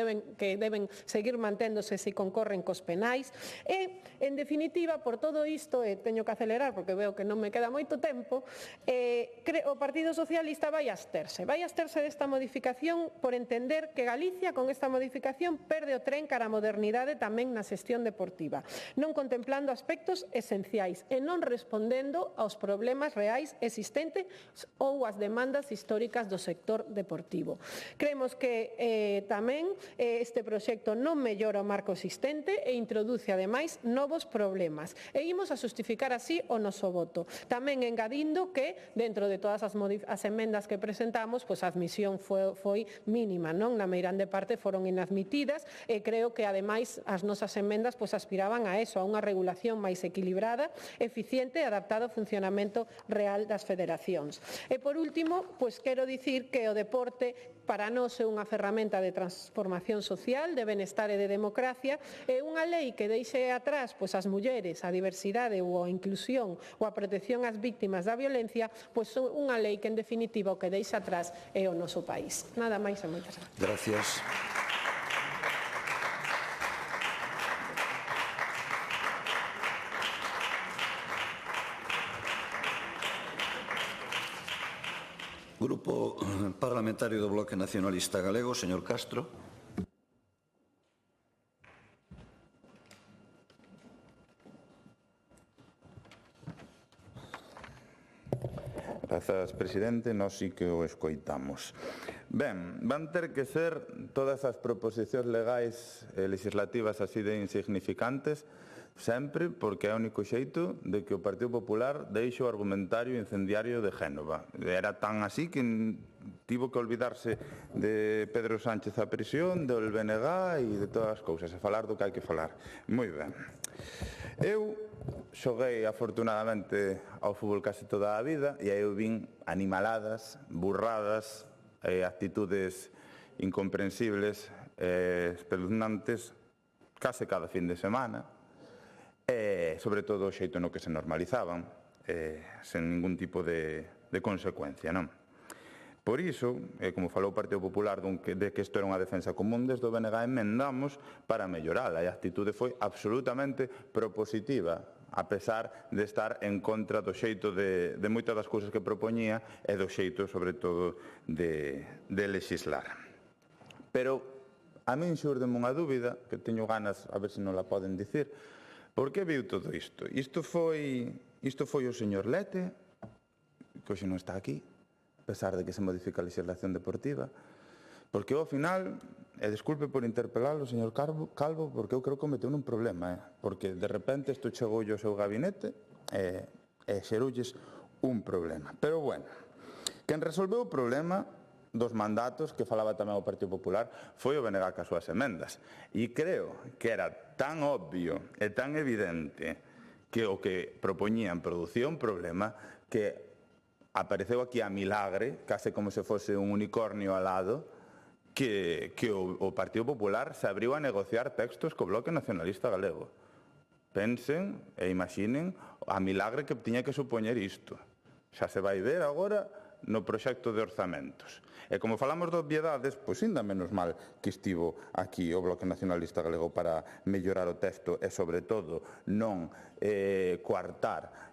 deben seguir manténdose se concorren cos penais. E, en definitiva, por todo isto, teño que acelerar porque veo que non me queda moito tempo, o Partido Socialista vai absterse desta modificación por entender que Galicia, con esta modificación, perde o tren cara a modernidade tamén na xestión deportiva, non contemplando aspectos esenciais e non respondendo aos problemas reais existentes ou ás demandas históricas do sector deportivo. Creemos que tamén este proxecto non mellora o marco existente e introduce ademais novos problemas. E imos a justificar así o noso voto. Tamén engadindo que dentro de todas as emendas que presentamos, pois a admisión foi mínima, non? Na meirande parte foron inadmitidas e creo que ademais as nosas emendas pois aspiraban a eso, a unha regulación máis equilibrada, eficiente e adaptada ao funcionamento real das federacións. E por último, pois quero dicir que o deporte para nós é unha ferramenta de transformación social, de benestar e de democracia, e unha lei que deixe atrás pois as mulleres, a diversidade ou a inclusión ou a protección ás víctimas da violencia, pois unha lei que en definitiva o que deixe atrás é o noso país. Nada máis e moitas gracias. Grupo Parlamentario do Bloque Nacionalista Galego, señor Castro. Grazas, presidente, nós sí que o escoitamos. Ben, van ter que ser todas as proposicións legais e legislativas así de insignificantes sempre, porque é o único xeito de que o Partido Popular deixe o argumentario incendiario de Génova. Era tan así que tivo que olvidarse de Pedro Sánchez a prisión, do BNG e de todas as cousas, e falar do que hai que falar. Moi ben. Eu xoguei afortunadamente ao fútbol case toda a vida e aí eu vin animaladas, burradas, actitudes incomprensibles, espeluznantes, case cada fin de semana, e sobre todo o xeito no que se normalizaban, sen ningún tipo de consecuencia, non? Por iso, como falou o Partido Popular de que isto era unha defensa común, desde o BNG emendamos para mellorala, e a actitude foi absolutamente propositiva, a pesar de estar en contra do xeito de moitas das cousas que propoñía e do xeito, sobre todo, de legislar. Pero a min xurdeme unha dúbida, que teño ganas, a ver se non la poden dicir. Por que viu todo isto? Isto foi o señor Lete, que hoxe non está aquí, a pesar de que se modifica a legislación deportiva, porque ao final, e desculpe por interpelalo, señor Calvo, porque eu creo que cometeu un problema, porque de repente isto chegou ao seu gabinete e xerulles un problema. Pero bueno, quen resolveu o problema dos mandatos que falaba tamén o Partido Popular foi o BNG cas súas emendas. E creo que era tan obvio e tan evidente que o que propoñían producía un problema que apareceu aquí a milagre, case como se fose un unicornio alado, que o Partido Popular se abriu a negociar textos co Bloque Nacionalista Galego. Pensen e imaginen a milagre que tiña que supoñer isto. Xa se vai ver agora no proxecto de orzamentos. E como falamos de obviedades, pois ainda menos mal que estivo aquí o Bloque Nacionalista Galego para mellorar o texto e, sobre todo, non coartar,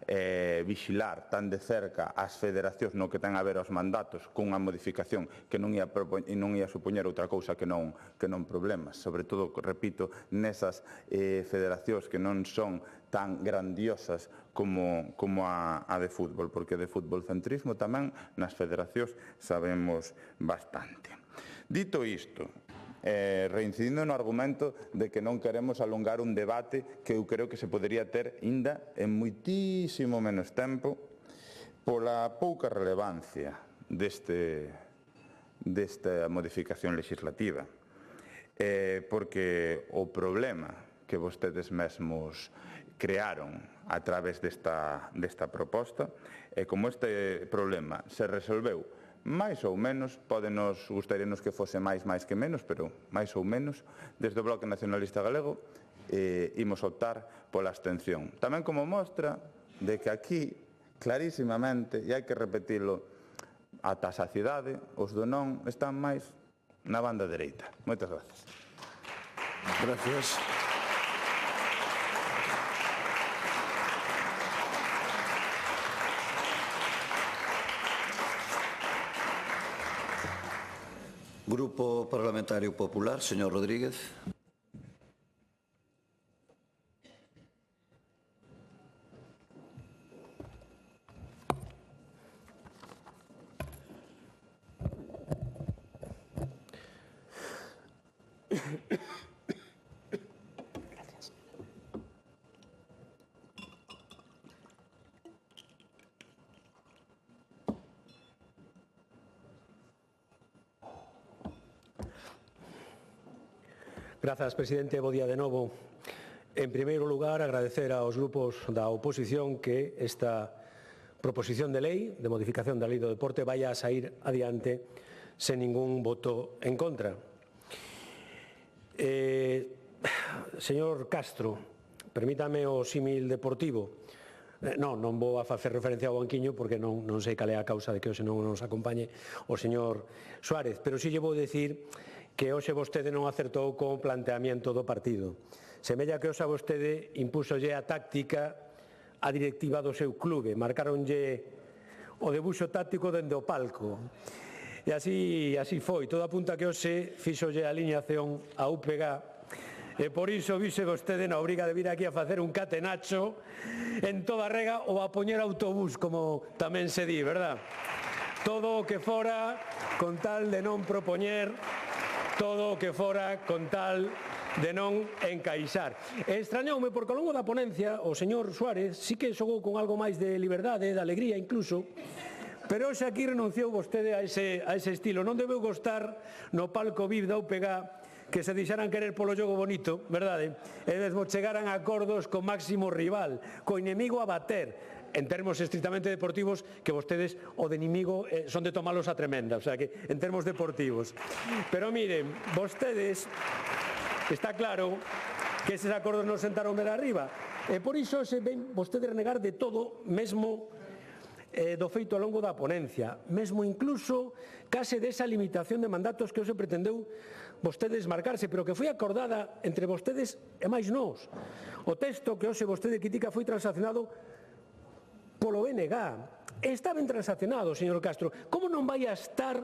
vixilar tan de cerca as federacións no que ten a ver aos mandatos cunha modificación que non ia supoñer outra cousa que non problemas. Sobre todo, repito, nesas federacións que non son tan grandiosas como a de fútbol, porque de fútbol centrismo tamén nas federacións sabemos bastante. Dito isto, reincidindo no argumento de que non queremos alongar un debate que eu creo que se podería ter ainda en moitísimo menos tempo pola pouca relevancia desta modificación legislativa, porque o problema que vostedes mesmos crearon a través desta proposta e como este problema se resolveu máis ou menos, gustaríanos que fose máis que menos, pero máis ou menos, desde o Bloque Nacionalista Galego, imos optar pola abstención. Tamén como mostra de que aquí, clarísimamente, e hai que repetilo ata a saciedade, os do non están máis na banda dereita. Moitas grazas. Gracias. Grupo Parlamentario Popular, señor Rodríguez. Grazas, presidente. Bo día de novo. En primeiro lugar, agradecer aos grupos da oposición que esta proposición de lei de modificación da Lei do Deporte vai a sair adiante sen ningún voto en contra. Señor Castro, permítame o símil deportivo. Non vou a facer referencia ao banquiño porque non sei cal é a causa de que hoxe non nos acompañe o señor Suárez, pero si lle vou dicir que hoxe vostede non acertou co planteamiento do partido. Semella que hoxe vostede impúsolle a táctica a directiva do seu clube, marcaronlle o debuxo táctico dende o palco. E así foi, todo apunta que hoxe fixolle a alineación a UPG e por iso vixe vostede na obriga de vir aquí a facer un catenacho en toda rega ou a poñer autobús, como tamén se di, verdad? Todo o que fora con tal de non propoñer, todo o que fora con tal de non encaixar. Extrañoume porque ao longo da ponencia o señor Suárez sí que xogou con algo máis de liberdade, de alegría incluso, pero hoxe aquí renunciou vostede a ese estilo. Non debeu gostar no palco VIP da UPG que se deixaran querer polo xogo bonito, verdade? E desbochegaran acordos co máximo rival, co inimigo a bater, en termos estrictamente deportivos, que vostedes o de inimigo son de tomalos a tremenda, o sea que en termos deportivos. Pero miren, vostedes, está claro que eses acordos non sentaron ver arriba, e por iso se ven vostedes renegar de todo, mesmo do feito ao longo da ponencia, mesmo incluso case desa limitación de mandatos que hoxe pretendeu vostedes marcarse, pero que foi acordada entre vostedes e máis nós. O texto que hoxe vostede critica foi transaccionado polo BNG. Está ben transaccionado, señor Castro. Como non vai a estar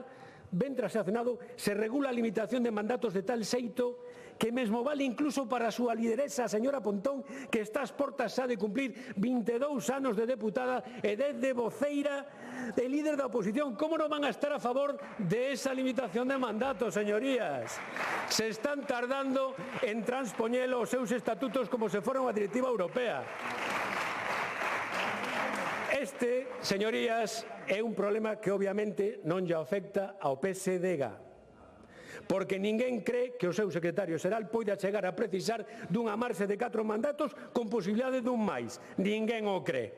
ben transaccionado se regula a limitación de mandatos de tal xeito que mesmo vale incluso para a súa lideresa, a señora Pontón, que está ás portas xa de cumplir 22 anos de deputada e 10 de voceira de líder da oposición? Como non van a estar a favor de esa limitación de mandatos, señorías? Se están tardando en transpoñer os seus estatutos como se fora unha directiva europea. Este, señorías, é un problema que obviamente non lle afecta ao PSDG, porque ninguén cree que o seu secretario xeral poida chegar a precisar dunha marxe de 4 mandatos con posibilidade dun máis. Ninguén o cree.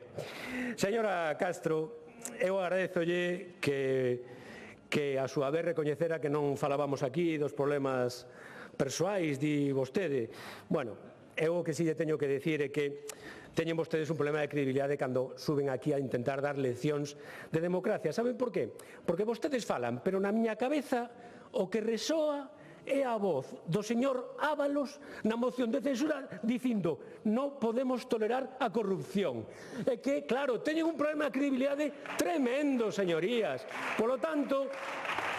Señora Castro, eu agradezolle que a súa vez recoñecera que non falábamos aquí dos problemas persoais, di vostede. Bueno, eu o que si lle teño que dicir é que teñen vostedes un problema de credibilidade cando suben aquí a intentar dar leccións de democracia. Saben por qué? Porque vostedes falan, pero na miña cabeza o que resoa é a voz do señor Ábalos na moción de censura dicindo non podemos tolerar a corrupción. É que, claro, teñen un problema de credibilidade tremendo, señorías. Polo tanto,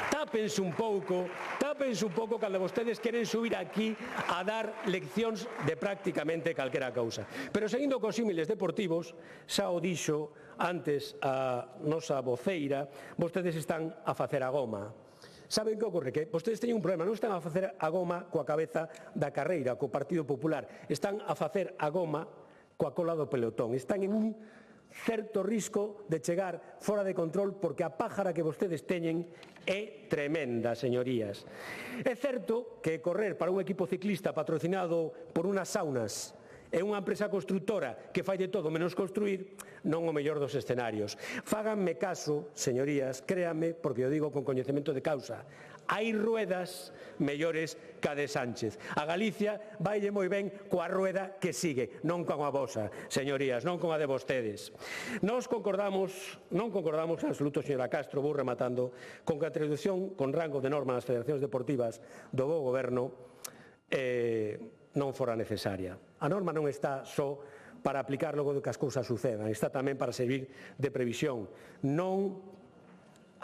tápense un pouco cando vostedes queren subir aquí a dar leccións de prácticamente calquera cousa. Pero seguindo cos símiles deportivos, xa o dixo antes a nosa voceira, vostedes están a facer a goma. Saben que ocorre? Que vostedes teñen un problema, non están a facer a goma coa cabeza da carreira, co Partido Popular, están a facer a goma coa cola do pelotón, están en un certo risco de chegar fora de control porque a pájara que vostedes teñen é tremenda, señorías. É certo que correr para un equipo ciclista patrocinado por unas saunas é unha empresa constructora que fai de todo menos construir, non o mellor dos escenarios. Fáganme caso, señorías, créanme, porque o digo con coñecemento de causa. Hai ruedas mellores que a de Sánchez. A Galicia vaille moi ben coa rueda que sigue, non con a vosa, señorías, non con a de vostedes. Non concordamos en absoluto, señora Castro, vou rematando, con que a traducción con rango de norma nas federacións deportivas do bo goberno non fora necesaria. A norma non está só para aplicar logo que as cousas sucedan, está tamén para servir de previsión. Non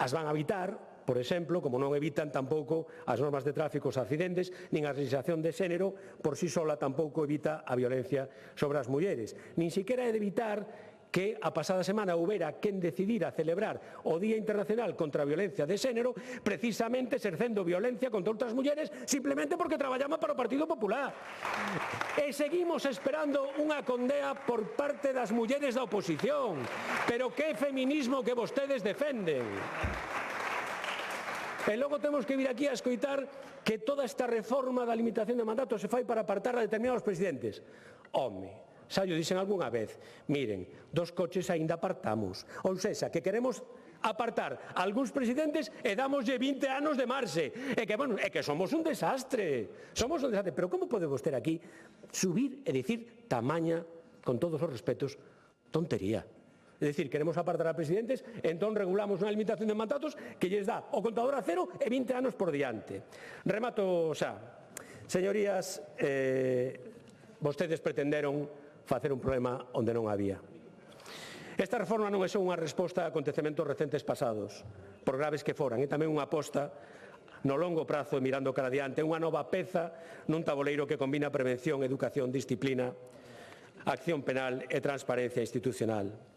as van a evitar, por exemplo, como non evitan tampouco as normas de tráfico os accidentes, nin a legislación de xénero por si sola tampouco evita a violencia sobre as mulleres. Nin siquiera é de evitar que a pasada semana houbera quen decidira celebrar o Día Internacional contra a Violencia de Xénero precisamente exercendo violencia contra outras mulleres simplemente porque traballaban para o Partido Popular. E seguimos esperando unha condea por parte das mulleres da oposición. Pero que feminismo que vostedes defenden. E logo temos que vir aquí a escoitar que toda esta reforma da limitación de mandatos se fai para apartar a determinados presidentes. Home, xa llo dixen algunha vez, miren, dos coches aínda apartamos. Ou sexa, que queremos apartar algúns presidentes e damoslle 20 anos de marxe. É que somos un desastre. Pero como pode vostede aquí subir e dicir tamaña, con todos os respetos, tontería? É dicir, queremos apartar a presidentes, entón regulamos unha limitación de mandatos que lles dá o contador a cero e 20 anos por diante. Remato xa. Señorías, vostedes pretenderon facer un problema onde non había. Esta reforma non é só unha resposta a acontecementos recentes pasados, por graves que foran, é tamén unha aposta no longo prazo e mirando cara adiante, unha nova peza nun taboleiro que combina prevención, educación, disciplina, acción penal e transparencia institucional.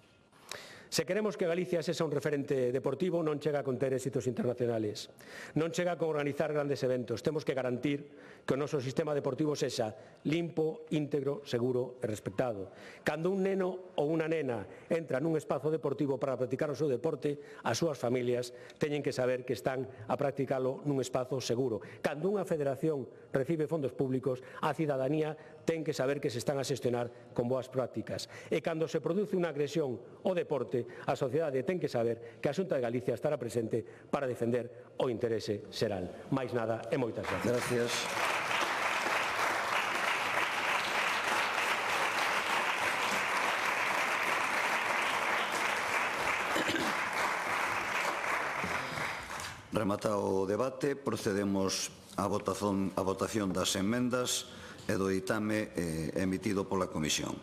Se queremos que Galicia sexa un referente deportivo, non chega con ter éxitos internacionales, non chega con organizar grandes eventos, temos que garantir que o noso sistema deportivo sexa limpo, íntegro, seguro e respectado. Cando un neno ou unha nena entra nun espazo deportivo para practicar o seu deporte, as súas familias teñen que saber que están a practicalo nun espazo seguro. Cando unha federación recibe fondos públicos, a cidadanía ten que saber que se están a xestionar con boas prácticas. E cando se produce unha agresión ao deporte, a sociedade ten que saber que a Xunta de Galicia estará presente para defender o interese xeral. Máis nada e moitas gracias. Rematado o debate, procedemos á votación das enmendas e do ditame emitido pola Comisión.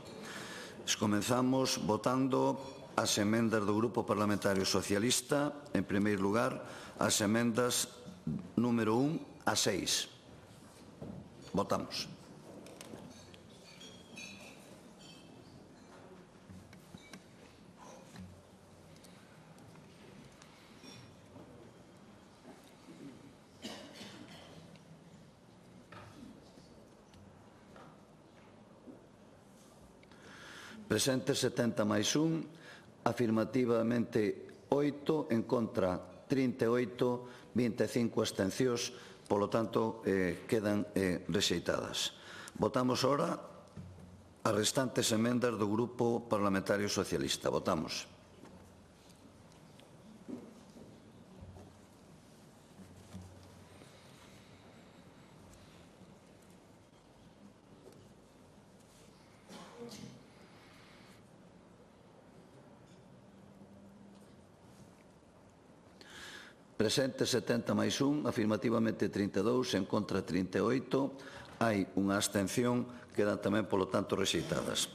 Comenzamos votando as emendas do Grupo Parlamentario Socialista, en primeiro lugar, as emendas número 1 a 6. Votamos. Presentes 70 máis 1, afirmativamente 8, en contra 38, 25 abstencións, polo tanto, quedan rexeitadas. Votamos ahora as restantes emendas do Grupo Parlamentario Socialista. Votamos. Presente 70 máis 1, afirmativamente 32, en contra 38, hai unha abstención, quedan tamén, polo tanto, rexeitadas.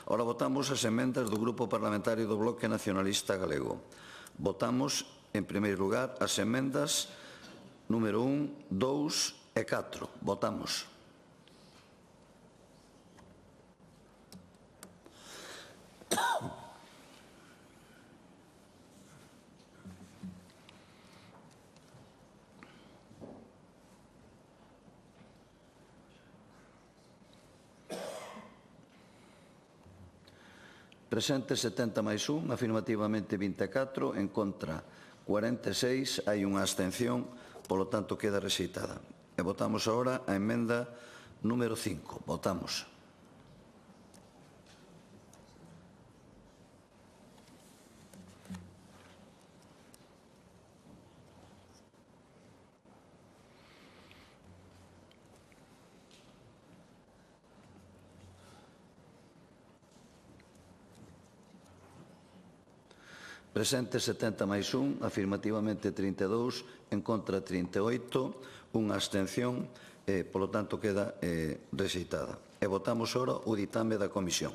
Ora votamos as emendas do Grupo Parlamentario do Bloque Nacionalista Galego. Votamos, en primeiro lugar, as emendas número 1, 2 e 4. Votamos. Presente 70 máis 1, afirmativamente 24, en contra 46, hai unha abstención, polo tanto queda rexeitada. E votamos agora a emenda número 5. Votamos. Presente 70 máis 1, afirmativamente 32, en contra 38, unha abstención, polo tanto queda rexeitada. E votamos agora o ditame da Comisión.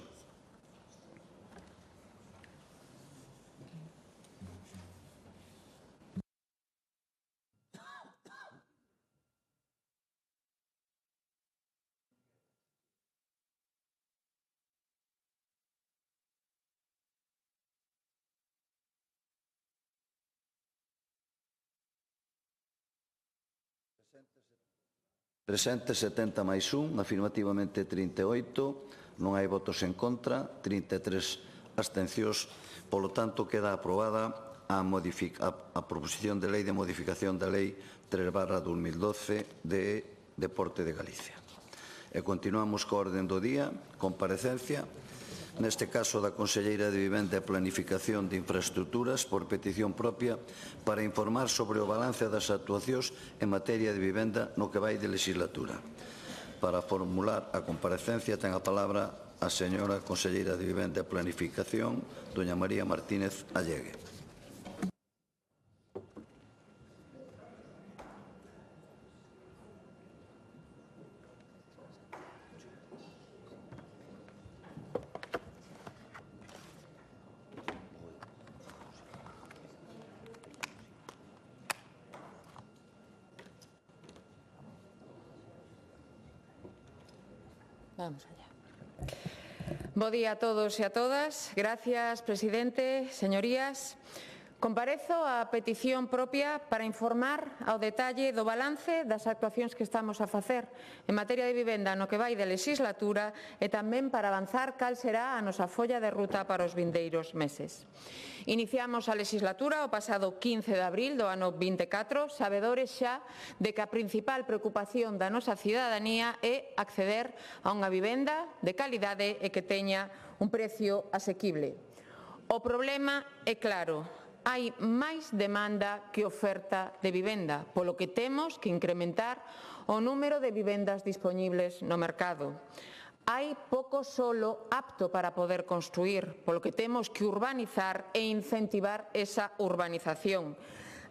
Presente 70 máis 1, afirmativamente 38, non hai votos en contra, 33 abstencións, polo tanto queda aprobada a proposición de lei de modificación da Lei 3/2012 de Deporte de Galicia. E continuamos coa orde do día, comparecencia, neste caso da Conselleira de Vivenda e Planificación de Infraestructuras, por petición propia, para informar sobre o balance das actuacións en materia de vivenda no que vai de legislatura. Para formular a comparecencia ten a palabra a señora Conselleira de Vivenda e Planificación, doña María Martínez Allegue. Vamos allá. Bo día a todos e a todas. Gracias, presidente, señorías. Comparezo a petición propia para informar ao detalle do balance das actuacións que estamos a facer en materia de vivenda no que vai de legislatura e tamén para avanzar cal será a nosa folla de ruta para os vindeiros meses. Iniciamos a legislatura o pasado 15 de abril do ano 24, sabedores xa de que a principal preocupación da nosa cidadanía é acceder a unha vivenda de calidade e que teña un precio asequible. O problema é claro. Hai máis demanda que oferta de vivenda, polo que temos que incrementar o número de vivendas dispoñibles no mercado. Hai pouco solo apto para poder construir, polo que temos que urbanizar e incentivar esa urbanización.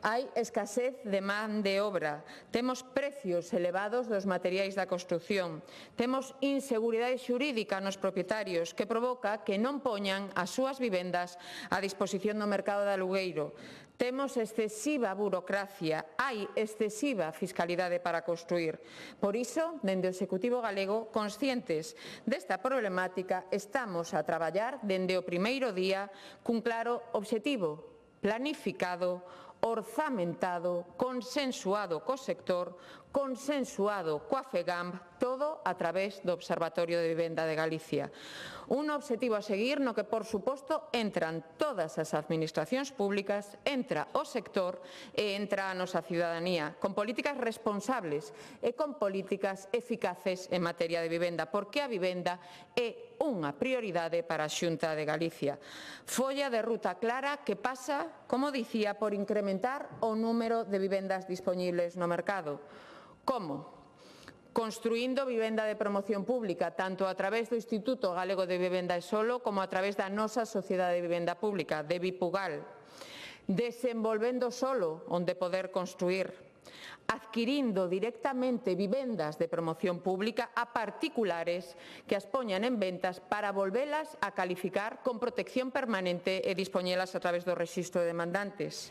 Hai escasez de man de obra, temos precios elevados dos materiais da construción, temos inseguridade xurídica nos propietarios que provoca que non poñan as súas vivendas a disposición do mercado de alugueiro. Temos excesiva burocracia, hai excesiva fiscalidade para construir. Por iso, dende o Executivo galego, conscientes desta problemática, estamos a traballar dende o primeiro día cun claro obxectivo, planificado, orzamentado, consensuado co sector, consensuado coa FEGAMP, todo a través do Observatorio de Vivenda de Galicia. Un obxectivo a seguir no que, por suposto, entran todas as administracións públicas, entra o sector e entra a nosa ciudadanía, con políticas responsables e con políticas eficaces en materia de vivenda, porque a vivenda é unha prioridade para a Xunta de Galicia. Folla de ruta clara que pasa, como dicía, por incrementar o número de vivendas dispoñibles no mercado. Como? Construindo vivenda de promoción pública, tanto a través do Instituto Galego de Vivenda e Solo como a través da nosa Sociedade de Vivenda Pública, de Bipugal. Desenvolvendo solo onde poder construir. Adquirindo directamente vivendas de promoción pública a particulares que as poñan en ventas para volvelas a calificar con protección permanente e dispoñelas a través do rexistro de demandantes.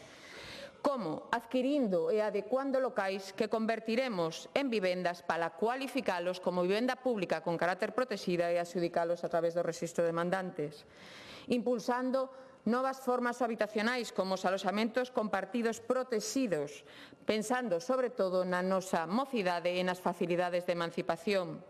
Como? Adquirindo e adecuando locais que convertiremos en vivendas para cualificalos como vivenda pública con carácter protexida e adxudicalos a través do rexistro de demandantes. Impulsando novas formas habitacionais como os aloxamentos compartidos protexidos, pensando sobre todo na nosa mocidade e nas facilidades de emancipación.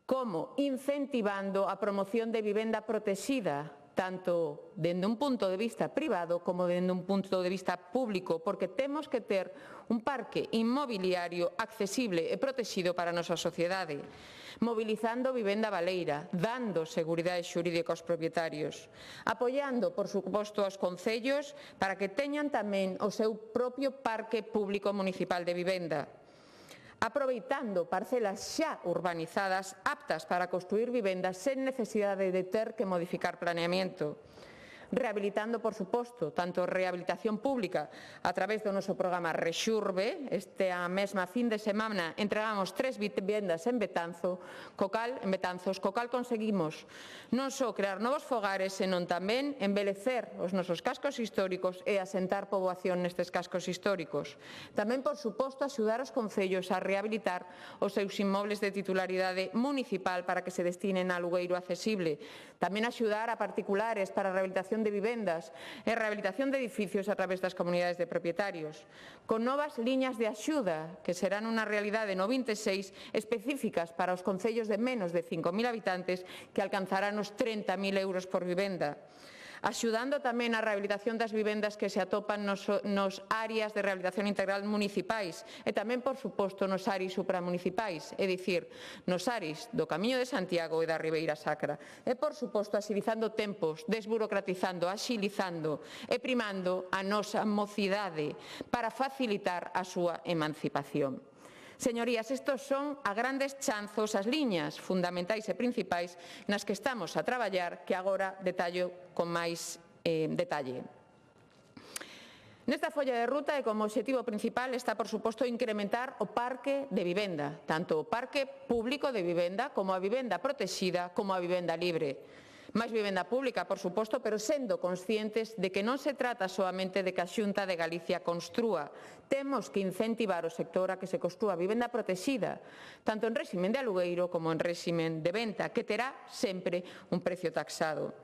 Como? Incentivando a promoción de vivenda protexida, tanto dende un punto de vista privado como dende un punto de vista público, porque temos que ter un parque inmobiliario accesible e protexido para a nosa sociedade, mobilizando vivenda baleira, dando seguridade xurídica aos propietarios, apoiando, por suposto, aos concellos para que teñan tamén o seu propio parque público municipal de vivenda, aproveitando parcelas xa urbanizadas aptas para construir vivendas sen necesidade de ter que modificar planeamiento. Rehabilitando, por suposto, tanto rehabilitación pública a través do noso programa Rexurbe. Esta mesma fin de semana entregamos 3 vivendas en Betanzos, co cal conseguimos non só crear novos fogares, senón tamén embelecer os nosos cascos históricos e asentar poboación nestes cascos históricos. Tamén, por suposto, axudar os concellos a rehabilitar os seus inmobles de titularidade municipal para que se destinen a alugueiro accesible. Tamén axudar a particulares para a rehabilitación de vivendas e rehabilitación de edificios a través das comunidades de propietarios, con novas liñas de axuda que serán unha realidade no 26 específicas para os concellos de menos de 5.000 habitantes que alcanzarán os 30.000 euros por vivenda. Axudando tamén a rehabilitación das vivendas que se atopan nos áreas de rehabilitación integral municipais e tamén, por suposto, nos ARIs supramunicipais, é dicir, nos ARIs do Camiño de Santiago e da Ribeira Sacra. E, por suposto, axilizando tempos, desburocratizando, axilizando e primando a nosa mocidade para facilitar a súa emancipación. Señorías, estos son a grandes chanzos as liñas fundamentais e principais nas que estamos a traballar, que agora detallo con máis detalle. Nesta folla de ruta e como obxectivo principal está, por suposto, incrementar o parque de vivenda, tanto o parque público de vivenda como a vivenda protexida como a vivenda libre. Máis vivenda pública, por suposto, pero sendo conscientes de que non se trata soamente de que a Xunta de Galicia construa. Temos que incentivar o sector a que se construa vivenda protexida, tanto en réximen de alugueiro como en réximen de venta, que terá sempre un precio taxado.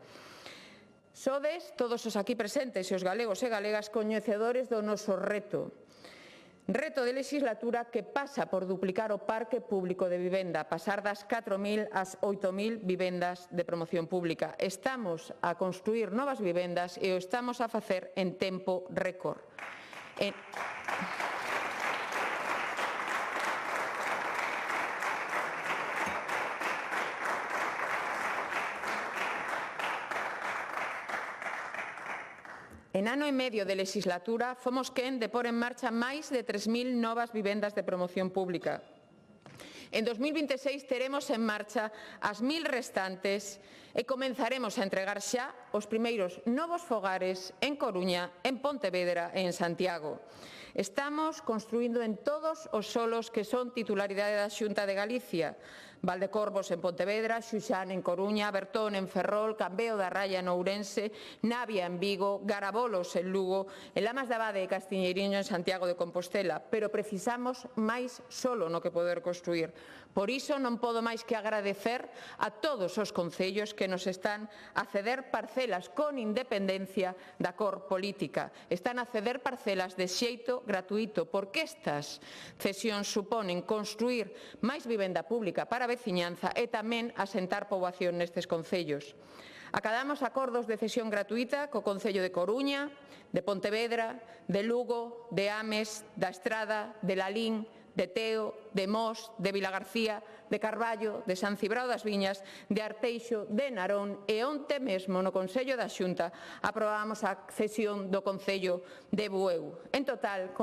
Sodes, todos os aquí presentes e os galegos e galegas, coñecedores do noso reto. Reto de legislatura que pasa por duplicar o parque público de vivenda, pasar das 4.000 ás 8.000 vivendas de promoción pública. Estamos a construir novas vivendas e o estamos a facer en tempo récord. En ano e medio de legislatura fomos quen de pôr en marcha máis de 3.000 novas vivendas de promoción pública. En 2026 teremos en marcha as 1.000 restantes e comenzaremos a entregar xa os primeiros novos fogares en Coruña, en Pontevedra e en Santiago. Estamos construindo en todos os solos que son titularidade da Xunta de Galicia. Valdecorvos en Pontevedra, Xuxán en Coruña, Bertón en Ferrol, Cambeo da Raya en Ourense, Navia en Vigo, Garabolos en Lugo, e Lamas de Abade e Castiñeiriño en Santiago de Compostela. Pero precisamos máis solo no que poder construir. Por iso non podo máis que agradecer a todos os concellos que nos están a ceder parcelas con independencia da cor política. Están a ceder parcelas de xeito gratuito, porque estas cesións suponen construir máis vivenda pública para a veciñanza e tamén asentar poboación nestes concellos. Acadamos acordos de cesión gratuita co Concello de Coruña, de Pontevedra, de Lugo, de Ames, da Estrada, de Lalín, de Teo, de Mos, de Vilagarcía, de Carballo, de San Cibrao das Viñas, de Arteixo, de Narón e onte mesmo no Consello da Xunta aprobamos a cesión do Concello de Bueu. En total,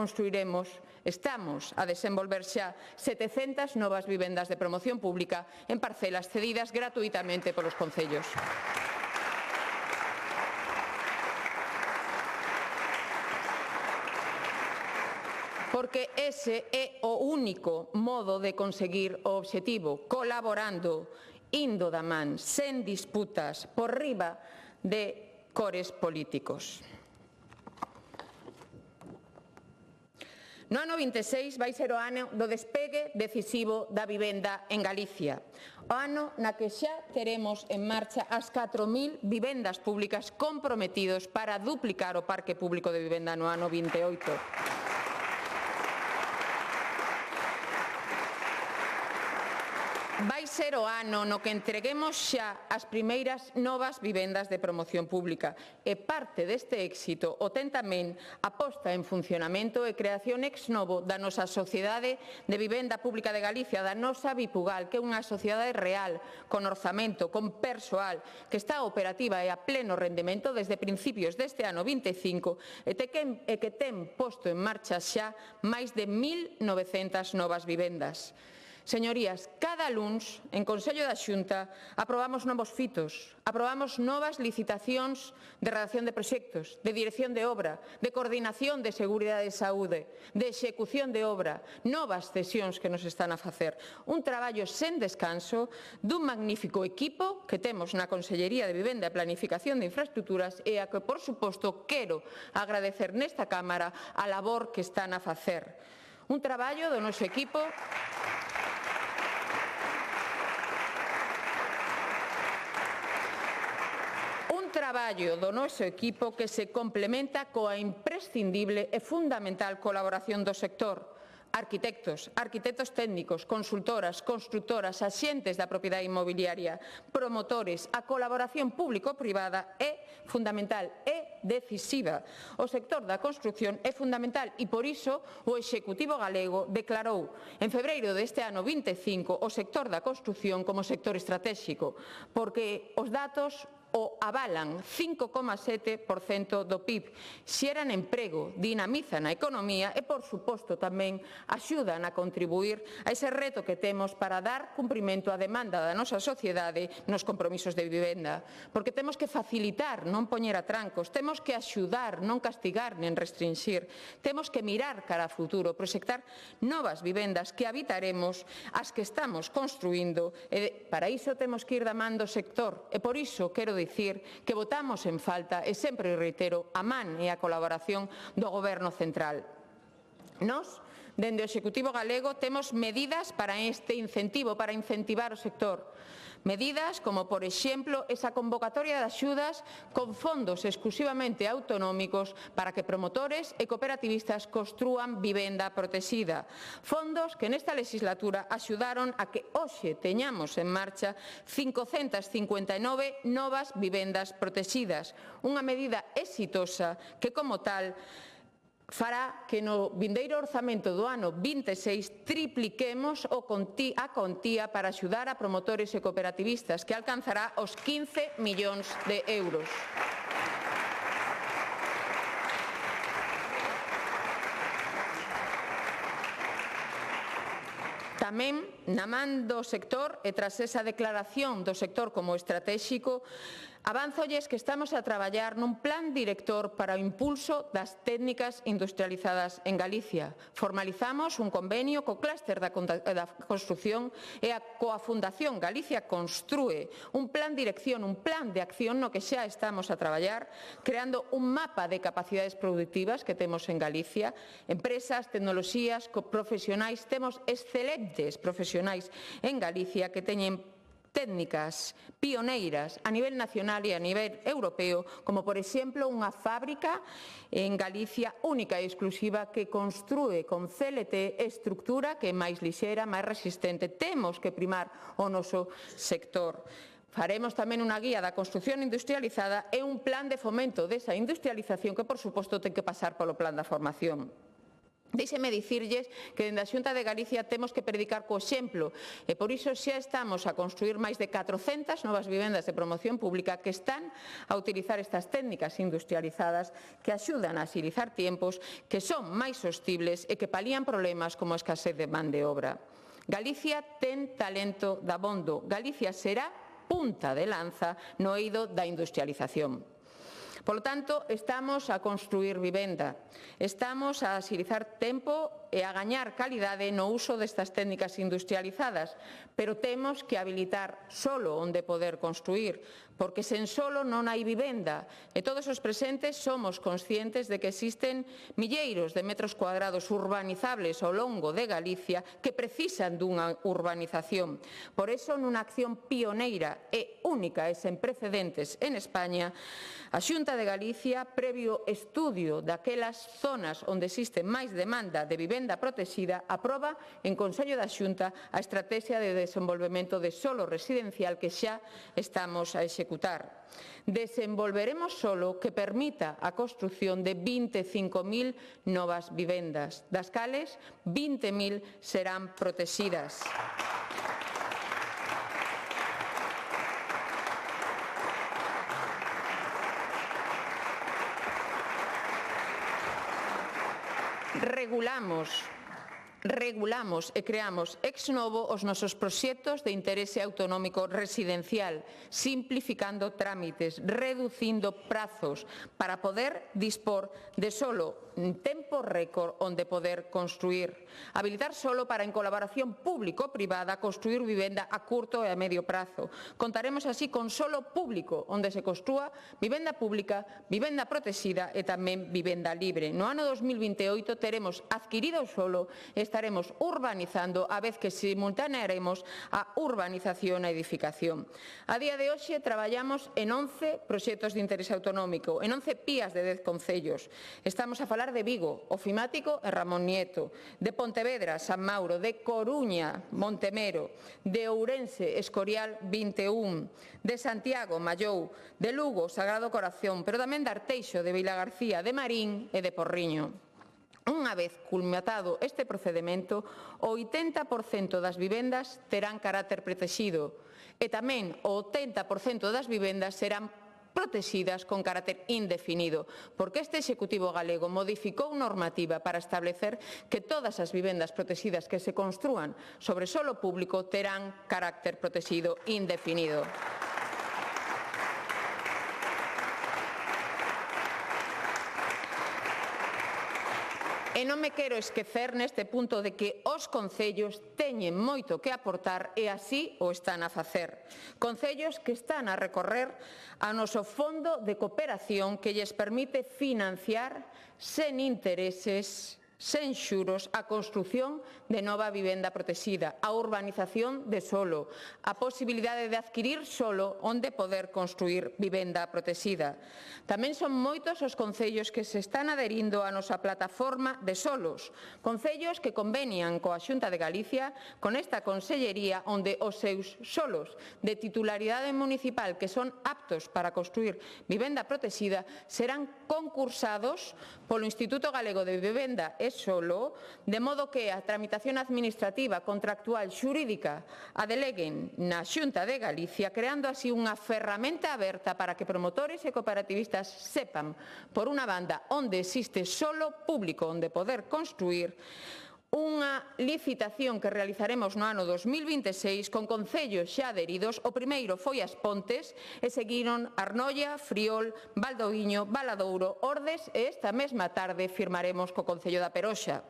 estamos a desenvolver xa 700 novas vivendas de promoción pública en parcelas cedidas gratuitamente polos concellos. Porque ese é o único modo de conseguir o obxectivo, colaborando, indo da man, sen disputas, por riba de cores políticos. No ano 26 vai ser o ano do despegue decisivo da vivenda en Galicia. O ano na que xa teremos en marcha as 4.000 vivendas públicas comprometidos para duplicar o parque público de vivenda no ano 28. Vai ser o ano no que entreguemos xa as primeiras novas vivendas de promoción pública e parte deste éxito o ten tamén a posta en funcionamento e creación ex novo da nosa Sociedade de Vivenda Pública de Galicia, da nosa Vipugal, que é unha sociedade real, con orzamento, con persoal, que está operativa e a pleno rendemento desde principios deste ano 25 e que ten posto en marcha xa máis de 1.900 novas vivendas. Señorías, cada luns, en Consello da Xunta, aprobamos novos fitos, aprobamos novas licitacións de redacción de proxectos, de dirección de obra, de coordinación de seguridade e saúde, de execución de obra, novas cesións que nos están a facer. Un traballo sen descanso dun magnífico equipo que temos na Consellería de Vivenda e Planificación de Infraestructuras e a que, por suposto, quero agradecer nesta Cámara a labor que están a facer. Un traballo do noso equipo que se complementa coa imprescindible e fundamental colaboración do sector. Arquitectos, arquitectos técnicos, consultoras, constructoras, axentes da propiedade inmobiliaria, promotores, a colaboración público-privada é fundamental, é decisiva. O sector da construción é fundamental e, por iso, o Executivo galego declarou en febreiro deste ano 25 o sector da construción como sector estratégico, porque os datos o avalan 5,7% do PIB, xeran emprego, dinamizan a economía e, por suposto, tamén axudan a contribuir a ese reto que temos para dar cumprimento á demanda da nosa sociedade nos compromisos de vivenda. Porque temos que facilitar, non poñer atrancos, temos que axudar, non castigar nen restringir, temos que mirar cara a futuro, proxectar novas vivendas que habitaremos, as que estamos construindo, e para iso temos que ir da man do sector, e por iso quero dicir que votamos en falta, e sempre reitero, a man e a colaboración do Goberno central. Nós, dende o Executivo galego, temos medidas para este incentivo, para incentivar o sector. Medidas como, por exemplo, esa convocatoria de axudas con fondos exclusivamente autonómicos para que promotores e cooperativistas construan vivenda protexida. Fondos que nesta legislatura axudaron a que hoxe teñamos en marcha 559 novas vivendas protexidas. Unha medida exitosa que, como tal, fará que no vindeiro orzamento do ano 26 tripliquemos a contía para axudar a promotores e cooperativistas, que alcanzará os 15 millóns de euros. Tamén, na man do sector, e tras esa declaración do sector como estratégico, Avánzolles que estamos a traballar nun plan director para o impulso das técnicas industrializadas en Galicia. Formalizamos un convenio co clúster da construción e coa Fundación Galicia Construe, un plan dirección, un plan de acción no que xa estamos a traballar, creando un mapa de capacidades productivas que temos en Galicia, empresas, tecnoloxías, profesionais, temos excelentes profesionais en Galicia que teñen técnicas pioneiras a nivel nacional e a nivel europeo, como, por exemplo, unha fábrica en Galicia única e exclusiva que construe con CLT estructura que é máis lixera, máis resistente. Temos que primar o noso sector. Faremos tamén unha guía da construción industrializada e un plan de fomento desa industrialización que, por suposto, ten que pasar polo plan da formación. Deixeme dicirlles que dende a Xunta de Galicia temos que predicar co exemplo e por iso xa estamos a construir máis de 400 novas vivendas de promoción pública que están a utilizar estas técnicas industrializadas que axudan a axilizar tiempos, que son máis sostibles e que palían problemas como a escasez de man de obra. Galicia ten talento dabondo. Galicia será punta de lanza no eido da industrialización. Por lo tanto, estamos a construir vivenda, estamos a axilizar tempo e a gañar calidade no uso destas técnicas industrializadas, pero temos que habilitar solo onde poder construir, porque sen solo non hai vivenda e todos os presentes somos conscientes de que existen milleiros de metros cuadrados urbanizables ao longo de Galicia que precisan dunha urbanización. Por eso, nunha acción pioneira e única e sen precedentes en España, a Xunta de Galicia, previo estudio daquelas zonas onde existe máis demanda de vivenda protexida, aproba en Consello da Xunta a Estrategia de Desenvolvemento de Solo Residencial que xa estamos a executar. Desenvolveremos solo que permita a construción de 25.000 novas vivendas, das cales 20.000 serán protexidas. Regulamos e creamos ex novo os nosos proxectos de interese autonómico residencial, simplificando trámites, reducindo prazos para poder dispor de solo en tempo récord onde poder construir. Habilitar solo para, en colaboración público-privada, construir vivenda a curto e a medio prazo. Contaremos así con solo público, onde se construa vivenda pública, vivenda protexida e tamén vivenda libre. No ano 2028 teremos adquirido o solo e estaremos urbanizando a vez que simultanearemos a urbanización e edificación. A día de hoxe traballamos en 11 proxectos de interese autonómico, en 11 pías de 10 concellos. Estamos a falar de Vigo, Ofimático e Ramón Nieto, de Pontevedra, San Mauro, de Coruña, Montemero, de Ourense, Escorial 21, de Santiago, Mallou, de Lugo, Sagrado Corazón, pero tamén de Arteixo, de Vilagarcía, de Marín e de Porriño. Unha vez culminado este procedemento, o 80% das vivendas terán carácter protexido e tamén o 80% das vivendas serán protexidas con carácter indefinido, porque este Executivo galego modificou normativa para establecer que todas as vivendas protexidas que se construan sobre solo público terán carácter protexido indefinido. E non me quero esquecer neste punto de que os concellos teñen moito que aportar e así o están a facer. Concellos que están a recorrer a noso fondo de cooperación que lles permite financiar sen intereses, sen xuros, a construción de nova vivenda protexida, a urbanización de solo, a posibilidade de adquirir solo onde poder construir vivenda protexida. Tamén son moitos os concellos que se están adherindo á nosa plataforma de solos, concellos que convenian coa Xunta de Galicia con esta consellería onde os seus solos de titularidade municipal que son aptos para construir vivenda protexida serán concursados polo Instituto Galego de Vivenda e Solo, de modo que a tramitación administrativa, contractual, xurídica a deleguen na Xunta de Galicia, creando así unha ferramenta aberta para que promotores e cooperativistas sepan, por unha banda, onde existe solo público onde poder construir, unha licitación que realizaremos no ano 2026 con concellos xa adheridos. O primeiro foi As Pontes e seguiron Arnoia, Friol, Valdoviño, Valadouro, Ordes e esta mesma tarde firmaremos co Concello da Peroxa.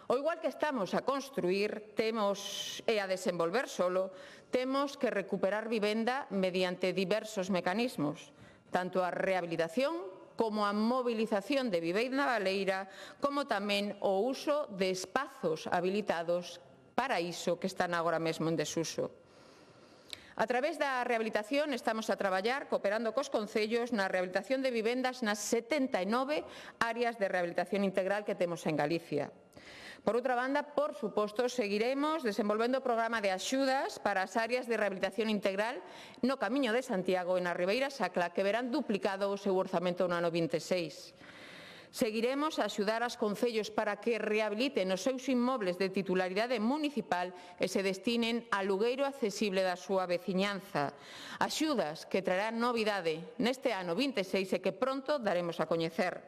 O igual que estamos a construir e a desenvolver solo, temos que recuperar vivenda mediante diversos mecanismos, tanto a rehabilitación como a mobilización de vivenda baleira, como tamén o uso de espazos habilitados para iso que están agora mesmo en desuso. A través da rehabilitación estamos a traballar cooperando cos concellos na rehabilitación de vivendas nas 79 áreas de rehabilitación integral que temos en Galicia. Por outra banda, por suposto, seguiremos desenvolvendo o programa de axudas para as áreas de rehabilitación integral no Camiño de Santiago e na Ribeira Sacra, que verán duplicado o seu orzamento no ano 26. Seguiremos a axudar aos concellos para que rehabiliten os seus inmobles de titularidade municipal e se destinen a alugueiro accesible da súa veciñanza. Axudas que traerán novidade neste ano 26 e que pronto daremos a coñecer.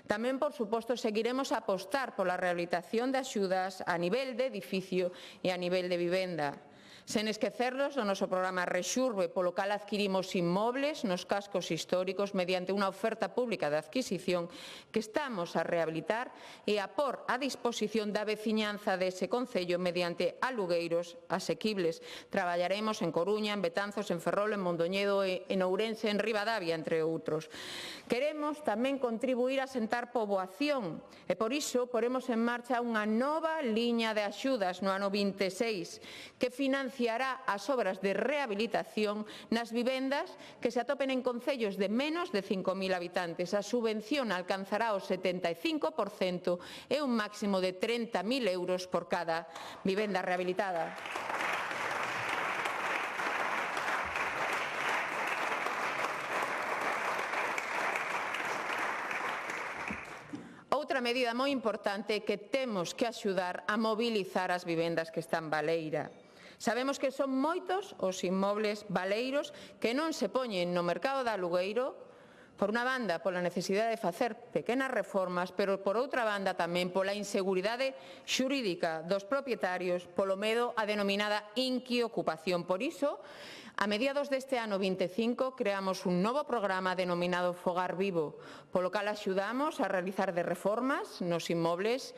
Tamén, por suposto, seguiremos a apostar pola rehabilitación de axudas a nivel de edificio e a nivel de vivenda. Sen esquecernos do noso programa Rexurbe, polo cal adquirimos inmobles nos cascos históricos mediante unha oferta pública de adquisición que estamos a rehabilitar e a por a disposición da veciñanza dese concello mediante alugueiros asequibles. Traballaremos en Coruña, en Betanzos, en Ferrol, en Mondoñedo e en Ourense, en Ribadavia, entre outros. Queremos tamén contribuir a sentar poboación e por iso poremos en marcha unha nova liña de axudas no ano 26 que financiará as obras de rehabilitación nas vivendas que se atopen en concellos de menos de 5.000 habitantes. A subvención alcanzará o 75% e un máximo de 30.000 euros por cada vivenda rehabilitada. Outra medida moi importante é que temos que axudar a mobilizar as vivendas que están baleira. Sabemos que son moitos os inmobles baleiros que non se poñen no mercado de alugueiro, por unha banda, pola necesidade de facer pequenas reformas, pero por outra banda tamén pola inseguridade xurídica dos propietarios, polo medo a denominada inquiocupación. Por iso, a mediados deste ano 25 creamos un novo programa denominado Fogar Vivo, polo cal axudamos a realizar de reformas nos inmobles,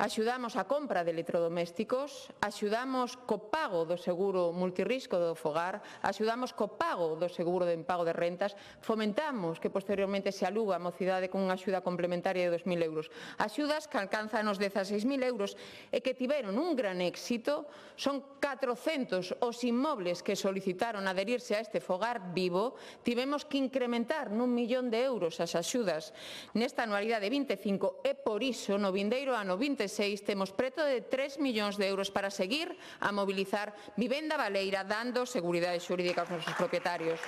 axudamos a compra de electrodomésticos, axudamos co pago do seguro multirrisco do fogar, axudamos co pago do seguro de impago de rentas, fomentamos que posteriormente se aluga a mocidade con unha axuda complementaria de 2.000 euros. Axudas que alcanzan os 16.000 euros e que tiveron un gran éxito. Son 400 os inmobles que solicitaron adherirse a este fogar vivo. Tivemos que incrementar nun 1.000.000 de euros as axudas nesta anualidade 25 e por iso no vindeiro ano 26 temos preto de 3 millóns de euros para seguir a mobilizar vivenda baleira dando seguridade xurídica aos nosos propietarios.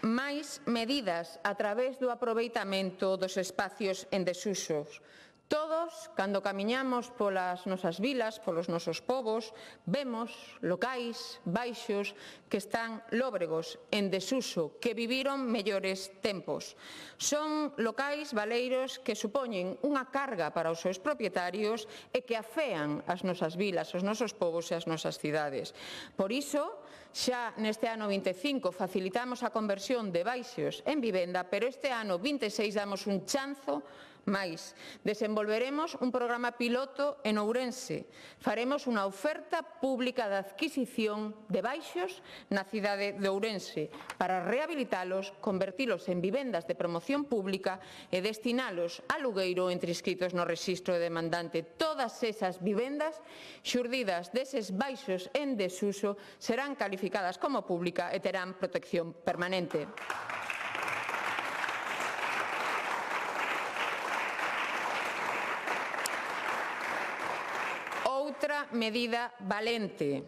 Máis medidas a través do aproveitamento dos espacios en desusos. Todos, cando camiñamos polas nosas vilas, polos nosos povos, vemos locais baixos que están lóbregos, en desuso, que viviron mellores tempos. Son locais baleiros que supoñen unha carga para os seus propietarios e que afean as nosas vilas, os nosos povos e as nosas cidades. Por iso, xa neste ano 25 facilitamos a conversión de baixos en vivenda, pero este ano 26 damos un chanzo máis. Desenvolveremos un programa piloto en Ourense. Faremos unha oferta pública de adquisición de baixos na cidade de Ourense para rehabilitalos, convertilos en vivendas de promoción pública e destinalos a alugueiro entre inscritos no rexistro de demandante. Todas esas vivendas xurdidas deses baixos en desuso serán calificadas como pública e terán protección permanente. Outra medida valente.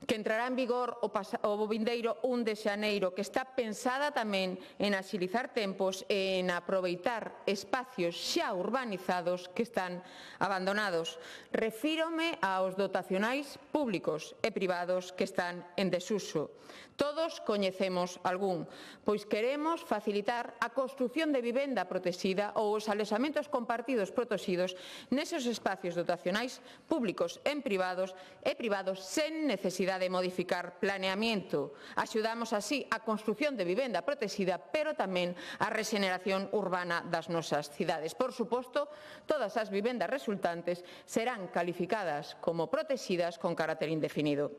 que entrará en vigor o vindeiro 1 de xaneiro, que está pensada tamén en axilizar tempos e en aproveitar espacios xa urbanizados que están abandonados. Refírome aos dotacionais públicos e privados que están en desuso. Todos coñecemos algún, pois queremos facilitar a construción de vivenda protexida ou os alexamentos compartidos protegidos neses espacios dotacionais públicos e privados sen necesidade de modificar planeamiento. Axudamos así a construción de vivenda protexida, pero tamén a rexeneración urbana das nosas cidades. Por suposto, todas as vivendas resultantes serán calificadas como protexidas con carácter indefinido.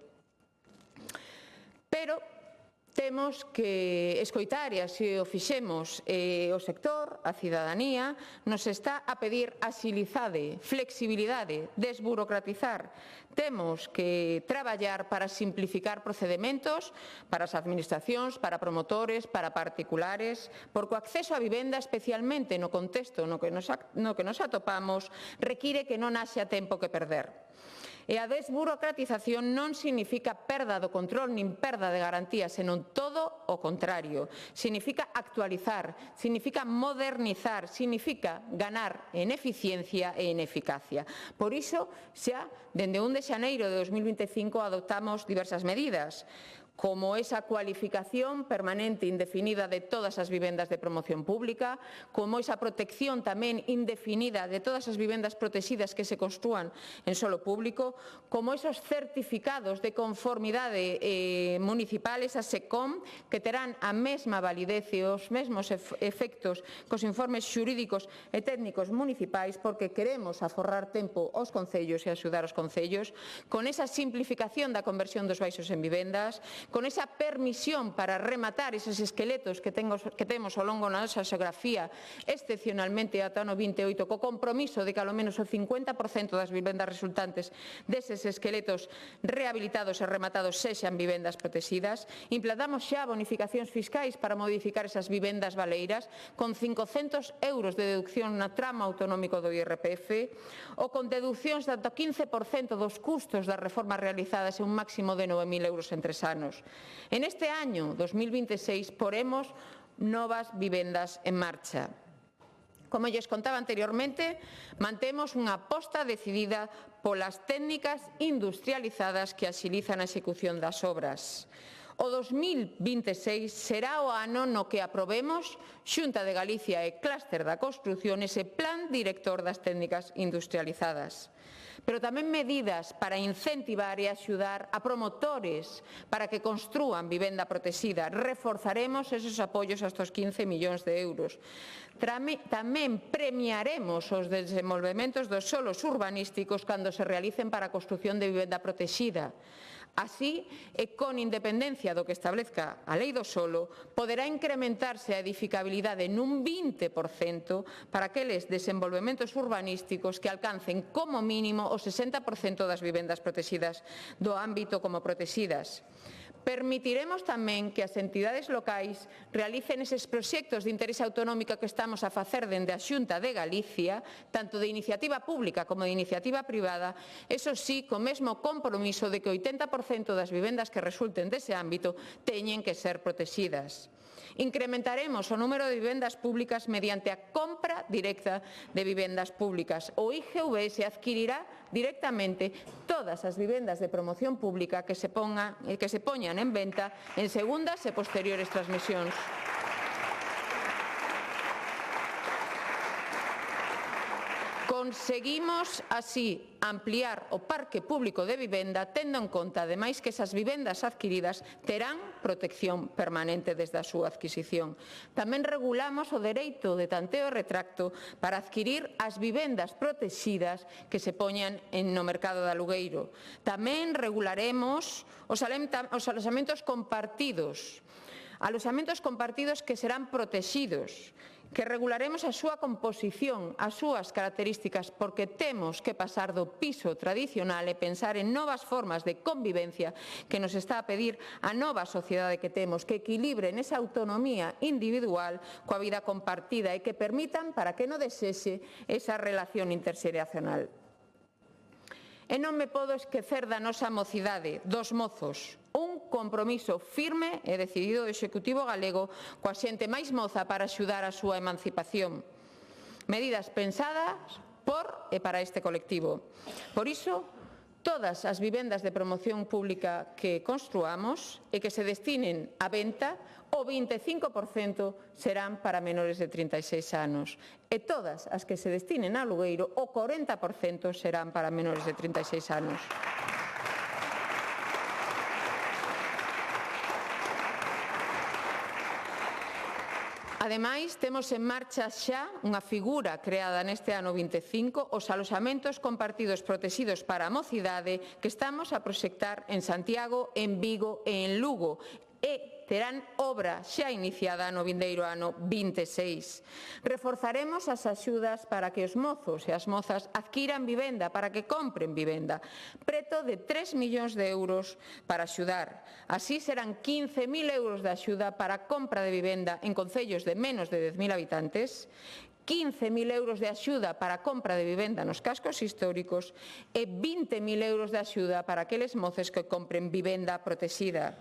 Pero temos que escoitar, e así o fixemos, o sector, a cidadanía, nos está a pedir axilidade, flexibilidade, desburocratizar. Temos que traballar para simplificar procedementos para as administracións, para promotores, para particulares, porque o acceso á vivenda, especialmente no contexto no que nos atopamos, require que non haxa tempo que perder. E a desburocratización non significa perda do control nin perda de garantías, senón todo o contrario. Significa actualizar, significa modernizar, significa ganar en eficiencia e en eficacia. Por iso, xa, dende 1 de xaneiro de 2025, adoptamos diversas medidas, como esa cualificación permanente indefinida de todas as vivendas de promoción pública, como esa protección tamén indefinida de todas as vivendas protegidas que se construan en solo público, como esos certificados de conformidade municipales, a SECOM, que terán a mesma validez e os mesmos efectos cos informes xurídicos e técnicos municipais, porque queremos aforrar tempo aos concellos e axudar os concellos, con esa simplificación da conversión dos baixos en vivendas, con esa permisión para rematar esos esqueletos que temos ao longo da nosa xeografía, excepcionalmente ata o 28, co compromiso de que ao menos o 50% das vivendas resultantes deses esqueletos rehabilitados e rematados sexan vivendas protegidas. Implantamos xa bonificacións fiscais para modificar esas vivendas baleiras, con 500 euros de deducción na tramo autonómico do IRPF, ou con deduccións de ata 15% dos custos das reformas realizadas e un máximo de 9.000 euros en 3 anos. En este año 2026 poremos novas vivendas en marcha. Como lles contaba anteriormente, mantemos unha aposta decidida polas técnicas industrializadas que axilizan a execución das obras. O 2026 será o ano no que aprobemos, Xunta de Galicia e Clúster da Construción, ese plan director das técnicas industrializadas. Pero tamén medidas para incentivar e axudar a promotores para que construan vivenda protexida. Reforzaremos esos apoios a estos 15 millóns de euros. Tamén premiaremos os desenvolvementos dos solos urbanísticos cando se realicen para a construción de vivenda protexida. Así, e con independencia do que establezca a Lei do Solo, poderá incrementarse a edificabilidade nun 20% para aqueles desenvolvementos urbanísticos que alcancen como mínimo o 60% das vivendas protegidas do ámbito como protegidas. Permitiremos tamén que as entidades locais realicen eses proxectos de interese autonómico que estamos a facer dende a Xunta de Galicia, tanto de iniciativa pública como de iniciativa privada, eso sí, co mesmo compromiso de que o 80% das vivendas que resulten dese ámbito teñen que ser protegidas. Incrementaremos o número de vivendas públicas mediante a compra directa de vivendas públicas. O IGV se adquirirá directamente todas as vivendas de promoción pública que se poñan en venta en segundas e posteriores transmisións. Conseguimos así ampliar o parque público de vivenda, tendo en conta, ademais, que esas vivendas adquiridas terán protección permanente desde a súa adquisición. Tamén regulamos o dereito de tanteo e retracto para adquirir as vivendas protegidas que se poñan no mercado de alugueiro. Tamén regularemos os alojamentos compartidos. Alojamentos compartidos que serán protegidos, que regularemos a súa composición, as súas características, porque temos que pasar do piso tradicional e pensar en novas formas de convivencia que nos está a pedir a nova sociedade que temos, que equilibren esa autonomía individual coa vida compartida e que permitan, para que non desexe, esa relación interxeracional. E non me podo esquecer da nosa mocidade, dos mozos. Un compromiso firme e decidido do Executivo galego coa xente máis moza para axudar a súa emancipación. Medidas pensadas por e para este colectivo. Por iso, todas as vivendas de promoción pública que construamos e que se destinen a venta, o 25% serán para menores de 36 anos. E todas as que se destinen a alugueiro, o 40% serán para menores de 36 anos. Ademais, temos en marcha xa unha figura creada neste ano 25, os aloxamentos compartidos protexidos para a mocidade que estamos a proxectar en Santiago, en Vigo e en Lugo. E terán obra xa iniciada no vindeiro ano 26. Reforzaremos as axudas para que os mozos e as mozas adquiran vivenda, para que compren vivenda. Preto de 3 millóns de euros para axudar. Así serán 15.000 euros de axuda para a compra de vivenda en concellos de menos de 10.000 habitantes, 15.000 euros de axuda para a compra de vivenda nos cascos históricos e 20.000 euros de axuda para aqueles mozos que compren vivenda protexida.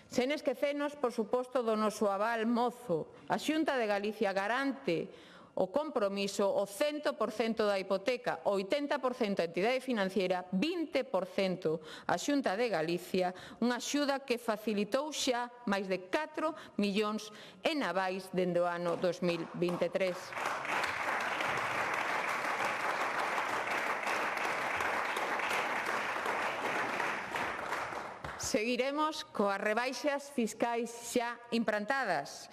Sen esquecernos, por suposto, do noso aval mozo. A Xunta de Galicia garante o compromiso, o 100% da hipoteca, o 80% a entidade financiera, 20% a Xunta de Galicia, unha axuda que facilitou xa máis de 4 millóns en avais dende o ano 2023. Seguiremos coas rebaixas fiscais xa implantadas,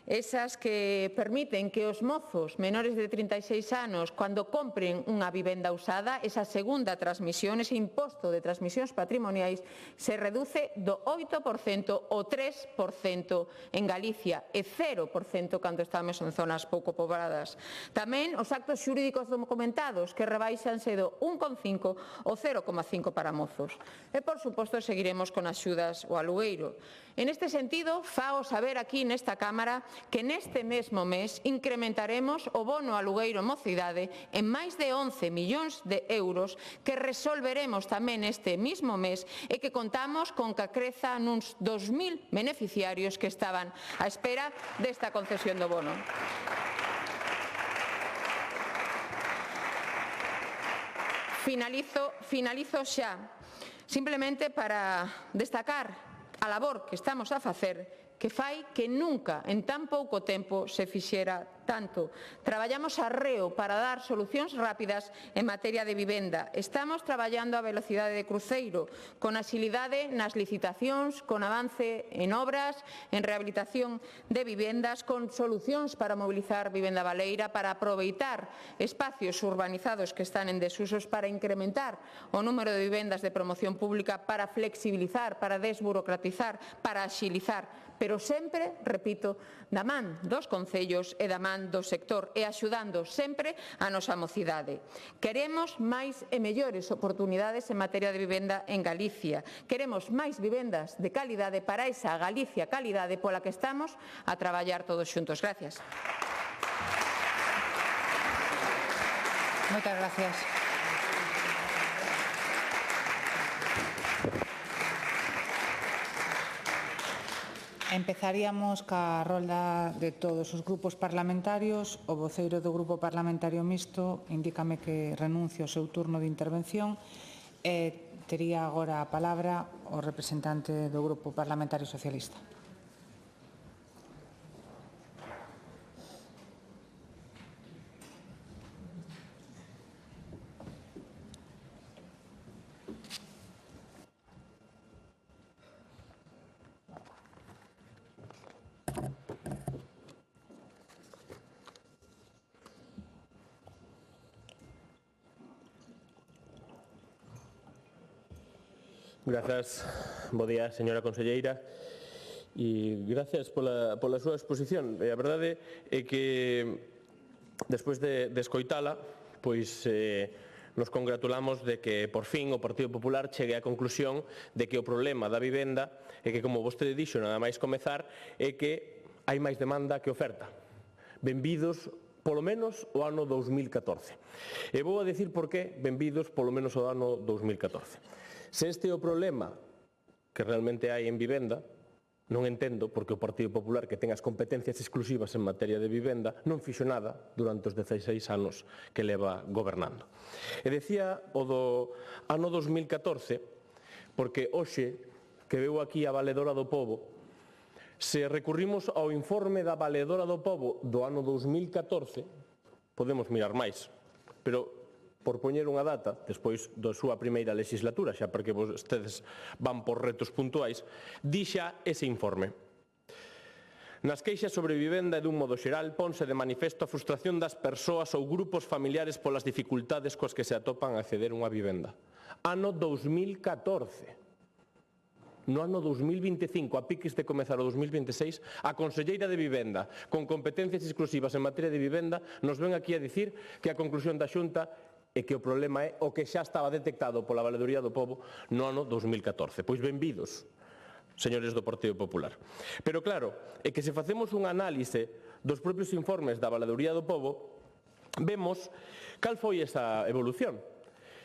esas que permiten que os mozos menores de 36 anos, cando compren unha vivenda usada, esa segunda transmisión, ese imposto de transmisións patrimoniais, se reduce do 8% ao 3% en Galicia e 0% cando estamos en zonas pouco pobladas. Tamén os actos xurídicos documentados que rebaixanse do 1,5 ao 0,5 para mozos. E, por suposto, seguiremos con axudas ao alugueiro. En este sentido, fao saber aquí nesta Cámara que neste mesmo mes incrementaremos o bono alugueiro mocidade en máis de 11 millóns de euros que resolveremos tamén este mesmo mes e que contamos con que creza nuns 2.000 beneficiarios que estaban á espera desta concesión do bono. Finalizo xa, simplemente para destacar a labor que estamos a facer, que fai que nunca en tan pouco tempo se fixera tanto. Traballamos arreo para dar solucións rápidas en materia de vivenda. Estamos traballando a velocidade de cruceiro, con axilidade nas licitacións, con avance en obras, en rehabilitación de vivendas, con solucións para mobilizar vivenda baleira, para aproveitar espacios urbanizados que están en desusos, para incrementar o número de vivendas de promoción pública, para flexibilizar, para desburocratizar, para axilizar, pero sempre, repito, da man dos concellos e da man do sector e axudando sempre a nosa mocidade. Queremos máis e mellores oportunidades en materia de vivenda en Galicia. Queremos máis vivendas de calidade para esa Galicia calidade pola que estamos a traballar todos xuntos. Gracias. Moitas gracias. Empezaríamos ca rolda de todos os grupos parlamentarios. O voceiro do Grupo Parlamentario Mixto indícame que renuncia ao seu turno de intervención e tería agora a palabra o representante do Grupo Parlamentario Socialista. Grazas, bo día, señora conselleira, e gracias pola súa exposición. A verdade é que, despois de escoitala, pois nos congratulamos de que, por fin, o Partido Popular chegue á conclusión de que o problema da vivenda é que, como vostede dixo, nada máis comezar, é que hai máis demanda que oferta. Benvidos polo menos o ano 2014. E vou a dicir por qué, benvidos polo menos o ano 2014. Se este é o problema que realmente hai en vivenda, non entendo porque o Partido Popular, que ten as competencias exclusivas en materia de vivenda, non fixo nada durante os 16 anos que leva gobernando. E decía o do ano 2014, porque hoxe, que veu aquí a Valedora do Pobo, se recurrimos ao informe da Valedora do Pobo do ano 2014, podemos mirar máis, pero por poñer unha data, despois da súa primeira legislatura, xa porque vostedes van por retos puntuais, dixa ese informe. Nas queixas sobre vivenda e dun modo xeral ponse de manifesto a frustración das persoas ou grupos familiares polas dificultades coas que se atopan a acceder a unha vivenda. Ano 2014. No ano 2025, a piques de comezar o 2026, a conselleira de Vivenda, con competencias exclusivas en materia de vivenda, nos ven aquí a dicir que a conclusión da Xunta é que o problema é o que xa estaba detectado pola Valedoría do Pobo no ano 2014. Pois benvidos, señores do Partido Popular. Pero claro, é que se facemos un análise dos propios informes da Valedoría do Pobo, vemos cal foi esa evolución.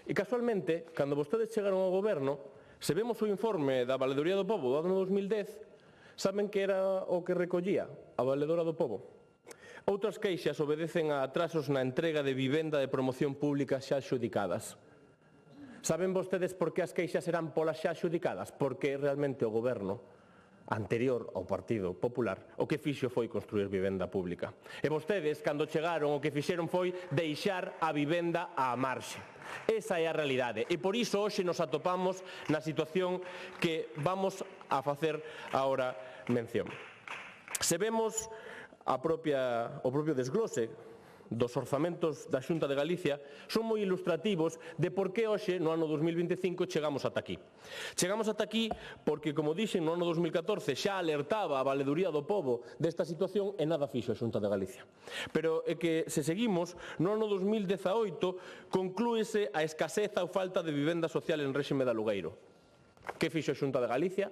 E casualmente, cando vostedes chegaron ao goberno, se vemos o informe da Valedoría do Pobo do ano 2010, saben que era o que recollía a Valedora do Pobo? Outras queixas obedecen a atrasos na entrega de vivenda de promoción pública xa adxudicadas. Saben vostedes por que as queixas eran polas xa adxudicadas? Porque realmente o goberno anterior ao Partido Popular o que fixo foi construir vivenda pública. E vostedes, cando chegaron, o que fixeron foi deixar a vivenda á marxe. Esa é a realidade e por iso hoxe nos atopamos na situación que vamos a facer agora mención. Se vemos o propio desglose dos orzamentos da Xunta de Galicia, son moi ilustrativos de por que hoxe, no ano 2025, chegamos ata aquí. Chegamos ata aquí porque, como dixen, no ano 2014 xa alertaba a Valedoría do Pobo desta situación e nada fixo a Xunta de Galicia. Pero é que, se seguimos, no ano 2018 conclúese a escaseza ou falta de vivenda social en réxime de alugueiro. Que fixo a Xunta de Galicia?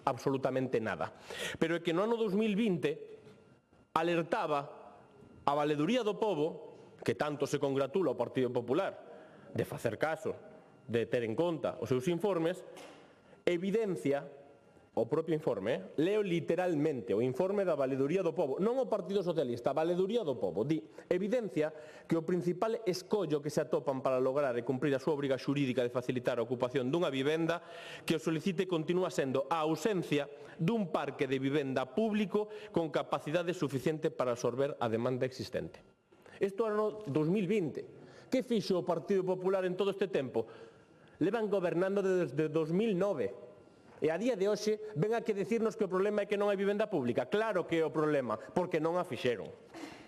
Absolutamente nada. Pero é que no ano 2020 alertaba a Valedoría do Pobo, que tanto se congratula o Partido Popular de facer caso, de ter en conta os seus informes, evidencia o propio informe, leo literalmente o informe da Valedoría do Pobo, non o Partido Socialista, a Valedoría do Pobo, di, evidencia que o principal escollo que se atopan para lograr e cumprir a súa obriga xurídica de facilitar a ocupación dunha vivenda que o solicite continúa sendo a ausencia dun parque de vivenda público con capacidade suficiente para absorber a demanda existente. Isto é no 2020. Que fixo o Partido Popular en todo este tempo? Levan gobernando desde 2009. E a día de hoxe ven a que dicirnos que o problema é que non hai vivenda pública. Claro que é o problema, porque non a fixeron,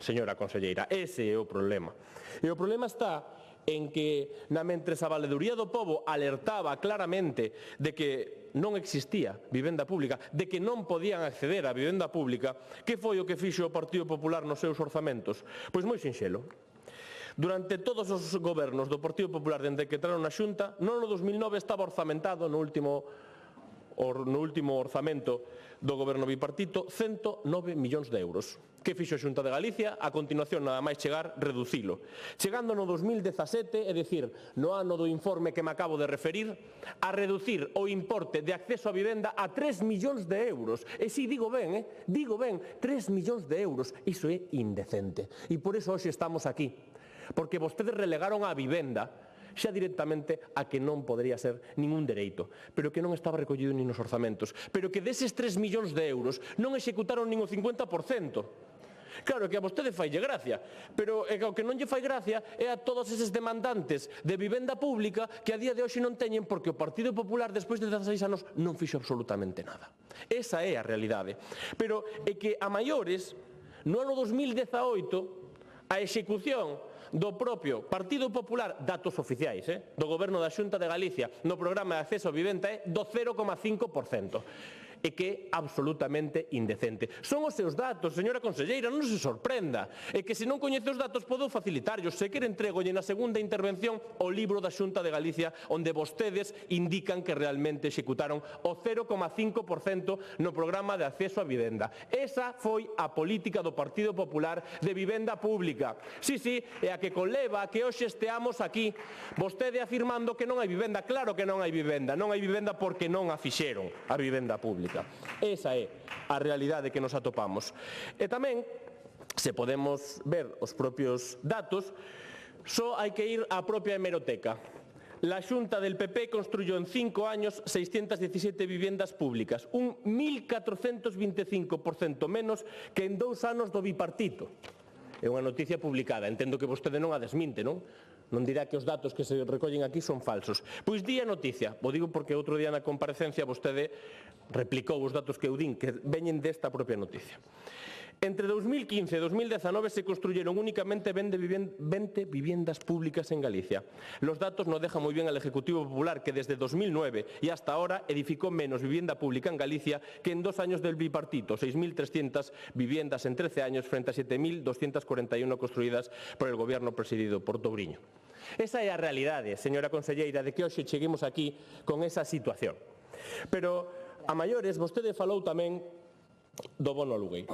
señora conselleira. Ese é o problema. E o problema está en que, mentres a Valedoría do Pobo alertaba claramente de que non existía vivenda pública, de que non podían acceder á vivenda pública, que foi o que fixo o Partido Popular nos seus orzamentos? Pois moi sinxelo. Durante todos os gobernos do Partido Popular, dende que entraron na Xunta, no ano 2009 estaba orzamentado no último orzamento do goberno bipartito 109 millóns de euros. Que fixo a Xunta de Galicia? A continuación, nada máis chegar, reducilo. Chegando no 2017, é dicir, no ano do informe que me acabo de referir, a reducir o importe de acceso a vivenda a 3 millóns de euros. E si, digo ben, 3 millóns de euros. Iso é indecente. E por iso hoxe estamos aquí. Porque vostedes relegaron a vivenda xa directamente a que non podería ser ningún dereito, pero que non estaba recollido nin nos orzamentos, pero que deses 3 millóns de euros non executaron nin o 50%. Claro que a vostede faille gracia, pero o que non lle fai gracia é a todos eses demandantes de vivenda pública que a día de hoxe non teñen porque o Partido Popular despois de 16 anos non fixo absolutamente nada. Esa é a realidade. Pero é que a maiores, no ano 2018, a execución do propio Partido Popular, datos oficiais, do Goberno da Xunta de Galicia, no programa de acceso a vivenda é do 0,5%. e que é absolutamente indecente. Son os seus datos, señora conselleira, non se sorprenda. É que se non coñece os datos podo facilitarlos. Se quere entregolle na segunda intervención o libro da Xunta de Galicia onde vostedes indican que realmente executaron o 0,5% no programa de acceso a vivenda. Esa foi a política do Partido Popular de vivenda pública. Sí, é a que conleva a que hoxe esteamos aquí. Vostede afirmando que non hai vivenda. Claro que non hai vivenda. Non hai vivenda porque non a fixeron a vivenda pública. Esa é a realidade que nos atopamos. E tamén, se podemos ver os propios datos, só hai que ir á propia hemeroteca. La Xunta del PP construyó en 5 años 617 viviendas públicas, un 1.425% menos que en 2 anos do bipartito. É unha noticia publicada, entendo que vostede non a desminte, non? Non dirá que os datos que se recollen aquí son falsos. Pois di a noticia, o digo porque outro día na comparecencia vostede replicou os datos que eu din, que veñen desta propia noticia. Entre 2015 e 2019 se construyeron únicamente 20 viviendas públicas en Galicia. Los datos no dejan muy bien al Ejecutivo Popular, que desde 2009 y hasta ahora edificó menos vivienda pública en Galicia que en 2 años del bipartito, 6.300 viviendas en 13 años frente a 7.241 construídas por el Gobierno presidido por Touriño. Esa é a realidade, señora conselleira, de que hoxe cheguemos aquí con esa situación. Pero, a maiores, vostede falou tamén do bono alugueiro.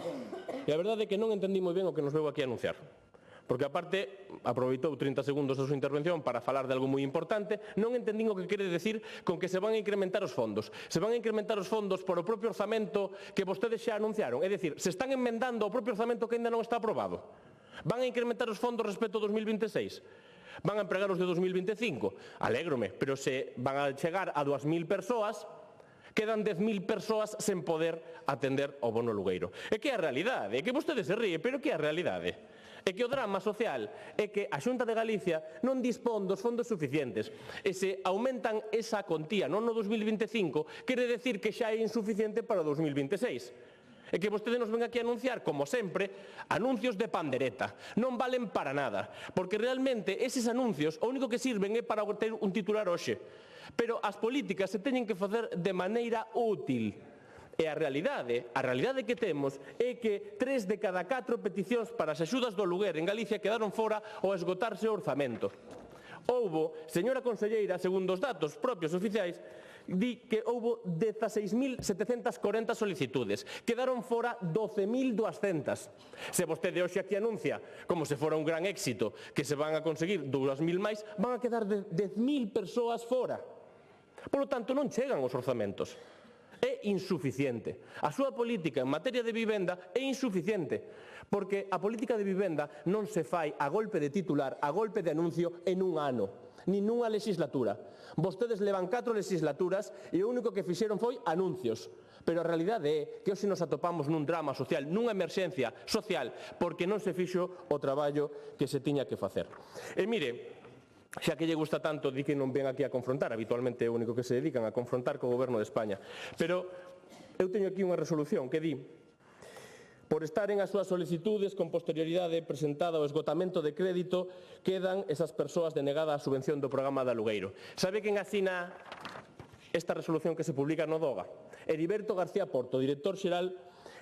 E a verdade é que non entendí moi ben o que nos veu aquí a anunciar. Porque, aparte, aproveitou 30 segundos da súa intervención para falar de algo moi importante, non entendín o que quere decir con que se van a incrementar os fondos. Se van a incrementar os fondos por o propio orzamento que vostedes xa anunciaron. É dicir, se están enmendando o propio orzamento que ainda non está aprobado. Van a incrementar os fondos respecto ao 2026. Van a empregar os de 2025. Alégrome, pero se van a chegar a 2.000 persoas, quedan 10.000 persoas sen poder atender ao bono alugueiro. É que é a realidade, é que vostede se ríe, pero que é a realidade? É que o drama social é que a Xunta de Galicia non dispón dos fondos suficientes e se aumentan esa contía non no 2025, quere decir que xa é insuficiente para o 2026. É que vostede nos ven aquí a anunciar, como sempre, anuncios de pandereta. Non valen para nada, porque realmente eses anuncios o único que sirven é para ter un titular hoxe. Pero as políticas se teñen que facer de maneira útil. E a realidade que temos é que 3 de cada 4 peticións para as axudas do aluguer en Galicia quedaron fora ao esgotarse o orzamento. Houbo, señora conselleira, segundo os datos propios oficiais, di que houbo 16.740 solicitudes. Quedaron fora 12.200. Se vostede hoxe aquí anuncia, como se fora un gran éxito, que se van a conseguir 2.000 máis, van a quedar 10.000 persoas fora. Por lo tanto, non chegan os orzamentos. É insuficiente. A súa política en materia de vivenda é insuficiente, porque a política de vivenda non se fai a golpe de titular, a golpe de anuncio en un ano, nin nunha legislatura. Vostedes levan 4 legislaturas e o único que fixeron foi anuncios. Pero a realidade é que hoxe nos atopamos nun drama social, nunha emerxencia social, porque non se fixo o traballo que se tiña que facer. E mire, xa que lle gusta tanto, di que non ven aquí a confrontar, habitualmente é o único que se dedican a confrontar co Goberno de España. Pero eu teño aquí unha resolución que di: por estar en as súas solicitudes con posterioridade presentada ao esgotamento de crédito, quedan esas persoas denegada a subvención do programa de alugueiro. Sabe quen asina esta resolución que se publica no DOGA? Heriberto García Porto, director xeral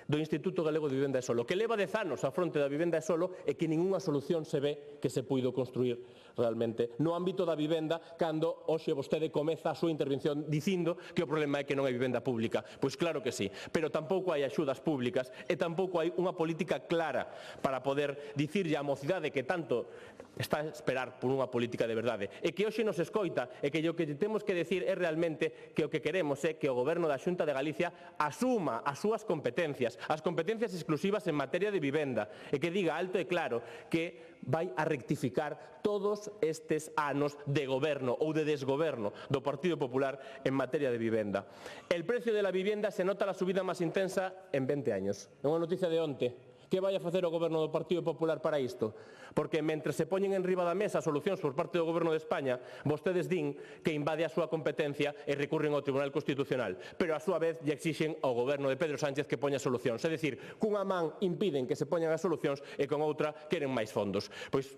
do Instituto Galego de Vivenda e Solo, que leva 10 anos á fronte da vivenda e solo e que ningunha solución se ve que se puido construir realmente no ámbito da vivenda, cando hoxe vostede comeza a súa intervención dicindo que o problema é que non hai vivenda pública. Pois claro que sí, pero tampouco hai axudas públicas e tampouco hai unha política clara para poder dicirlle á mocidade que tanto está a esperar por unha política de verdade. E que hoxe nos escoita e que o que temos que decir é realmente que o que queremos é que o Goberno da Xunta de Galicia asuma as súas competencias, as competencias exclusivas en materia de vivenda, e que diga alto e claro que vai a rectificar todos estes anos de goberno ou de desgoberno do Partido Popular en materia de vivenda. El precio de la vivienda se nota la subida máis intensa en 20 años. É unha noticia de onte. Que vai a facer o Goberno do Partido Popular para isto? Porque mentre se poñen en riba da mesa solucións por parte do Goberno de España, vostedes din que invade a súa competencia e recurren ao Tribunal Constitucional, pero a súa vez lle exixen ao Goberno de Pedro Sánchez que poña solucións. É dicir, cunha man impiden que se poñan as solucións e con outra queren máis fondos. Pois,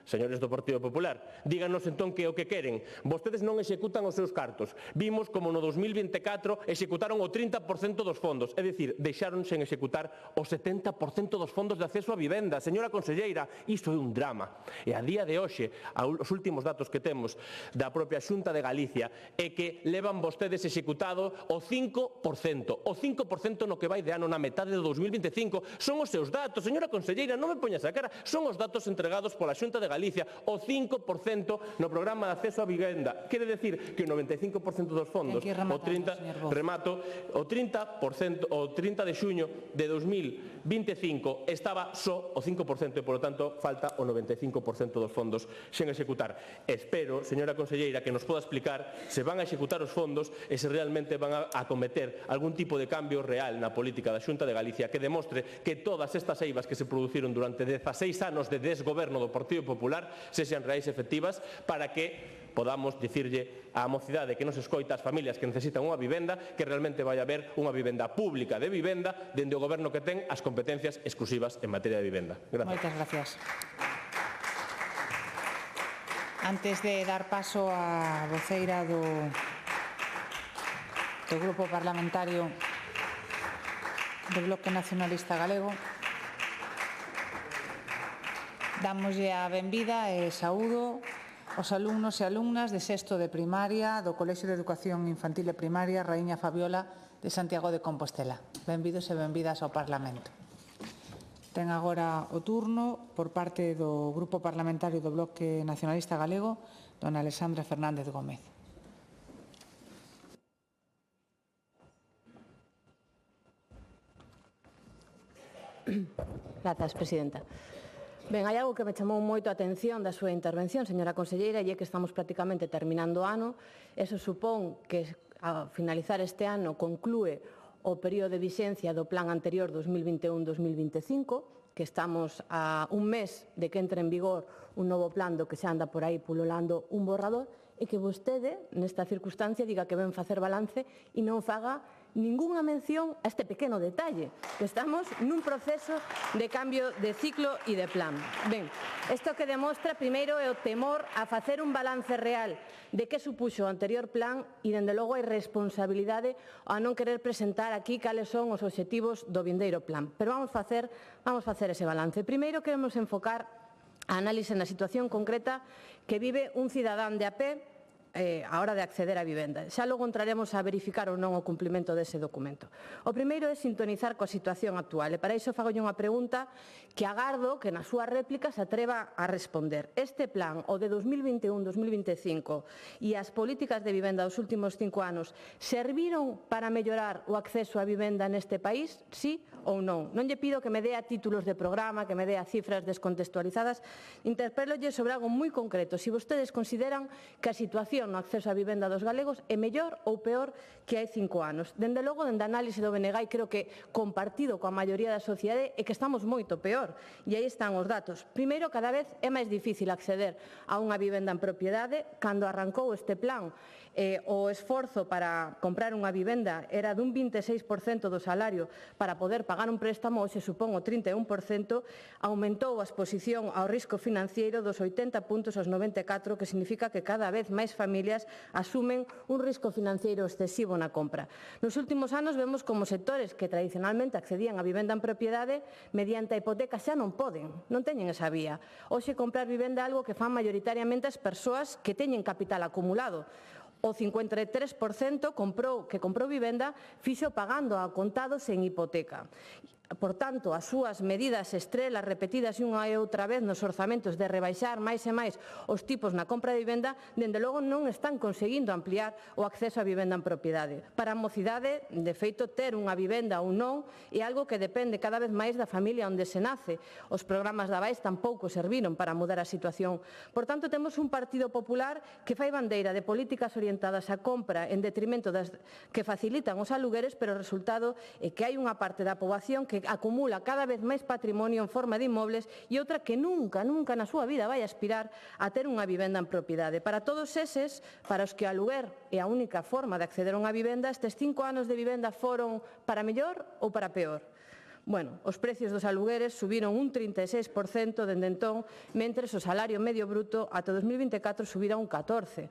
señores do Partido Popular, díganos entón que é o que queren. Vostedes non executan os seus cartos. Vimos como no 2024 executaron o 30% dos fondos, é dicir, deixaron sen executar o 70% dos fondos de acceso á vivenda. Señora conselleira, isto é un drama. E a día de hoxe, os últimos datos que temos da propia Xunta de Galicia é que levan vostedes executado o 5%. O 5% no que vai de ano na metade do 2025. Son os seus datos, señora conselleira, non me poñas a cara. Son os datos entregados pola Xunta de Galicia, o 5% no programa de acceso á vivenda. Quere decir que o 95% dos fondos, o 30% de xuño de 2025 estaba só o 5% e, polo tanto, falta o 95% dos fondos sen executar. Espero, señora conselleira, que nos poda explicar se van a executar os fondos e se realmente van a acometer algún tipo de cambio real na política da Xunta de Galicia que demostre que todas estas eivas que se produciron durante 16 anos de desgoberno do Partido Popular sexan reais e efectivas para que podamos dicirlle á mocidade que nos escoita, as familias que necesitan unha vivenda, que realmente vai haber unha vivenda pública de vivenda dende o goberno que ten as competencias exclusivas en materia de vivenda. Gracias. Moitas gracias. Antes de dar paso á voceira do Grupo Parlamentario do Bloque Nacionalista Galego, dámoslle a benvida e saúdo os alumnos e alumnas de sexto de primaria do Colexio de Educación Infantil e Primaria Raíña Fabiola de Santiago de Compostela. Benvidos e benvidas ao Parlamento. Ten agora o turno por parte do Grupo Parlamentario do Bloque Nacionalista Galego, dona Alexandra Fernández Gómez. Grazas, presidenta. Ben, hai algo que me chamou moito a atención da súa intervención, señora conselleira, e é que estamos prácticamente terminando o ano. Eso supón que, ao finalizar este ano, conclúe o período de vixencia do plan anterior 2021-2025, que estamos a un mes de que entre en vigor un novo plan do que se anda por aí pululando un borrador, e que vostede, nesta circunstancia, diga que ven facer balance e non faga ningunha mención a este pequeno detalle, que estamos nun proceso de cambio de ciclo e de plan. Ben, isto que demostra, primeiro, é o temor a facer un balance real de que supuxo o anterior plan e, dende logo, a irresponsabilidade a non querer presentar aquí cales son os obxectivos do vindeiro plan. Pero vamos facer ese balance. Primeiro, queremos enfocar a análise na situación concreta que vive un cidadán de a pé a hora de acceder á vivenda. Xa logo entraremos a verificar ou non o cumprimento dese documento. O primeiro é sintonizar coa situación actual, e para iso fagolle unha pregunta que agardo que na súa réplica se atreva a responder. Este plan, o de 2021-2025, e as políticas de vivenda dos últimos 5 anos serviron para mellorar o acceso á vivenda neste país, sí ou non? Non lle pido que me dea títulos de programa, que me dea cifras descontextualizadas, interpelolle sobre algo moi concreto. Se vostedes consideran que a situación no acceso á vivenda dos galegos é mellor ou peor que hai 5 anos. Dende logo, dende a análise do BNG, creo que compartido coa maioría da sociedade, é que estamos moito peor. E aí están os datos. Primeiro, cada vez é máis difícil acceder a unha vivenda en propiedade. Cando arrancou este plan, o esforzo para comprar unha vivenda era dun 26% do salario para poder pagar un préstamo, hoxe supón o 31%, aumentou a exposición ao risco financiero dos 80 puntos aos 94, que significa que cada vez máis familias asumen un risco financiero excesivo na compra. Nos últimos anos vemos como sectores que tradicionalmente accedían a vivenda en propiedade mediante a hipoteca xa non poden, non teñen esa vía. Hoxe comprar vivenda é algo que fan maioritariamente as persoas que teñen capital acumulado. O 53% que comprou vivenda fixo pagando a contado sen hipoteca. Por tanto, as súas medidas estrelas repetidas unha e outra vez nos orzamentos de rebaixar máis e máis os tipos na compra de vivenda, dende logo non están conseguindo ampliar o acceso á vivenda en propiedade. Para a mocidade, de feito, ter unha vivenda ou non é algo que depende cada vez máis da familia onde se nace. Os programas da BAES tampouco serviron para mudar a situación. Por tanto, temos un Partido Popular que fai bandeira de políticas orientadas á compra en detrimento das que facilitan os alugueres, pero o resultado é que hai unha parte da poboación que acumula cada vez máis patrimonio en forma de inmobles e outra que nunca na súa vida vai aspirar a ter unha vivenda en propiedade. Para todos eses, para os que o aluguer é a única forma de acceder a unha vivenda, estes 5 anos de vivenda foron para mellor ou para peor? Bueno, os precios dos alugueres subiron un 36% dende entón, mentres o salario medio bruto ata 2024 subira un 14%.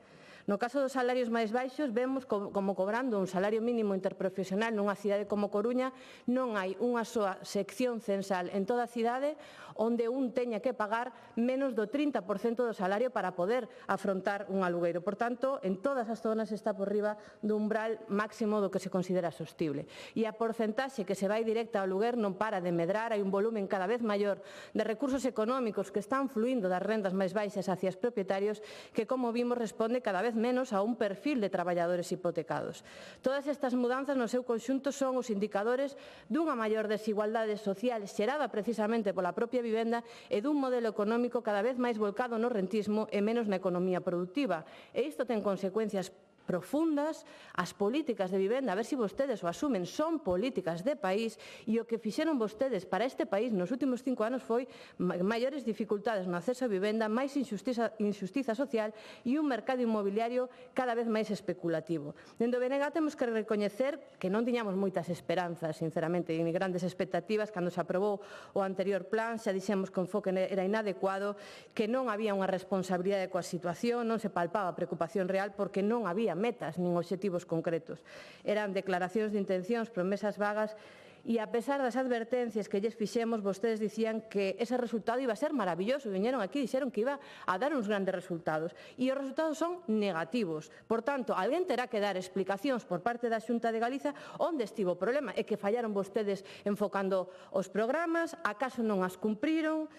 No caso dos salarios máis baixos, vemos como cobrando un salario mínimo interprofesional nunha cidade como Coruña non hai unha soa sección censal en toda a cidade onde un teña que pagar menos do 30% do salario para poder afrontar un alugueiro. Por tanto, en todas as zonas está por riba do umbral máximo do que se considera sostible. E a porcentaxe que se vai directa ao aluguer non para de medrar, hai un volumen cada vez maior de recursos económicos que están fluindo das rendas máis baixas hacia os propietarios que, como vimos, responde cada vez menos a un perfil de traballadores hipotecados. Todas estas mudanzas no seu conxunto son os indicadores dunha maior desigualdade social xerada precisamente pola propia vivenda e dun modelo económico cada vez máis volcado no rentismo e menos na economía productiva. E isto ten consecuencias profundas. As políticas de vivenda, a ver se vostedes o asumen, son políticas de país e o que fixeron vostedes para este país nos últimos 5 anos foi maiores dificultades no acceso a vivenda, máis injustiza social e un mercado inmobiliario cada vez máis especulativo. Dende o BNG temos que recoñecer que non tiñamos moitas esperanzas, sinceramente, e grandes expectativas cando se aprobou o anterior plan, xa dixemos que o enfoque era inadecuado, que non había unha responsabilidade coa situación, non se palpaba preocupación real porque non había metas nin obxectivos concretos. Eran declaracións de intencións, promesas vagas e, a pesar das advertencias que lles fixemos, vostedes dicían que ese resultado iba a ser maravilloso. Viñeron aquí e dixeron que iba a dar uns grandes resultados. E os resultados son negativos. Por tanto, alguén terá que dar explicacións por parte da Xunta de Galiza onde estivo o problema. É que fallaron vostedes enfocando os programas, acaso non as cumpriron.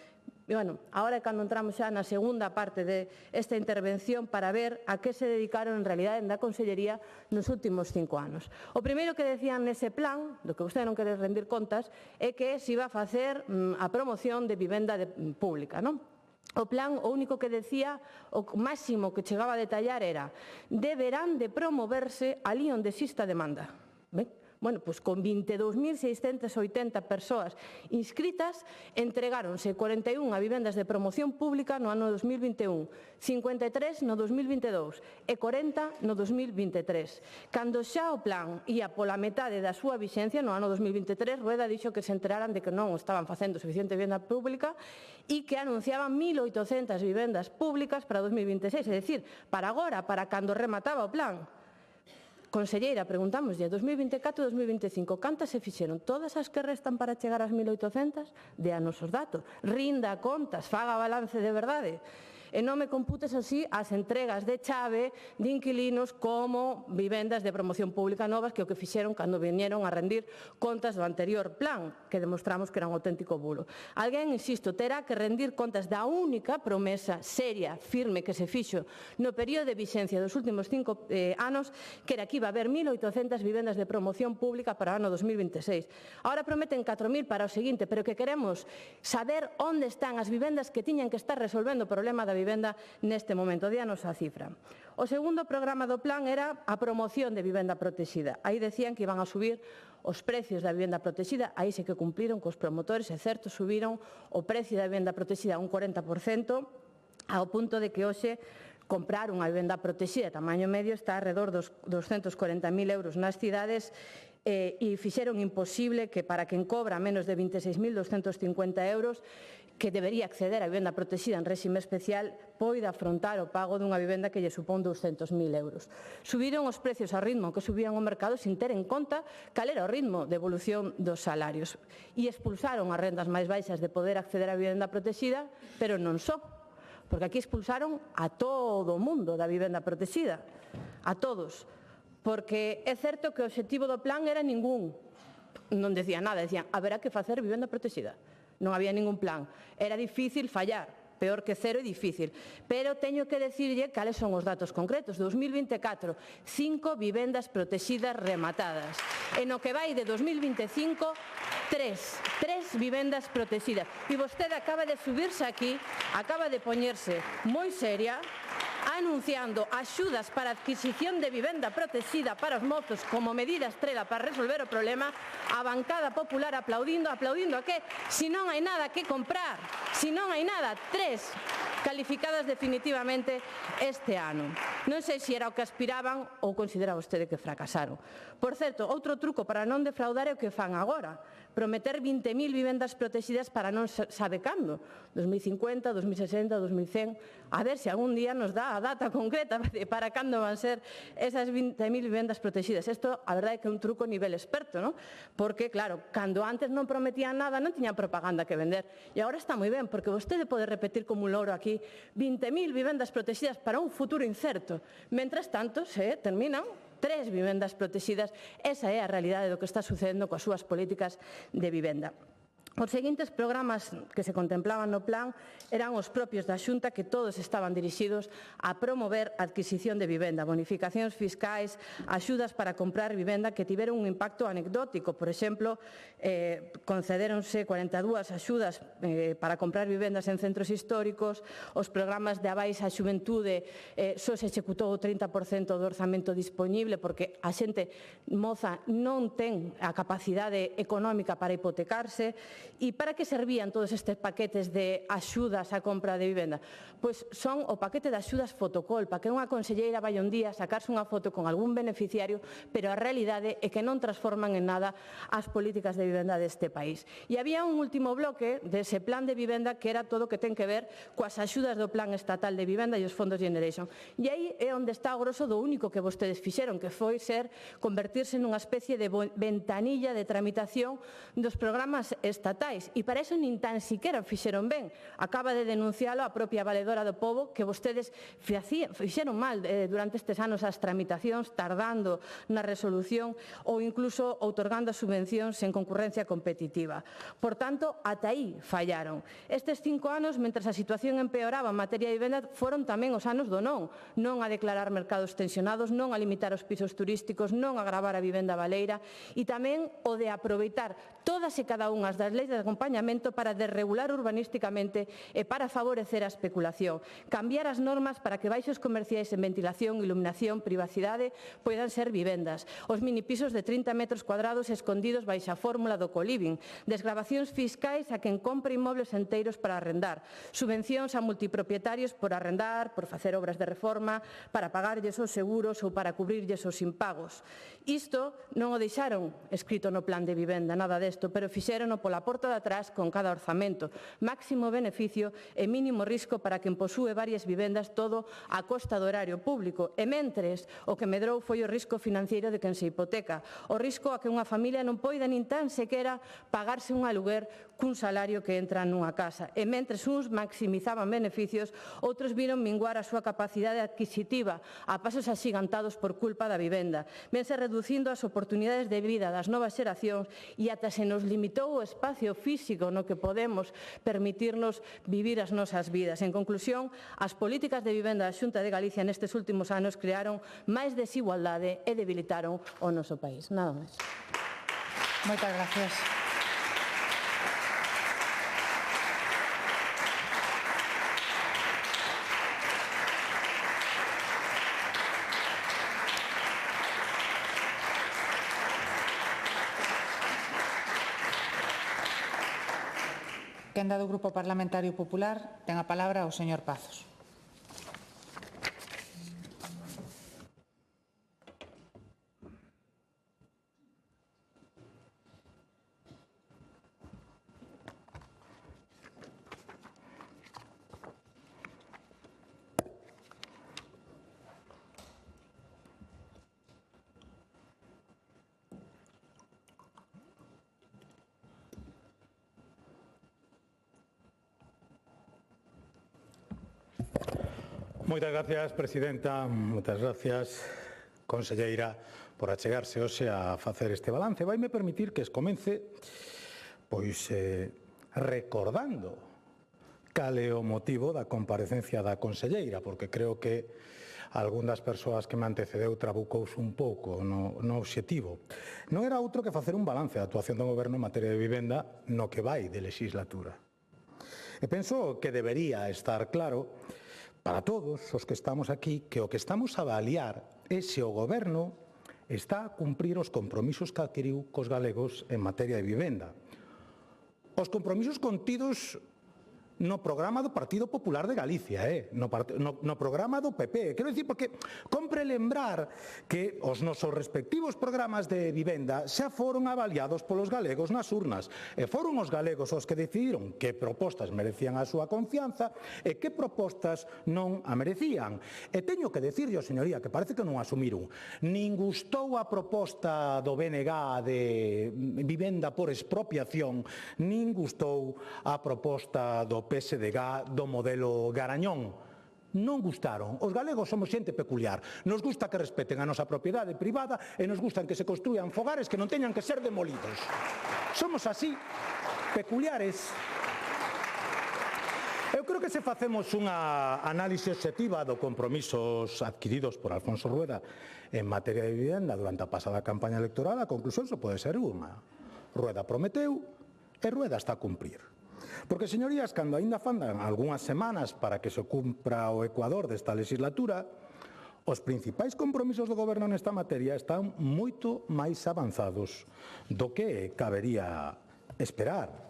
E, bueno, agora é cando entramos xa na segunda parte desta intervención para ver a que se dedicaron en realidade da Consellería nos últimos 5 anos. O primeiro que decían nese plan, do que vostede non quere rendir contas, é que se iba a facer a promoción de vivenda pública, non? O plan, o único que decía, o máximo que chegaba a detallar era deberán de promoverse ali onde exista demanda. Ben? Bueno, pois con 22.680 persoas inscritas, entregáronse 41 a vivendas de promoción pública no ano 2021, 53 no 2022 e 40 no 2023. Cando xa o plan ia pola metade da súa vixencia, no ano 2023, Rueda dixo que se enteraran de que non estaban facendo suficiente vivenda pública e que anunciaban 1.800 vivendas públicas para 2026, é dicir, para agora, para cando remataba o plan. Conselleira, preguntámoslle, 2024 e 2025, cantas se fixeron? Todas as que restan para chegar ás 1.800? Déanos os datos. Rinda contas, faga balance de verdade. E non me computes así as entregas de chave de inquilinos como vivendas de promoción pública novas que o que fixeron cando viñeron a rendir contas do anterior plan, que demostramos que era un auténtico bulo. Alguén, insisto, terá que rendir contas da única promesa seria, firme, que se fixo no período de vixencia dos últimos 5 anos, que era que iba a haber 1.800 vivendas de promoción pública para o ano 2026. Ahora prometen 4.000 para o seguinte, pero que queremos saber onde están as vivendas que tiñan que estar resolvendo o problema da vivenda neste momento. Díanos a cifra. O segundo programa do plan era a promoción de vivenda protexida. Aí decían que iban a subir os precios da vivenda protexida, aí sí que cumpliron cos promotores, é certo, subiron o precio da vivenda protexida un 40%, ao punto de que hoxe comprar unha vivenda protexida de tamaño medio está alrededor dos 240.000 euros nas cidades e fixeron imposible que para quen cobra menos de 26.250 euros que debería acceder a vivenda protexida en réxime especial poida afrontar o pago dunha vivenda que lle supón 200.000 euros. Subiron os precios ao ritmo que subían o mercado sin ter en conta cal era o ritmo de evolución dos salarios e expulsaron as rendas máis baixas de poder acceder a vivenda protexida, pero non só, porque aquí expulsaron a todo o mundo da vivenda protexida, a todos, porque é certo que o obxectivo do plan era ningún, non decía nada, decían haberá que facer vivenda protexida. Non había ningún plan. Era difícil fallar, peor que cero e difícil. Pero teño que decirlle cales son os datos concretos. 2024, 5 vivendas protexidas rematadas. E no que vai de 2025, 3 vivendas protexidas. E vostede acaba de subirse aquí, acaba de poñerse moi seria, anunciando axudas para a adquisición de vivenda protexida para os mozos como medida estrela para resolver o problema, a bancada popular aplaudindo a que si non hai nada que comprar, si non hai nada, 3 calificadas definitivamente este ano. Non sei se era o que aspiraban ou considera vostede que fracasaron. Por certo, outro truco para non defraudar é o que fan agora. Prometer 20.000 vivendas protegidas para non sabe cando, 2050, 2060, 2100, a ver se algún día nos dá a data concreta para cando van ser esas 20.000 vivendas protegidas. Isto, a verdade, é que é un truco a nivel experto, non? Porque, claro, cando antes non prometían nada, non tiñan propaganda que vender. E agora está moi ben, porque vostede pode repetir como un loro aquí 20.000 vivendas protegidas para un futuro incerto. Mentres tanto, se terminan 3 vivendas protegidas. Esa é a realidade do que está sucedendo coas súas políticas de vivenda. Os seguintes programas que se contemplaban no plan eran os propios da Xunta, que todos estaban dirixidos a promover a adquisición de vivenda, bonificacións fiscais, axudas para comprar vivenda que tiveron un impacto anecdótico. Por exemplo, concedéronse 42 axudas para comprar vivendas en centros históricos, os programas de avais á xuventude só se executou o 30% do orzamento disponible porque a xente moza non ten a capacidade económica para hipotecarse. E para que servían todos estes paquetes de axudas á compra de vivenda? Pois son o paquete de axudas fotocol, para que unha conselleira vai un día a sacarse unha foto con algún beneficiario, pero a realidade é que non transforman en nada as políticas de vivenda deste país. E había un último bloque dese plan de vivenda que era todo o que ten que ver coas axudas do plan estatal de vivenda e os fondos Generation. E aí é onde está o grosso do único que vostedes fixeron, que foi convertirse nunha especie de ventanilla de tramitación dos programas estatais. E para iso nin tan siquiera fixeron ben. Acaba de denuncialo a propia valedora do pobo, que vostedes fixeron mal durante estes anos as tramitacións, tardando na resolución ou incluso outorgando as subvencións en concurrencia competitiva. Por tanto, ata aí fallaron. Estes 5 anos, mentres a situación empeoraba en materia de vivenda, foron tamén os anos do non. Non a declarar mercados tensionados, non a limitar os pisos turísticos, non a gravar a vivenda baleira e tamén o de aproveitar todas e cada unha das leis de acompañamento para desregular urbanísticamente e para favorecer a especulación. Cambiar as normas para que baixos comerciais en ventilación, iluminación, privacidade poidan ser vivendas. Os minipisos de 30 metros cuadrados escondidos baixa a fórmula do coliving. Desgravacións fiscais a quen compre inmobles enteiros para arrendar. Subvencións a multipropietarios por arrendar, por facer obras de reforma, para pagarlles os seguros ou para cubrirlles os impagos. Isto non o deixaron escrito no plan de vivenda, nada desto, pero fixérono pola porta de atrás con cada orzamento. Máximo beneficio e mínimo risco para quen posúe varias vivendas, todo a costa do erario público. E mentres, o que medrou foi o risco financiero de quen se hipoteca. O risco a que unha familia non poida nin tan sequera pagarse un aluguer cun salario que entra nunha casa. E mentres uns maximizaban beneficios, outros viron minguar a súa capacidade adquisitiva a pasos axigantados por culpa da vivenda. Vense reducindo as oportunidades de vida das novas xeracións e ata se nos limitou o espacio físico no que podemos permitirnos vivir as nosas vidas. En conclusión, as políticas de vivenda da Xunta de Galicia nestes últimos anos crearon máis desigualdade e debilitaron o noso país. Nada máis. Moitas gracias. Quenda do Grupo Parlamentario Popular, ten a palabra o señor Pazos. Moitas gracias, presidenta. Moitas gracias, conselleira, por achegarse hoxe a facer este balance. Vaime permitir que comece recordando cal é o motivo da comparecencia da conselleira, porque creo que algún das persoas que me antecedeu trabucouse un pouco no obxectivo. Non era outro que facer un balance da actuación do Goberno en materia de vivenda no que vai de legislatura. E penso que debería estar claro para todos os que estamos aquí que o que estamos a avaliar é se o Goberno está a cumprir os compromisos que adquiriu cos galegos en materia de vivenda. Os compromisos contidos no programa do Partido Popular de Galicia, no programa do PP. Quero dicir, porque compre lembrar que os nosos respectivos programas de vivenda xa foron avaliados polos galegos nas urnas, e foron os galegos os que decidiron que propostas merecían a súa confianza e que propostas non a merecían. E teño que dicirlo, señoría, que parece que non asumiron. Nin gustou a proposta do BNG de vivenda por expropiación, nin gustou a proposta do PSDG do modelo Garañón. Non gustaron. Os galegos somos xente peculiar. Nos gusta que respeten a nosa propiedade privada e nos gustan que se construyan fogares que non teñan que ser demolidos. Somos así, peculiares. Eu creo que se facemos unha análise obxectiva dos compromisos adquiridos por Alfonso Rueda en materia de vivenda durante a pasada campaña electoral, a conclusión só pode ser unha. Rueda prometeu e Rueda está a cumprir. Porque, señorías, cando aínda faltan algunhas semanas para que se cumpra o ecuador desta legislatura, os principais compromisos do Goberno nesta materia están moito máis avanzados do que cabería esperar.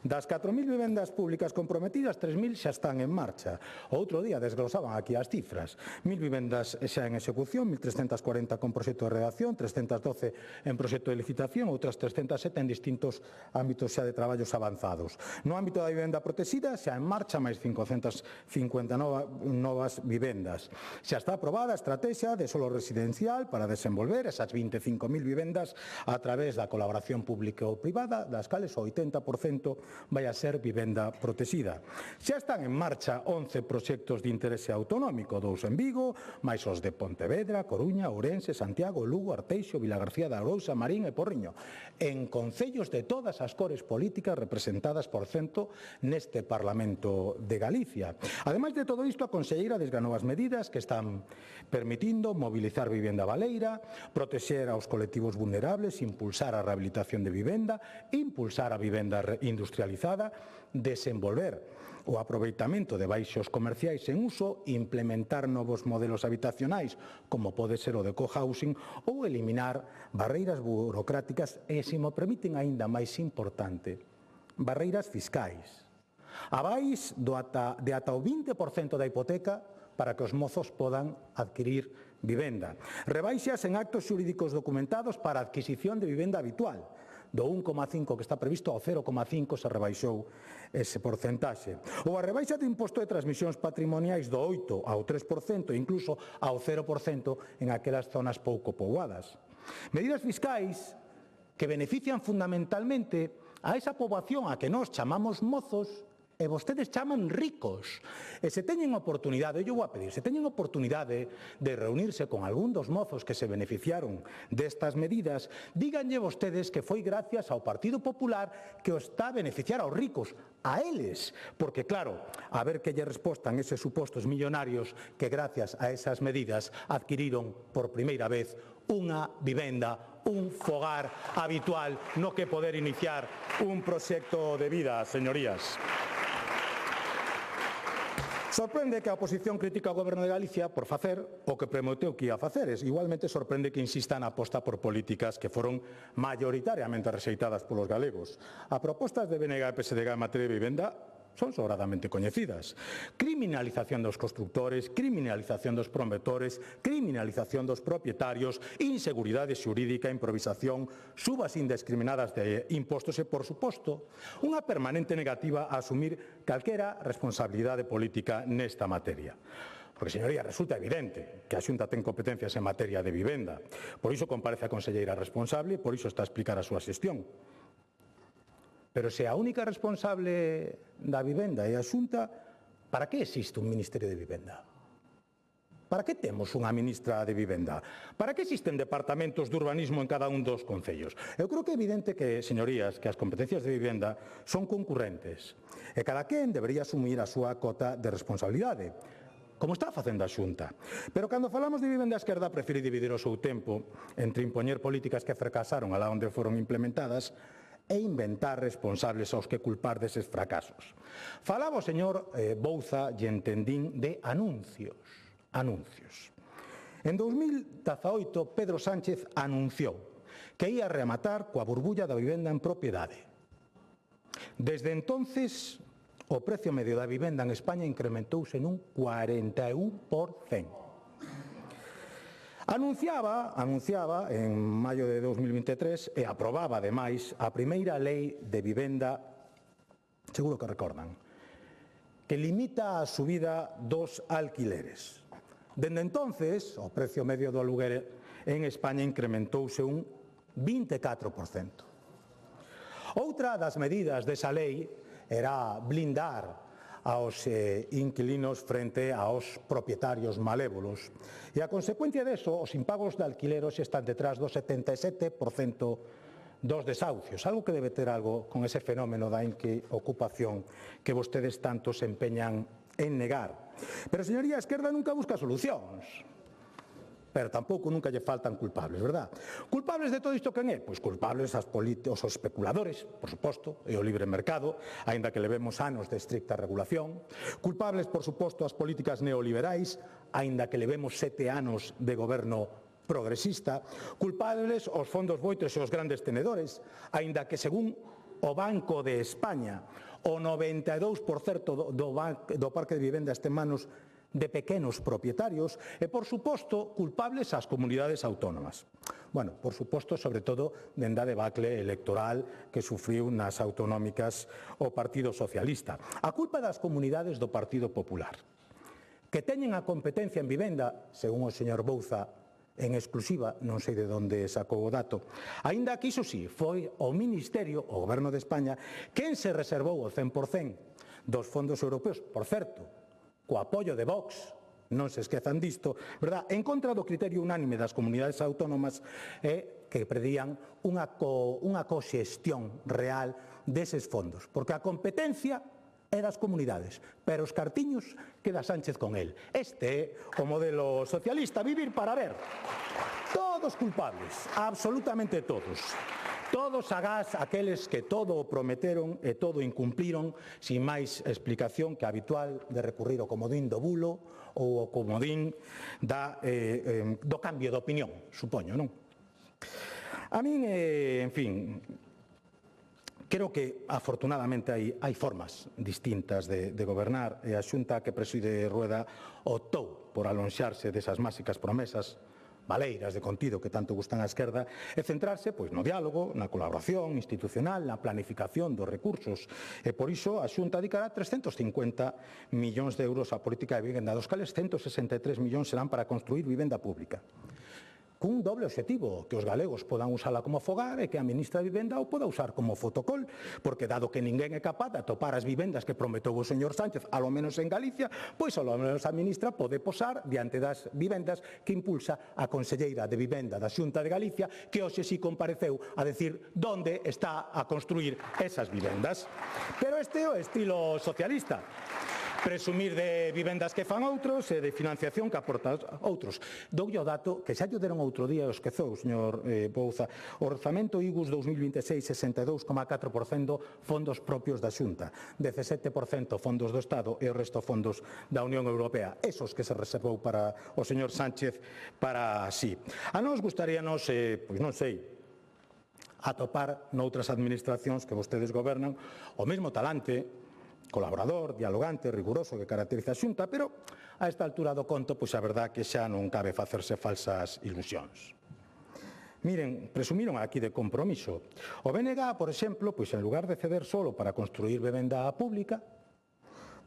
Das 4.000 vivendas públicas comprometidas, 3.000 xa están en marcha. O outro día desglosaban aquí as cifras. 1.000 vivendas xa en execución, 1.340 con proxecto de redacción, 312 en proxecto de licitación, outras 307 en distintos ámbitos xa de traballos avanzados. No ámbito da vivenda protexida, xa en marcha máis 550 novas vivendas. Xa está aprobada a estrategia de solo residencial para desenvolver esas 25.000 vivendas a través da colaboración público-privada, das cales o 80% vai a ser vivenda protexida. Xa están en marcha 11 proxectos de interese autonómico, 2 en Vigo, máis os de Pontevedra, Coruña, Ourense, Santiago, Lugo, Arteixo, Vilagarcía da Arousa, Marín e Porriño, en concellos de todas as cores políticas representadas por cento neste Parlamento de Galicia. Ademais de todo isto, a conselleira desgranou as medidas que están permitindo mobilizar vivenda baleira, protexer aos colectivos vulnerables, impulsar a rehabilitación de vivenda, impulsar a vivenda industrializada, desenvolver o aproveitamento de baixos comerciais en uso, implementar novos modelos habitacionais, como pode ser o de cohousing, ou eliminar barreiras burocráticas e, se mo permiten aínda máis importante, barreiras fiscais. Abais de ata o 20% da hipoteca para que os mozos podan adquirir vivenda. Rebaixas en actos xurídicos documentados para a adquisición de vivenda habitual. Do 1,5 que está previsto ao 0,5 se rebaixou ese porcentaxe. Ou a rebaixa do imposto de transmisións patrimoniais do 8 ao 3% e incluso ao 0% en aquelas zonas pouco poboadas. Medidas fiscais que benefician fundamentalmente a esa poboación a que nós chamamos mozos e vostedes chaman ricos. E se teñen oportunidade, eu vou a pedir, se teñen oportunidade de reunirse con algún dos mozos que se beneficiaron destas medidas, díganlle vostedes que foi gracias ao Partido Popular que os está a beneficiar aos ricos, a eles, porque claro, a ver que lle respostan eses supostos millonarios que gracias a esas medidas adquiriron por primeira vez unha vivenda, un fogar habitual no que poder iniciar un proxecto de vida, señorías. Sorprende que a oposición critica ao Goberno de Galicia por facer o que prometeu que ia facer. Igualmente sorprende que insista na aposta por políticas que foron maioritariamente rexeitadas polos galegos. A propostas de BNG e PSDG en materia de vivenda son sobradamente coñecidas. Criminalización dos constructores, criminalización dos promotores, criminalización dos propietarios, inseguridade xurídica, improvisación, subas indiscriminadas de impostos e, por suposto, unha permanente negativa a asumir calquera responsabilidade política nesta materia. Porque, señoría, resulta evidente que a Xunta ten competencias en materia de vivenda. Por iso comparece a conselleira responsable e por iso está a explicar a súa xestión. Pero se a única responsable da vivenda é a Xunta, para que existe un Ministerio de Vivenda? Para que temos unha ministra de Vivenda? Para que existen departamentos de urbanismo en cada un dos concellos? Eu creo que é evidente que, señorías, que as competencias de vivenda son concurrentes e cada quen debería asumir a súa cota de responsabilidade, como está facendo a Xunta. Pero cando falamos de vivenda, a esquerda prefire dividir o seu tempo entre impoñer políticas que fracasaron alá onde foron implementadas e inventar responsables aos que culpar deses fracasos. Falaba o señor Bouza e entendín de anuncios. En 2018, Pedro Sánchez anunciou que ia rematar coa burbulla da vivenda en propiedade. Desde entonces, o precio medio da vivenda en España incrementouse nun 41%. Anunciaba en maio de 2023 e aprobaba, ademais, a primeira lei de vivenda, seguro que recordan, que limita a subida dos alquileres. Dende entonces, o precio medio do aluguer en España incrementouse un 24%. Outra das medidas desa lei era blindar aos inquilinos frente aos propietarios malévolos. E a consecuencia deso, os impagos de alquiler hoxe están detrás do 77% dos desahucios, algo que debe ter algo con ese fenómeno da ocupación que vostedes tanto se empeñan en negar. Pero, señoría, a esquerda nunca busca solucións. Pero tampouco nunca lle faltan culpables, verdad? Culpables de todo isto quen é? Pois culpables os especuladores, por suposto, e o libre mercado, aínda que levemos anos de estricta regulación. Culpables, por suposto, as políticas neoliberais, aínda que levemos 7 anos de goberno progresista. Culpables os fondos voitres e os grandes tenedores, aínda que, según o Banco de España, o 92% do parque de vivenda este en manos de pequenos propietarios e, por suposto, culpables ás comunidades autónomas. Bueno, por suposto, sobre todo, dende a debacle electoral que sufriu nas autonómicas o Partido Socialista. A culpa das comunidades do Partido Popular, que teñen a competencia en vivenda, según o señor Bouza, en exclusiva, non sei de onde sacou o dato, aínda que iso sí, foi o Ministerio, o Goberno de España, quen se reservou o 100% dos fondos europeos, por certo, co apoio de Vox, non se esquezan disto, verdad? En contra do criterio unánime das comunidades autónomas que pedían unha coxestión real deses fondos, porque a competencia é das comunidades, pero os cartiños queda Sánchez con el. Este é o modelo socialista, vivir para ver. Todos culpables, absolutamente todos. Todos agás aqueles que todo o prometeron e todo incumpliron, sin máis explicación que a habitual de recurrir ao comodín do bulo ou ao comodín do cambio de opinión, supoño, non? A min, en fin, creo que afortunadamente hai formas distintas de gobernar e a Xunta que preside Rueda optou por alonxarse desas máxicas promesas valeiras de contido que tanto gustan á esquerda e centrarse no diálogo, na colaboración institucional, na planificación dos recursos. E por iso a Xunta dedicará 350 millóns de euros á política de vivenda, dos cales 163 millóns serán para construir vivenda pública. Cun doble obxectivo, que os galegos podan usala como fogar e que a ministra de Vivenda o poda usar como fotocol, porque dado que ninguén é capaz de atopar as vivendas que prometou o señor Sánchez, alo menos en Galicia, pois alo menos a ministra pode posar diante das vivendas que impulsa a conselleira de Vivenda da Xunta de Galicia, que hoxe si compareceu a decir onde está a construir esas vivendas. Pero este é o estilo socialista. Presumir de vivendas que fan outros e de financiación que aportan outros. Doulle o dato que xa lle deron outro día e o esqueceu, señor Bouza. O orzamento IGUS 2026, 62,4% fondos propios da Xunta, 17% fondos do Estado e o resto fondos da Unión Europea. Esos que se reservou para o señor Sánchez para sí. A nós gustaríanos, pois non sei, atopar noutras administracións que vostedes gobernan o mesmo talante colaborador, dialogante, riguroso que caracteriza a Xunta, pero a esta altura do conto, pois a verdad que xa non cabe facerse falsas ilusións. Miren, presumiron aquí de compromiso. O BNG, por exemplo, pois en lugar de ceder solo para construir vivenda pública,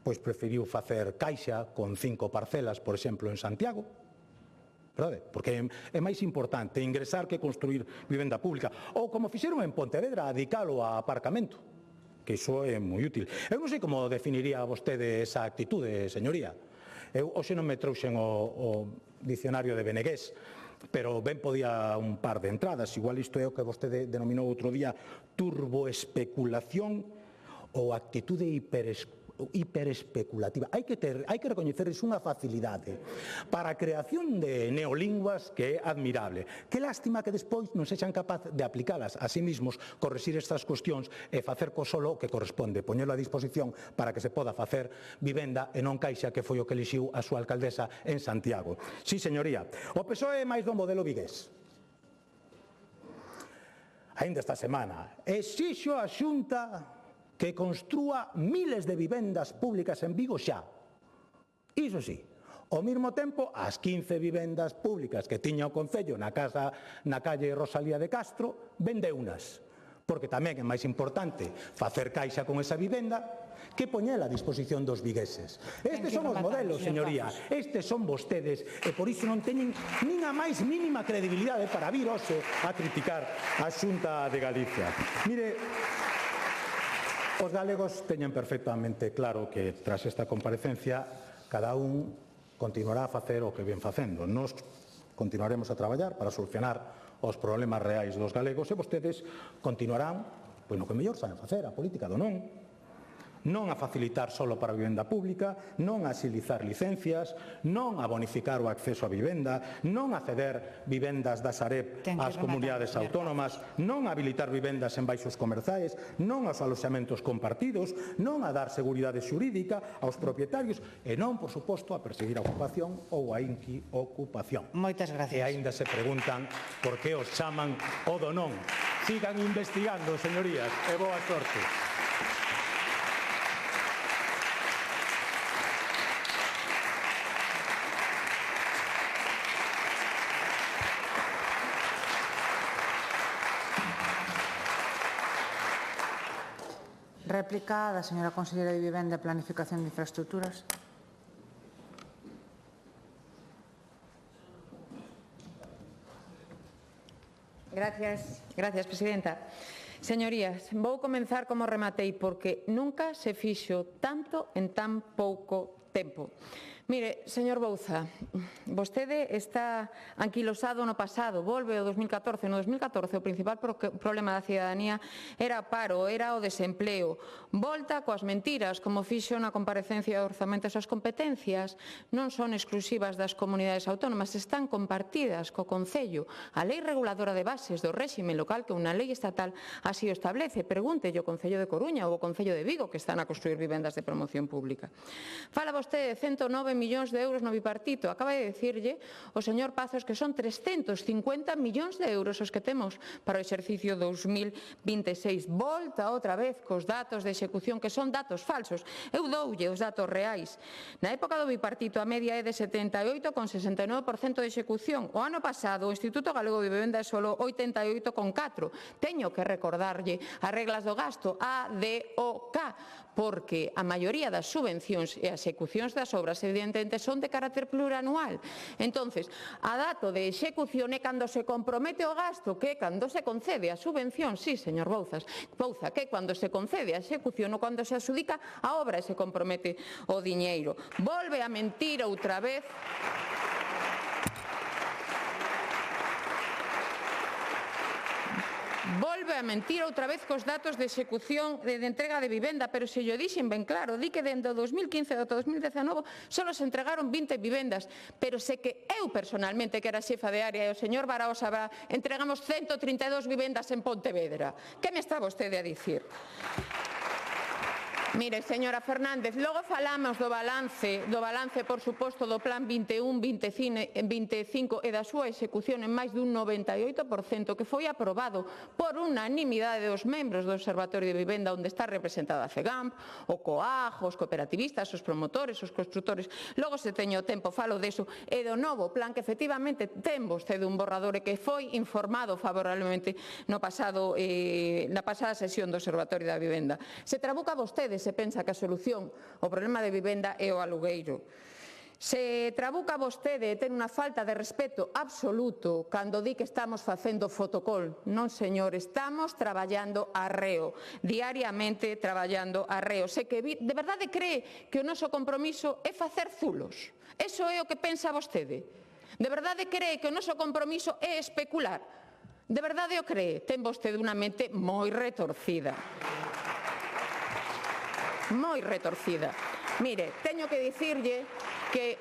pois preferiu facer caixa con 5 parcelas, por exemplo, en Santiago, verdade? Porque é máis importante ingresar que construir vivenda pública. Ou como fixeron en Pontevedra, dedicalo a aparcamento, que iso é moi útil. Eu non sei como definiría vostede esa actitude, señoría. Eu hoxe non me trouxen o dicionario de Benegués, pero ben podía un par de entradas. Igual isto é o que vostede denominou outro día turboespeculación ou actitude hiperespeculativa. Hai que recoñecerles unha facilidade para a creación de neolinguas que é admirable. Que lástima que despois non sexan capaz de aplicalas a sí mismos, correxir estas cuestións e facer co solo que corresponde, poñelo a disposición para que se poda facer vivenda e non caixa, que foi o que elixiu a súa alcaldesa en Santiago. Sí, señoría, o PSOE é máis do modelo vigués. Ainda esta semana, exixo a Xunta que construa miles de vivendas públicas en Vigo xa. Iso sí, ao mesmo tempo, as 15 vivendas públicas que tiña o Concello na calle Rosalía de Castro, vende unas. Porque tamén é máis importante facer caixa con esa vivenda que poñela a disposición dos vigueses. Estes son os modelos, señoría. Estes son vostedes e por iso non teñen nin a máis mínima credibilidade para vir hoxe a criticar a Xunta de Galicia. Mire, os galegos teñen perfectamente claro que tras esta comparecencia cada un continuará a facer o que ven facendo. Nos continuaremos a traballar para solucionar os problemas reais dos galegos e vostedes continuarán, pois no que mellor saben facer, a política do non. Non a facilitar solo para a vivenda pública, non a axilizar licencias, non a bonificar o acceso a vivenda, non a ceder vivendas da Sareb ás comunidades autónomas, non a habilitar vivendas en baixos comerciais, non aos aloxamentos compartidos, non a dar seguridade xurídica aos propietarios e non, por suposto, a perseguir a ocupación ou a inquiocupación. Moitas gracias. E aínda se preguntan por que os chaman o do non. Sigan investigando, señorías, e boa sorte. Réplica da señora conselleira de Vivenda e Planificación de Infraestructuras. Gracias, presidenta. Señorías, vou comenzar como rematei porque nunca se fixo tanto en tan pouco tempo. Mire, señor Bouza, vostede está anquilosado no pasado, volve ao 2014. No 2014 o principal problema da cidadanía era o paro, era o desempleo. Volta coas mentiras, como fixo na comparecencia de orzamentos. As competencias non son exclusivas das comunidades autónomas, están compartidas co Concello. A lei reguladora de bases do réxime local, que unha lei estatal así o establece. Pregúntelle ao Concello de Coruña ou ao Concello de Vigo, que están a construir vivendas de promoción pública. Fala vostede de 109 millóns de euros no bipartito. Acaba de dicirlle o señor Pazos que son 350 millóns de euros os que temos para o exercicio 2026. Volta outra vez cos datos de execución, que son datos falsos. Eu doulle os datos reais. Na época do bipartito a media é de 78,69% de execución. O ano pasado o Instituto Galego de Vivenda é solo 88,4%. Teño que recordarlle as reglas do gasto, A, D, O, K, porque a maioría das subvencións e as execucións das obras evidentemente son de carácter plurianual. Entonces, a dato de execución é cando se compromete o gasto, que é cando se concede a subvención, sí, señor Bouza, que é cando se concede a execución ou cando se adxudica a obra e se compromete o diñeiro. Volve a mentir outra vez. Volve a mentir outra vez cos datos de execución de entrega de vivenda, pero se llo dixen ben claro, di que dende o 2015 ata o 2019 só se entregaron 20 vivendas, pero se que eu personalmente, que era xefa de área, e o señor Barao sabrá, entregamos 132 vivendas en Pontevedra. Que me está vostede a dicir? Mire, señora Fernández, logo falamos do balance, por suposto, do Plan 21-25 e da súa execución en máis dun 98%, que foi aprobado por unanimidade dos membros do Observatorio de Vivenda, onde está representada a FEGAMP, o COAG, os cooperativistas, os promotores, os construtores. Logo, se teño tempo, falo deso, e do novo plan que efectivamente ten vostede un borrador e que foi informado favorablemente na pasada sesión do Observatorio da Vivenda. Se trabuca vostede, se pensa que a solución ao problema de vivenda é o alugueiro. Se trabuca vostede ten unha falta de respeto absoluto cando di que estamos facendo fotocol. Non, señor, estamos traballando arreo, diariamente traballando arreo. Se que de verdade cree que o noso compromiso é facer zulos. Eso é o que pensa vostede. De verdade cree que o noso compromiso é especular. De verdade o cree. Ten vostede unha mente moi retorcida. Moi retorcida. Mire, teño que dicirlle que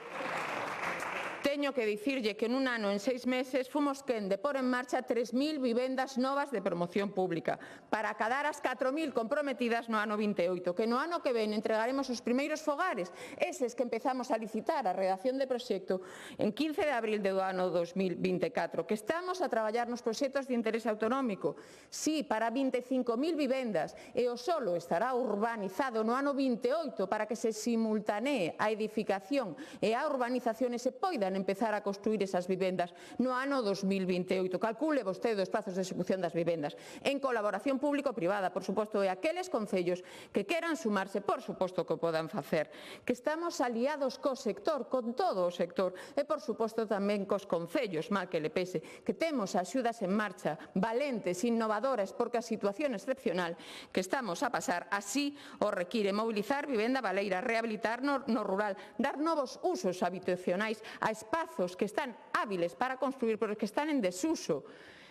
teño que dicirlle que nun ano en 6 meses fomos quen de pôr en marcha 3.000 vivendas novas de promoción pública para acadar as 4.000 comprometidas no ano 28, que no ano que ven entregaremos os primeiros fogares, eses que empezamos a licitar a redacción de proxecto en 15 de abril do ano 2024, que estamos a traballar nos proxectos de interés autonómico, sí, para 25.000 vivendas, e o solo estará urbanizado no ano 28 para que se simultanee a edificación e a urbanización e se poidan empezar a construir esas vivendas no ano 2028. Calcule vostede os prazos de execución das vivendas en colaboración público-privada, por suposto, e aqueles concellos que queran sumarse, por suposto que o podan facer, que estamos aliados co sector, con todo o sector, e por suposto tamén cos concellos, mal que le pese, que temos axudas en marcha, valentes, innovadoras, porque a situación excepcional que estamos a pasar así o require mobilizar vivenda baleira, rehabilitar no rural, dar novos usos habitacionais a espazos que están hábiles para construir, pero que están en desuso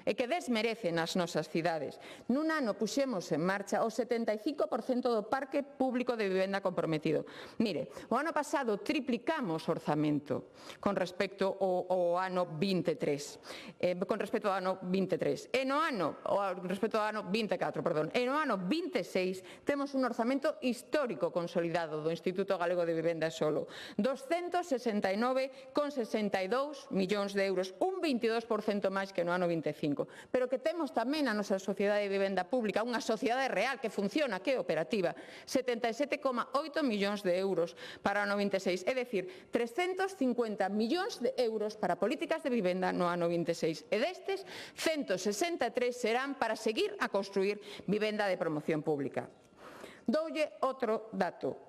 e que desmerecen as nosas cidades. Nun ano puxemos en marcha o 75% do parque público de vivenda comprometido. Mire, o ano pasado triplicamos o orzamento con respecto ao ano 23, e no ano respecto ao ano 24, perdón. E no ano 26 temos un orzamento histórico consolidado do Instituto Galego de Vivenda solo, 269,62 millóns de euros, un 22% máis que no ano 25. Pero que temos tamén a nosa sociedade de vivenda pública, unha sociedade real que funciona, que é operativa, 77,8 millóns de euros para o ano 26, é dicir, 350 millóns de euros para políticas de vivenda no ano 26. E destes, 163 serán para seguir a construir vivenda de promoción pública. Doulle outro dato.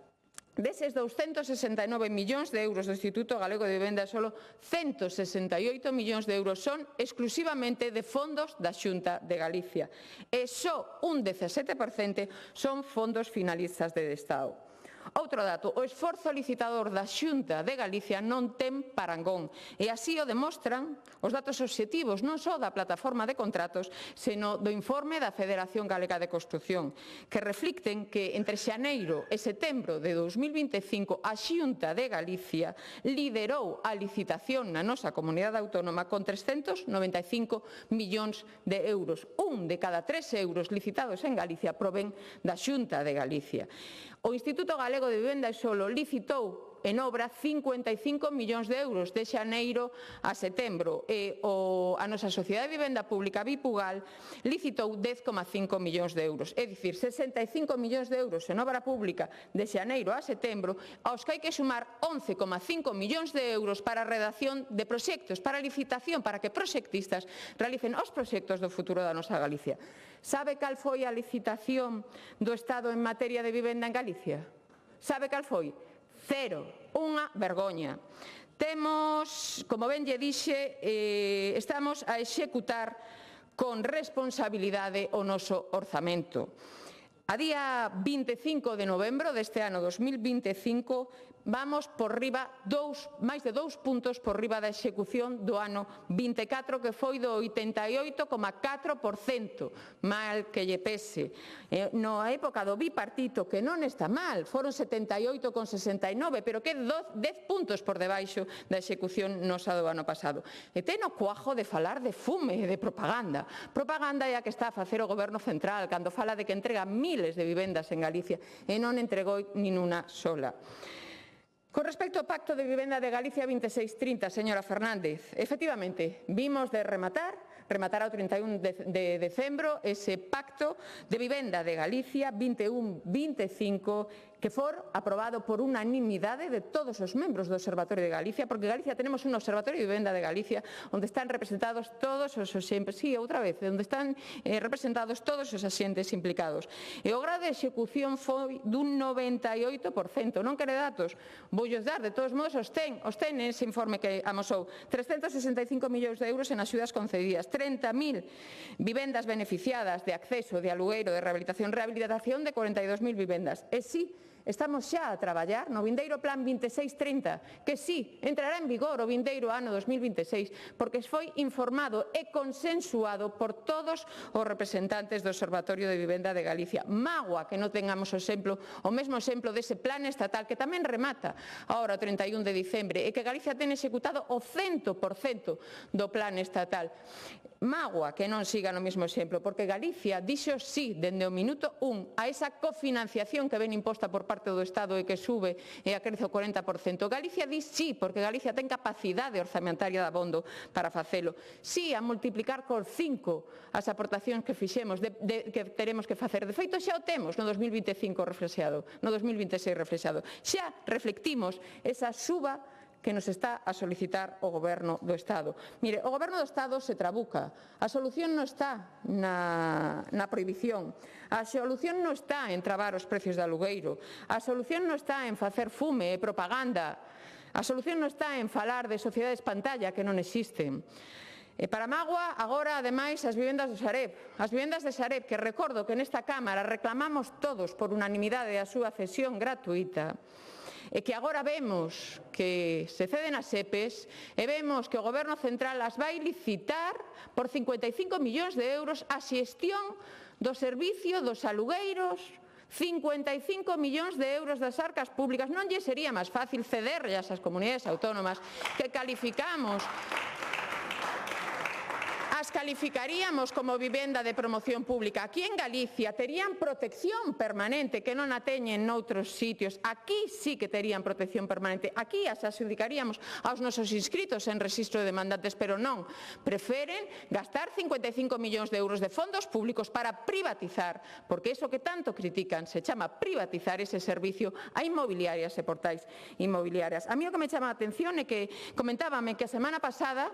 Deses 269 millóns de euros do Instituto Galego de Vivenda solo, 168 millóns de euros son exclusivamente de fondos da Xunta de Galicia e só un 17% son fondos finalistas de Estado. Outro dato, o esforzo licitador da Xunta de Galicia non ten parangón e así o demostran os datos obxectivos non só da plataforma de contratos, seno do informe da Federación Galega de Construción, que reflicten que entre xaneiro e setembro de 2025 a Xunta de Galicia liderou a licitación na nosa comunidade autónoma con 395 millóns de euros. Un de cada 3 euros licitados en Galicia provén da Xunta de Galicia. O Instituto Galego de Vivenda solo licitou en obra 55 millóns de euros de xaneiro a setembro e a nosa Sociedade de Vivenda Pública Bipugal licitou 10,5 millóns de euros. É dicir, 65 millóns de euros en obra pública de xaneiro a setembro, aos que hai que sumar 11,5 millóns de euros para a redacción de proxectos, para a licitación, para que proxectistas realicen os proxectos do futuro da nosa Galicia. Sabe cal foi a licitación do Estado en materia de vivenda en Galicia? Sabe cal foi? Cero. Unha vergoña. Temos, como ben lle dixe, estamos a executar con responsabilidade o noso orzamento. A día 25 de novembro deste ano 2025 vamos por riba máis de 2 puntos por riba da execución do ano 24, que foi do 88,4%, mal que lle pese. Na época do bipartito, que non está mal, foron 78,69, pero que 10 puntos por debaixo da execución nosa do ano pasado. E ten o cuajo de falar de fume e de propaganda. Propaganda é a que está a facer o Goberno Central cando fala de que entrega miles de vivendas en Galicia e non entregou nin unha sola. Con respecto ao Pacto de Vivenda de Galicia 2630, señora Fernández, efectivamente, vimos de rematar ao 31 de decembro ese Pacto de Vivenda de Galicia 21-25 que for aprobado por unanimidade de todos os membros do Observatorio de Galicia, porque en Galicia tenemos un Observatorio de Vivenda de Galicia onde están representados todos os axentes, onde están representados todos os axentes implicados. E o grado de execución foi dun 98%. Non quere datos? Voullos dar, de todos modos, os ten ese informe que amosou. 365 millóns de euros en axudas concedidas, 30.000 vivendas beneficiadas de acceso, de alugueiro, de rehabilitación de 42.000 vivendas. E sí, Estamos xa a traballar no vindeiro Plan 2630, que sí, entrará en vigor o vindeiro ano 2026, porque foi informado e consensuado por todos os representantes do Observatorio de Vivenda de Galicia. Mágoa que non tengamos o mesmo exemplo dese plan estatal que tamén remata ahora o 31 de diciembre e que Galicia ten executado o 100% do plan estatal. Mágoa que non siga no mesmo exemplo, porque Galicia dixo sí dende o minuto 1 a esa cofinanciación que ven imposta por parte do Estado e que sube e acrece o 40%. Galicia di sí, porque Galicia ten capacidade orzamentaria de abondo para facelo. Sí a multiplicar por 5 as aportacións que fixemos, que teremos que facer. De feito, xa o temos no 2025 reflexado, no 2026 reflexado. Xa reflectimos esa suba que nos está a solicitar o Goberno do Estado. Mire, o Goberno do Estado se trabuca. A solución non está na prohibición. A solución non está en trabar os precios de alugueiro. A solución non está en facer fume e propaganda. A solución non está en falar de sociedades pantalla que non existen. E para mágoa, agora, ademais, as vivendas de Sareb. As vivendas de Sareb, que recordo que nesta Cámara reclamamos todos por unanimidade a súa cesión gratuita, e que agora vemos que se ceden as EPEs e vemos que o Goberno Central as vai licitar por 55 millóns de euros a xestión do servicio dos alugueiros, 55 millóns de euros das arcas públicas. Non lle sería máis fácil cederllas ás comunidades autónomas que calificaríamos como vivenda de promoción pública. Aquí en Galicia terían protección permanente, que non a teñen noutros sitios. Aquí sí que terían protección permanente. Aquí as adjudicaríamos aos nosos inscritos en rexistro de demandantes, pero non. Preferen gastar 55 millóns de euros de fondos públicos para privatizar, porque iso que tanto critican se chama privatizar ese servicio a inmobiliarias e portais inmobiliarias. A mí o que me chama a atención é que comentábame que a semana pasada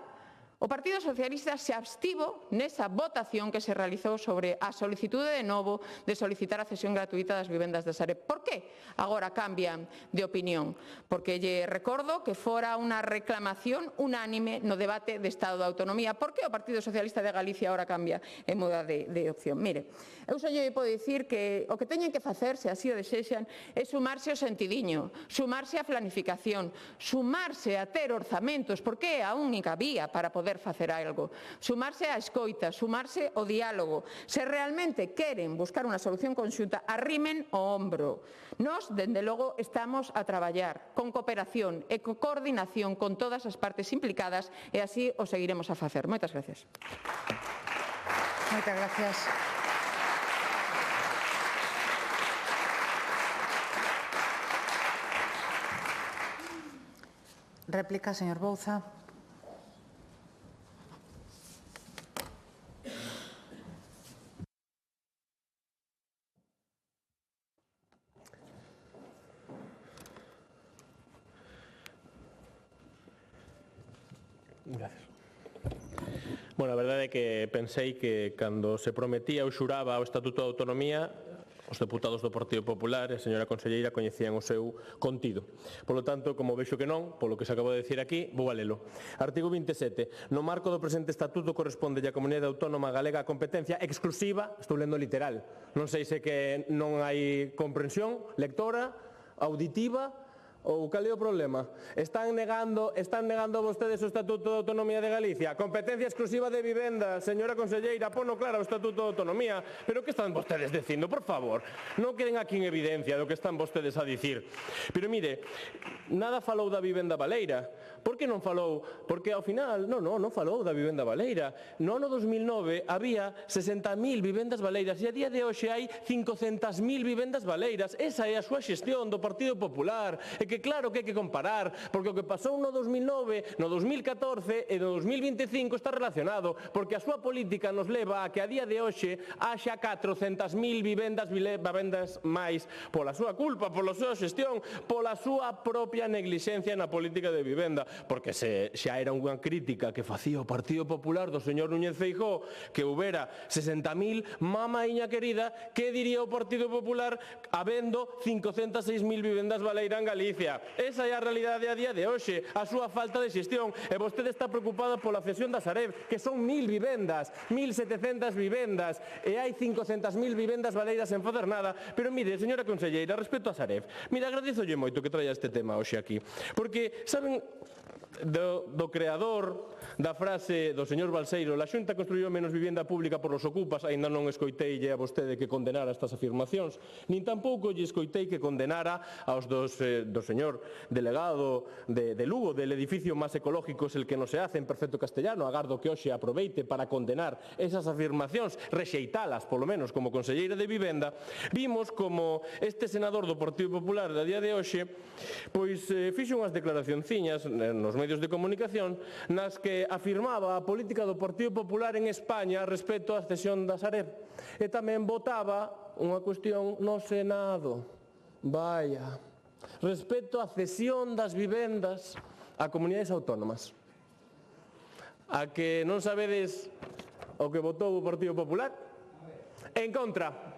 o Partido Socialista se abstivo nesa votación que se realizou sobre a solicitude de novo de solicitar a cesión gratuita das vivendas de Sareb. Por que agora cambian de opinión? Porque lle recordo que fora unha reclamación unánime no debate de Estado de Autonomía. Por que o Partido Socialista de Galicia agora cambia e muda de opción? Mire, eu só lle podo dicir que o que teñen que facer, se así o desexan, é sumarse ao sentidiño, sumarse á planificación, sumarse a ter orzamentos, porque é a única vía para poder facer algo, sumarse á escoita, sumarse ao diálogo. Se realmente queren buscar unha solución conxunta, arrimen o ombro. Nós, dende logo, estamos a traballar con cooperación e con coordinación con todas as partes implicadas e así o seguiremos a facer. Moitas gracias. Moitas gracias. Réplica, señor Bouza. Gracias. Bueno, a verdade é que pensei que cando se prometía ou xuraba o Estatuto de Autonomía, os deputados do Partido Popular e a señora conselleira coñecían o seu contido. Polo tanto, como vexo que non, polo que se acabo de decir aquí, vou a lelo. Artigo 27. No marco do presente Estatuto corresponde á Comunidade Autónoma Galega a competencia exclusiva, estou lendo literal, non sei se que non hai comprensión lectora, auditiva, ou cal é o problema? Están negando vostedes o Estatuto de Autonomía de Galicia? Competencia exclusiva de vivenda, señora conselleira, pono claro o Estatuto de Autonomía. Pero que están vostedes dicindo, por favor? Non queren aquí en evidencia do que están vostedes a dicir. Pero mire, nada falou da vivenda baleira. Por que non falou? Porque ao final, non falou da vivenda baleira. No ano 2009 había 60.000 vivendas baleiras e a día de hoxe hai 500.000 vivendas baleiras. Esa é a súa xestión do Partido Popular. E que claro que hai que comparar, porque o que pasou no 2009, no 2014 e no 2025 está relacionado, porque a súa política nos leva a que a día de hoxe haxa 400.000 vivendas máis pola súa culpa, pola súa xestión, pola súa propia neglixencia na política de vivenda, porque se xa era unha crítica que facía o Partido Popular do señor Núñez Feijóo que houbera 60.000, mamaíña querida, que diría o Partido Popular habendo 506.000 vivendas baleiras en Galicia? Señoría, esa é a realidade a día de hoxe, a súa falta de xestión, e vostede está preocupada pola cesión da Sareb, que son 1.000 vivendas, 1.700 vivendas, e hai 500.000 vivendas baleiras sen facer nada. Pero mire, señora conselleira, respecto a Sareb, mire, agradézolle moito que traia este tema hoxe aquí, porque, saben, do creador da frase do señor Balseiro, la Xunta construiu menos vivenda pública por los ocupas, aínda non escoiteille a vostede que condenara estas afirmacións, nin tampouco lle escoitei que condenara aos do señor delegado de Lugo, del edificio máis ecológico es el que non se hace en perfecto castellano. Agardo que hoxe aproveite para condenar esas afirmacións, rexeitalas, polo menos, como conselleira de vivenda. Vimos como este senador do Partido Popular da día de hoxe pois fixo unhas declaracionciñas nos medios de comunicación nas que afirmaba a política do Partido Popular en España respecto á cesión da Sareb, e tamén votaba unha cuestión no Senado, vaya, respecto á cesión das vivendas a comunidades autónomas. A que non sabedes o que votou o Partido Popular? En contra.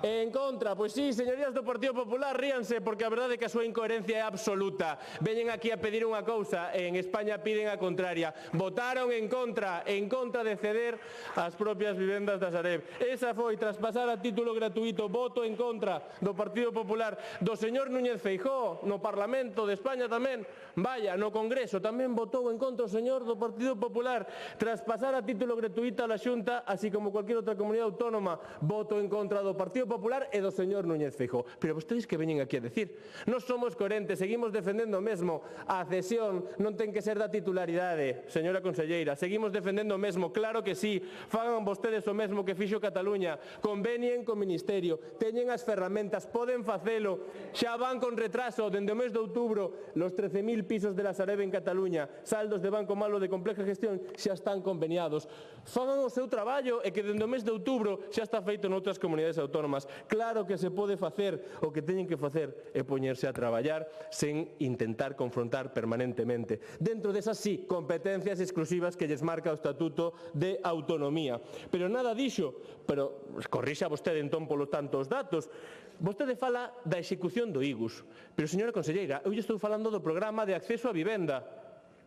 En contra, pois sí, señorías do Partido Popular, ríanse, porque a verdade é que a súa incoherencia é absoluta. Veñen aquí a pedir unha cousa e en España piden a contraria. Votaron en contra de ceder as propias vivendas da Sareb. Esa foi traspasar a título gratuito, voto en contra do Partido Popular, do señor Núñez Feijóo, no Parlamento de España tamén. Vaya, no Congreso tamén votou en contra o señor do Partido Popular. Traspasar a título gratuito a la Xunta, así como cualquier outra comunidade autónoma, voto en contra do Partido Popular e do señor Núñez Feijóo. Pero vostedes que veñen aquí a decir? Non somos coherentes, seguimos defendendo o mesmo. A cesión non ten que ser da titularidade, señora conselleira. Seguimos defendendo o mesmo, claro que sí. Fagan vostedes o mesmo que fixo Cataluña. Convenien co Ministerio, teñen as ferramentas, poden facelo. Xa van con retraso, dende o mes de outubro, los 13.000 pisos de la Sareb en Cataluña, saldos de Banco Malo de compleja gestión, xa están conveniados. Fagan o seu traballo e que dende o mes de outubro xa está feito noutras comunidades autónomas. Claro que se pode facer, o que teñen que facer é poñerse a traballar sen intentar confrontar permanentemente. Dentro desas, sí, competencias exclusivas que lles marca o Estatuto de Autonomía. Pero nada dixo, pero corrixa vostede entón polo tanto os datos. Vostede fala da execución do IGUS, pero, señora conselleira, eu lle estou falando do programa de acceso á vivenda.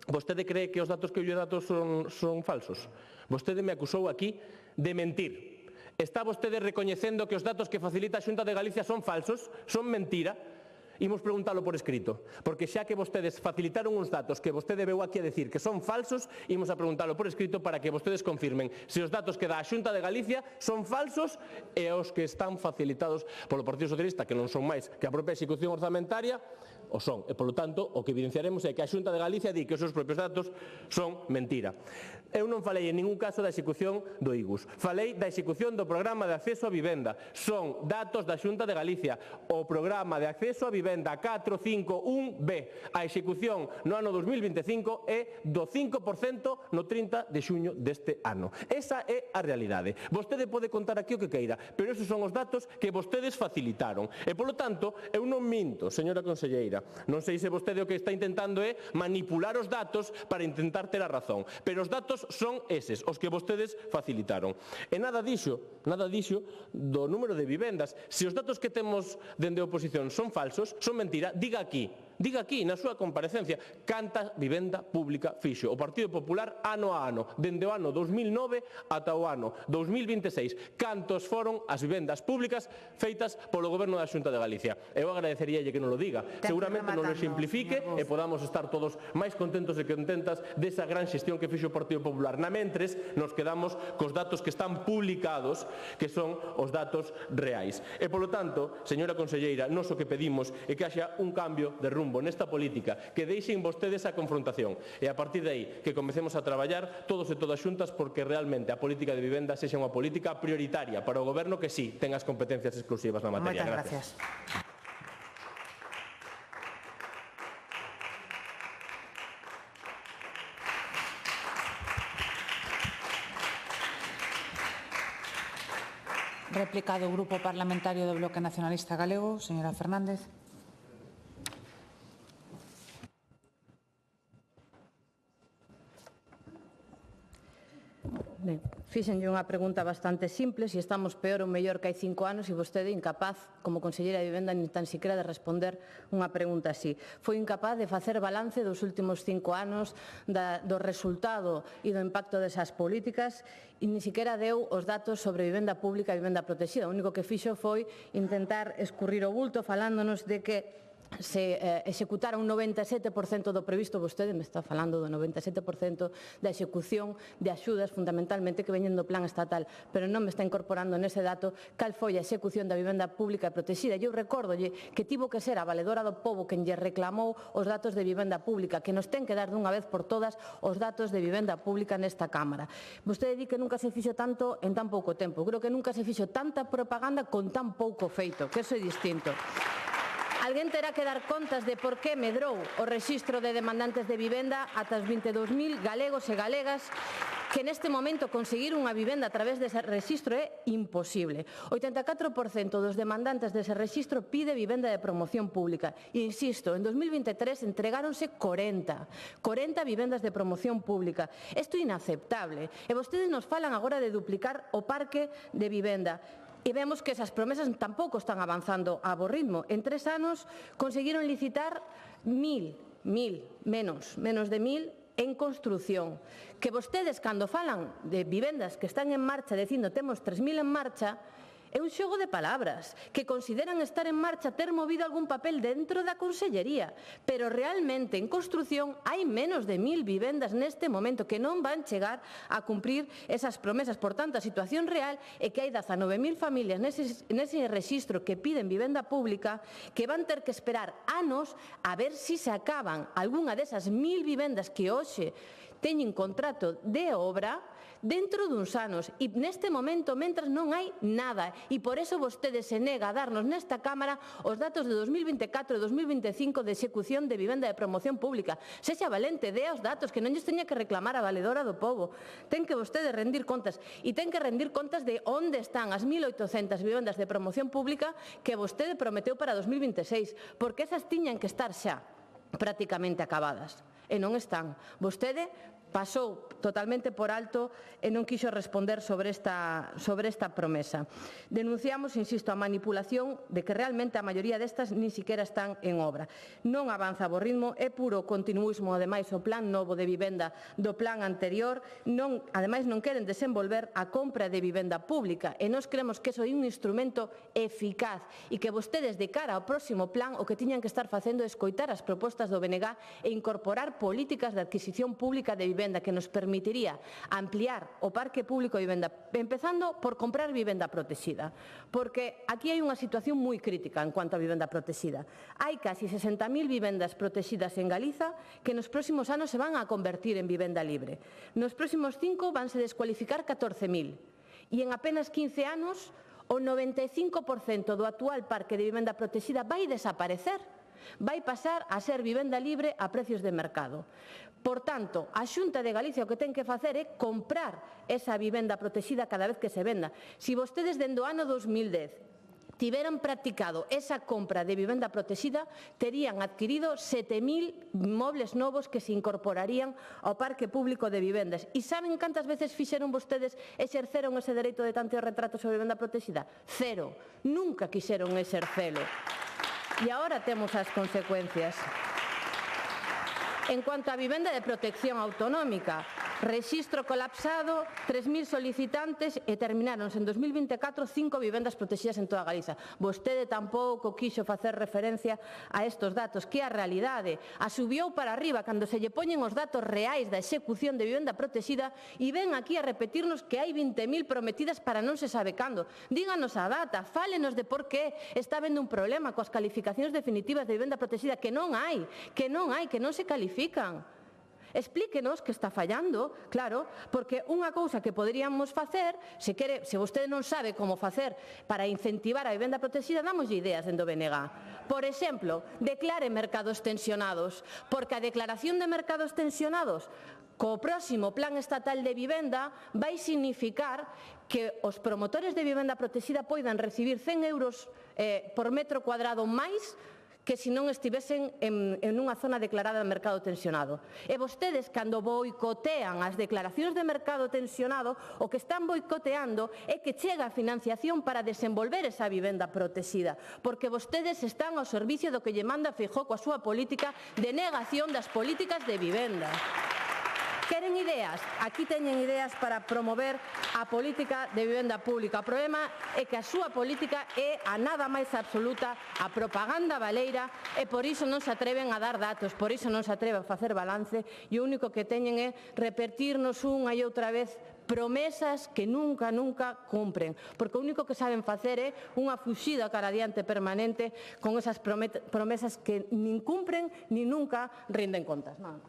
Vostede cree que os datos que eu lle datos son falsos? Vostede me acusou aquí de mentir. Está vostede recoñecendo que os datos que facilita a Xunta de Galicia son falsos, son mentira? Imos preguntalo por escrito, porque xa que vostedes facilitaron uns datos que vostede veu aquí a decir que son falsos, imos a preguntalo por escrito para que vostedes confirmen se os datos que dá a Xunta de Galicia son falsos e os que están facilitados polo Partido Socialista, que non son máis que a propia execución orzamentaria, o son. E, polo tanto, o que evidenciaremos é que a Xunta de Galicia di que os seus propios datos son mentira. Eu non falei en ningún caso da execución do IGUS. Falei da execución do programa de acceso a vivenda. Son datos da Xunta de Galicia. O programa de acceso a vivenda 451B. A execución no ano 2025 é do 5% no 30 de xuño deste ano. Esa é a realidade. Vostede pode contar aquí o que queira, pero esos son os datos que vostedes facilitaron. E, polo tanto, eu non minto, señora conselleira. Non sei se vostede o que está intentando é manipular os datos para intentar ter a razón, pero os datos son eses, os que vostedes facilitaron. E nada dixo do número de vivendas. Se os datos que temos dende a oposición son falsos, son mentira, diga aquí, na súa comparecencia, canta vivenda pública fixo o Partido Popular ano a ano, dende o ano 2009 ata o ano 2026, cantos foron as vivendas públicas feitas polo Goberno da Xunta de Galicia. Eu agradeceríalle que non lo diga, seguramente non lo simplifique e podamos estar todos máis contentos e contentas desa gran xestión que fixo o Partido Popular. Na mentres, nos quedamos cos datos que están publicados, que son os datos reais. E, polo tanto, señora conselleira, nós o que pedimos é que haxa un cambio de rumbo nesta política, que deixen vostedes a confrontación e a partir de aí que comecemos a traballar todos e todas xuntas porque realmente a política de vivenda sexa unha política prioritaria para o Goberno que sí ten as competencias exclusivas na materia. Moitas gracias. Réplica do Grupo Parlamentario do Bloque Nacionalista Galego, señora Fernández. Ben, Fíxenlle unha pregunta bastante simple, se estamos peor ou mellor que hai 5 anos e vostede incapaz, como conselleira de Vivenda, nin tan siquiera de responder unha pregunta así. Foi incapaz de facer balance dos últimos 5 anos do resultado e do impacto desas políticas e nin siquiera deu os datos sobre vivenda pública e vivenda protexida. O único que fixo foi intentar escurrir o bulto falándonos de que se executara un 97% do previsto, vostede me está falando do 97% da execución de axudas fundamentalmente que veñen do plan estatal, pero non me está incorporando nese dato cal foi a execución da vivenda pública e protexida. Eu recórdolle que tivo que ser a Valedora do Pobo quen lle reclamou os datos de vivenda pública, que nos ten que dar dunha vez por todas os datos de vivenda pública nesta Cámara. Vostede di que nunca se fixo tanto en tan pouco tempo. Creo que nunca se fixo tanta propaganda con tan pouco feito, que eso é distinto. Alguén terá que dar contas de por que medrou o rexistro de demandantes de vivenda ata os 22.000 galegos e galegas que neste momento conseguir unha vivenda a través dese rexistro é imposible. 84% dos demandantes dese rexistro pide vivenda de promoción pública. E insisto, en 2023 entregáronse 40 vivendas de promoción pública. Isto é inaceptable. E vostedes nos falan agora de duplicar o parque de vivenda. E vemos que esas promesas tampouco están avanzando a bo ritmo. En 3 anos conseguiron licitar menos de 1.000 en construción. Que vostedes, cando falan de vivendas que están en marcha, dicindo temos 3.000 en marcha, é un xogo de palabras, que consideran estar en marcha ter movido algún papel dentro da Consellería, pero realmente en construción hai menos de 1.000 vivendas neste momento que non van chegar a cumprir esas promesas. Por tanto, a situación real é que hai 19.000 familias nese rexistro que piden vivenda pública que van ter que esperar anos a ver se se acaban algunha desas 1.000 vivendas que hoxe teñen contrato de obra dentro duns anos e neste momento mentras non hai nada e por eso vostede se nega a darnos nesta Cámara os datos de 2024 e 2025 de execución de vivenda de promoción pública. Sexa valente, dea os datos que non lles teña que reclamar a Valedora do Pobo. Ten que vostede rendir contas e ten que rendir contas de onde están as 1.800 vivendas de promoción pública que vostede prometeu para 2026, porque esas tiñan que estar xa prácticamente acabadas e non están. Vostede pasou totalmente por alto e non quixo responder sobre esta promesa. Denunciamos, insisto, a manipulación de que realmente a maioría destas nin siquiera están en obra. Non avanza a bo ritmo, é puro continuismo, ademais, o plan novo de vivenda do plan anterior, ademais non queren desenvolver a compra de vivenda pública e nós creemos que iso é un instrumento eficaz e que vostedes de cara ao próximo plan o que tiñan que estar facendo é escoitar as propostas do BNG e incorporar políticas de adquisición pública de vivenda que nos permitiría ampliar o parque público de vivenda, empezando por comprar vivenda protexida, porque aquí hai unha situación moi crítica en cuanto a vivenda protexida. Hai casi 60.000 vivendas protexidas en Galiza que nos próximos anos se van a convertir en vivenda libre. Nos próximos 5 vanse descualificar 14.000 e en apenas 15 anos o 95% do actual parque de vivenda protexida vai desaparecer. Vai pasar a ser vivenda libre a precios de mercado. Por tanto, a Xunta de Galicia o que ten que facer é comprar esa vivenda protexida cada vez que se venda. Se vostedes dende o ano 2010 tiveran practicado esa compra de vivenda protexida, terían adquirido 7.000 inmobles novos que se incorporarían ao parque público de vivendas. E saben cantas veces fixeron vostedes exerceron ese dereito de tanto retrato sobre vivenda protexida? 0. Nunca quixeron exercelo. E agora temos as consecuencias. En cuanto á vivenda de protección autonómica, rexistro colapsado, 3.000 solicitantes e termináronse en 2024 5 vivendas protegidas en toda Galiza. Vostede tampouco quixo facer referencia a estes datos, que a realidade a subiu para arriba cando se lle poñen os datos reais da execución de vivenda protegida e ven aquí a repetirnos que hai 20.000 prometidas para non se sabe cando. Díganos a data, fálenos de por que está habendo un problema coas calificacións definitivas de vivenda protegida que non se califican. Explíquenos que está fallando, claro, porque unha cousa que poderíamos facer, se vostede non sabe como facer para incentivar a vivenda protexida, dámoslle ideas dentro do BNG. Por exemplo, declare mercados tensionados, porque a declaración de mercados tensionados co próximo plan estatal de vivenda vai significar que os promotores de vivenda protexida poidan recibir 100 euros por metro cuadrado máis que se non estivesen en unha zona declarada de mercado tensionado. E vostedes, cando boicotean as declaracións de mercado tensionado, o que están boicoteando é que chega a financiación para desenvolver esa vivenda protexida, porque vostedes están ao servicio do que lle manda Feijóo coa súa política de negación das políticas de vivenda. Queren ideas? Aquí teñen ideas para promover a política de vivenda pública. O problema é que a súa política é a nada máis absoluta a propaganda baleira e por iso non se atreven a dar datos, por iso non se atreven a facer balance e o único que teñen é repetirnos unha e outra vez promesas que nunca cumpren, porque o único que saben facer é unha fuxida cara adiante permanente con esas promesas que nin cumpren nin nunca rinden contas. Nada.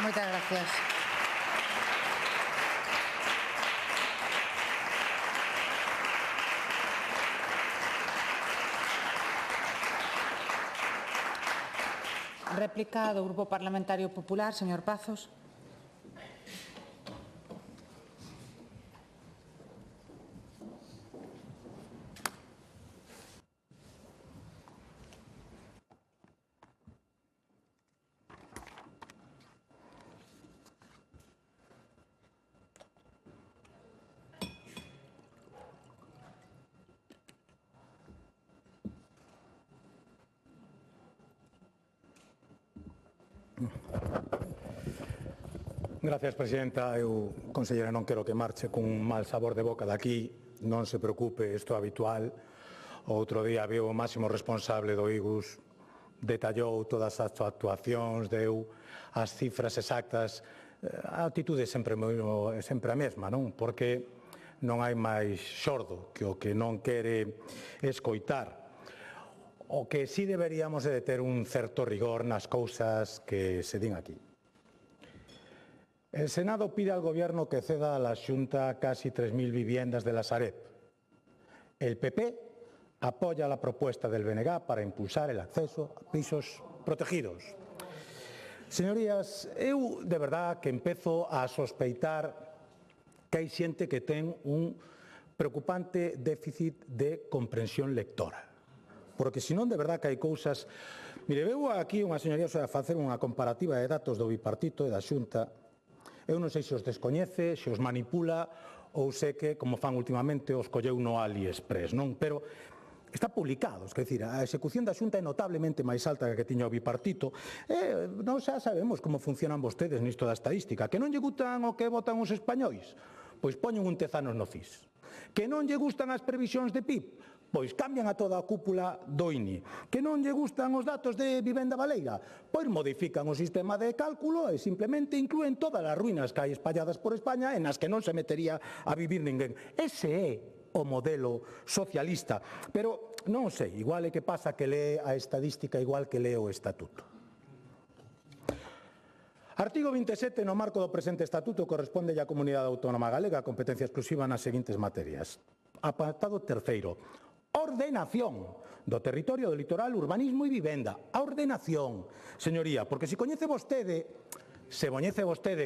Moitas gracias. Réplica do Grupo Parlamentario Popular, señor Pazos. Gracias, presidenta. Eu, conselleira, non quero que marche cun mal sabor de boca daqui. Non se preocupe, isto é habitual. O outro día viu o máximo responsable do IGUS, detallou todas as actuacións, deu as cifras exactas. A actitude é sempre a mesma, non? Porque non hai máis xordo que o que non quere escoitar. O que sí deberíamos de ter un certo rigor nas cousas que se din aquí. El Senado pide al Gobierno que ceda a la Xunta casi 3.000 viviendas de la Sareb. El PP apoya la propuesta del BNG para impulsar el acceso a pisos protegidos. Señorías, eu de verdad que empezo a sospeitar que hai xente que ten un preocupante déficit de comprensión lectora. Porque senón de verdad que hai cousas... Mire, veu aquí unha señoría a facer unha comparativa de datos do bipartito e da Xunta. Eu non sei se os descoñece, se os manipula ou se que, como fan últimamente, os colleu no AliExpress, non? Pero está publicado, quer dizer, a execución da Xunta é notablemente máis alta que a que tiña o bipartito. Non xa sabemos como funcionan vostedes nisto da estadística. Que non lle gustan o que votan os españois? Pois poñen un tezanos no CIS. Que non lle gustan as previsións de PIB? Pois cambian a toda a cúpula do INI. Que non lle gustan os datos de vivenda baleira? Pois modifican o sistema de cálculo e simplemente inclúen todas as ruínas que hai espalladas por España en as que non se metería a vivir ninguén. Ese é o modelo socialista. Pero non sei, igual é que pasa que lee a estadística igual que lee o estatuto. Artigo 27, no marco do presente estatuto, corresponde á Comunidade Autónoma Galega a competencia exclusiva nas seguintes materias. Apartado terceiro. Ordenación do territorio do litoral, urbanismo e vivenda. A ordenación, señoría, porque se coñece vostede,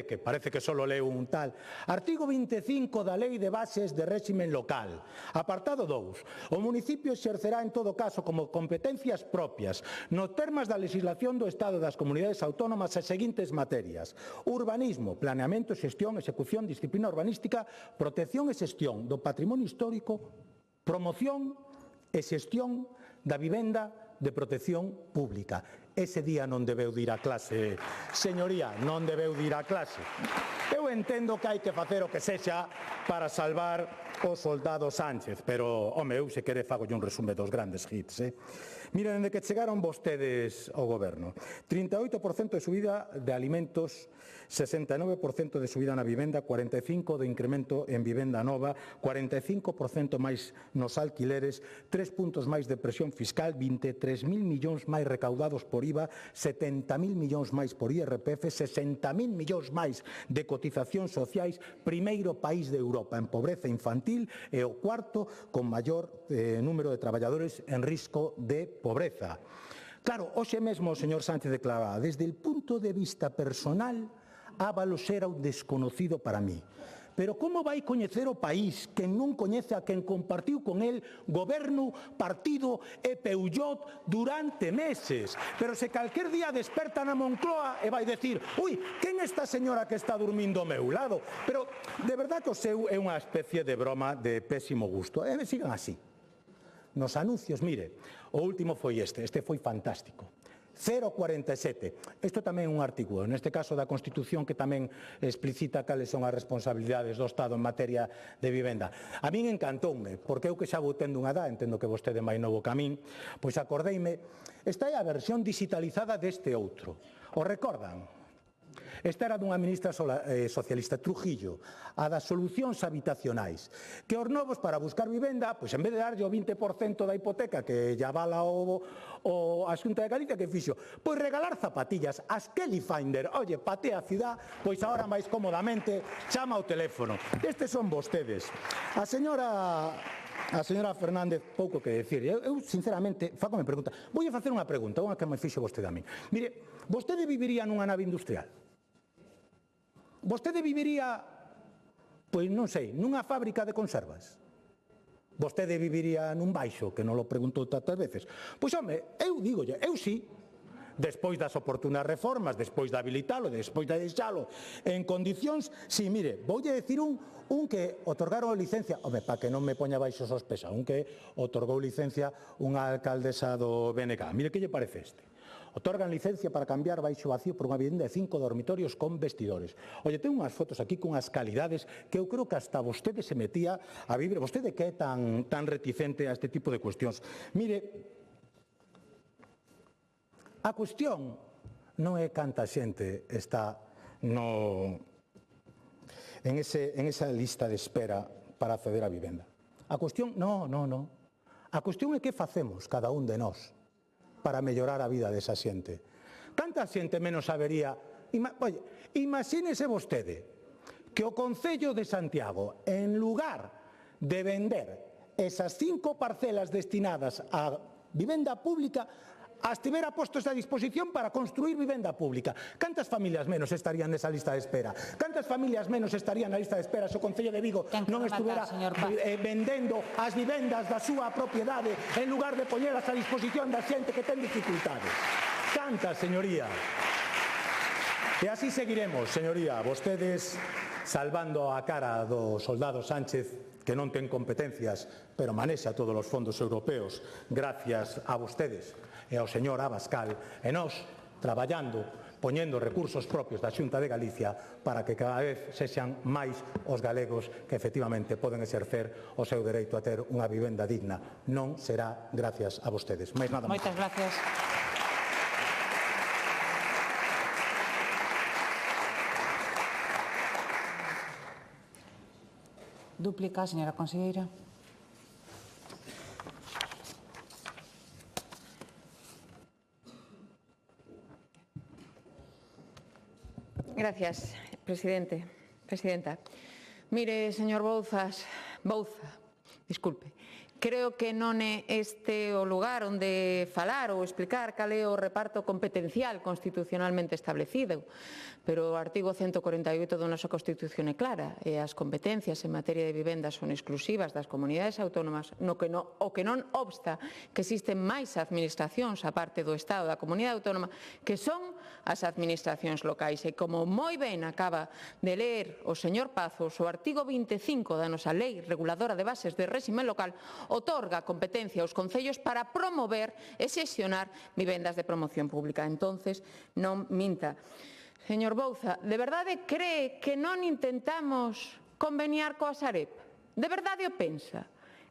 que parece que só leu un tal, artigo 25 da Lei de Bases de Réximen Local, apartado 2, o municipio exercerá en todo caso como competencias propias nos termos da legislación do Estado das comunidades autónomas as seguintes materias: urbanismo, planeamento, xestión, execución, disciplina urbanística, protección e xestión do patrimonio histórico, promoción e xestión da vivenda de protección pública. Ese día non debeu de ir a clase, señoría, non debeu de ir a clase. Eu entendo que hai que facer o que sexa para salvar o soldado Sánchez, pero, home, eu se quere fago un resume dos grandes hits, Miren, dende que chegaron vostedes ao goberno, 38% de subida de alimentos, 69% de subida na vivenda, 45% de incremento en vivenda nova, 45% máis nos alquileres, 3 puntos máis de presión fiscal, 23.000 millóns máis recaudados por IVA, 70.000 millóns máis por IRPF, 60.000 millóns máis de cotizacións sociais, primeiro país de Europa en pobreza infantil e o cuarto con maior número de traballadores en risco de pobreza. Claro, hoxe mesmo o señor Sánchez declaraba, desde el punto de vista personal, Ábalos era un desconocido para mí. pero como vai coñecer o país quen non coñece a quen compartiu con el goberno, partido e Peullot durante meses? Pero se calquer día desperta na Moncloa e vai decir, ui, quen é esta señora que está dormindo ao meu lado? Pero de verdade que o seu é unha especie de broma de pésimo gusto. E sigan así. Nos anuncios, mire, o último foi este foi fantástico. 0,47. Isto tamén é un artículo, neste caso da Constitución, que tamén explicita cales son as responsabilidades do Estado en materia de vivenda. A min encantoume, porque eu que xa vou tendo unha edad, entendo que vostede é máis novo que a min, pois acordeime, esta é a versión digitalizada deste outro. O recordan? Esta era dunha ministra socialista, Trujillo, a das solucións habitacionais, que os novos para buscar vivenda, pois en vez de darlle o 20% da hipoteca que lle avala a Xunta de Galicia, que fixo? Pois regalar zapatillas, as Kelly Finder, oye, patea a ciudad, pois agora máis cómodamente chama ao teléfono. Estes son vostedes. A señora Fernández, pouco que decir. Eu, sinceramente, fácome pregunta. Voulle facer unha pregunta, unha que me fixo vostede a mí. Mire, vostede viviría nunha nave industrial? Vostede viviría, pois non sei, nunha fábrica de conservas? Vostede viviría nun baixo, que non lo preguntou tantas veces? Pois, home, eu dígolle, eu sí. Despois das oportunas reformas, despois de habilitalo, despois de deixalo en condicións, si, mire, voulle decir un que otorgaron licencia, home, para que non me poña baixo sospecha, un que otorgou licencia unha alcaldesa do BNG. Mire, que lle parece este? Otorgan licencia para cambiar baixo vacío por unha vivenda de 5 dormitorios con vestidores. Oye, ten unhas fotos aquí con as calidades que eu creo que hasta vostede se metía a vivir. Vostede que é tan reticente a este tipo de cuestións. Mire, a cuestión non é canta xente está en esa lista de espera para acceder á vivenda. A cuestión, non. A cuestión é que facemos cada un de nós para mellorar a vida desa xente. Canta xente menos habería? Oye, imagínese vostede que o Concello de Santiago, en lugar de vender esas 5 parcelas destinadas a vivenda pública, as tivera postos a disposición para construir vivenda pública. Cantas familias menos estarían nesa lista de espera? Cantas familias menos estarían na lista de espera se o Concello de Vigo non estuvera vendendo as vivendas da súa propiedade en lugar de poñelas a disposición da xente que ten dificultades? Cantas, señoría? E así seguiremos, señoría, vostedes salvando a cara do soldado Sánchez, que non ten competencias, pero manexa todos os fondos europeos, gracias a vostedes e ao señor Abascal, e nós traballando, poñendo recursos propios da Xunta de Galicia para que cada vez sexan máis os galegos que efectivamente poden exercer o seu dereito a ter unha vivenda digna. Non será gracias a vostedes. Mais nada máis. Moitas gracias. Dúplica, señora conselleira. Gracias, presidenta. Mire, señor Bouza, disculpe, creo que non é este o lugar onde falar ou explicar cal é o reparto competencial constitucionalmente establecido, pero o artigo 148 da nosa Constitución é clara e as competencias en materia de vivenda son exclusivas das comunidades autónomas, o que non obsta que existen máis administracións a parte do Estado da comunidade autónoma que son as administracións locais. E como moi ben acaba de ler o señor Pazos, o artigo 25 da nosa Lei Reguladora de Bases de Réxime Local otorga competencia aos concellos para promover e xestionar vivendas de promoción pública. Entonces, non minta. Señor Bouza, de verdade cree que non intentamos conveniar coa Sareb? De verdade o pensa?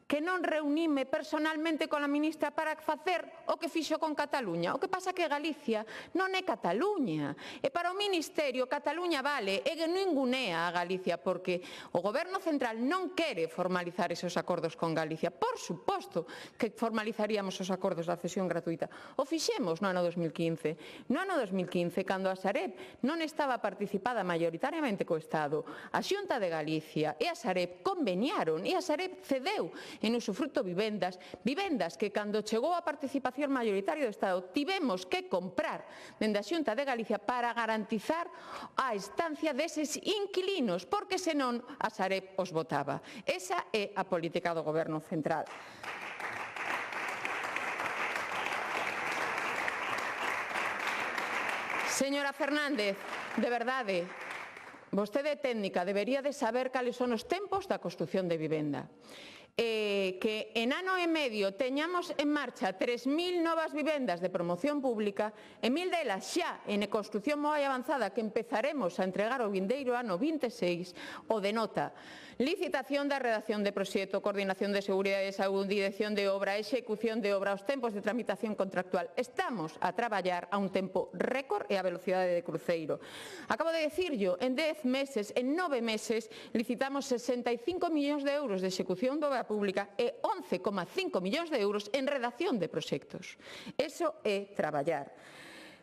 Que non reunime personalmente con a ministra para facer o que fixo con Cataluña. O que pasa que Galicia non é Cataluña. E para o Ministerio, Cataluña vale e que ningunea a Galicia porque o Goberno Central non quere formalizar esos acordos con Galicia. Por suposto que formalizaríamos os acordos da cesión gratuita. O fixemos no ano 2015. No ano 2015, cando a Sareb non estaba participada maioritariamente co Estado, a Xunta de Galicia e a Sareb conveniaron e a Sareb cedeu en usufruto vivendas, vivendas que cando chegou a participación maioritaria do Estado tivemos que comprar dende a Xunta de Galicia para garantizar a estancia deses inquilinos, porque senón a Sareb os botaba. Esa é a política do Goberno central. Señora Fernández, de verdade, vostede é técnica, debería de saber cales son os tempos da construción de vivenda. Que en ano e medio teñamos en marcha 3.000 novas vivendas de promoción pública e 1.000 delas xa en construción moi avanzada que empezaremos a entregar o vindeiro ano 26 o denota. Licitación da redacción de proxecto, coordinación de seguridade e saúde, dirección de obra, execución de obra, os tempos de tramitación contractual. Estamos a traballar a un tempo récord e a velocidade de cruceiro. Acabo de dicirlo, en 10 meses, en 9 meses, licitamos 65 millóns de euros de execución de obra pública e 11,5 millóns de euros en redacción de proxectos. Eso é traballar.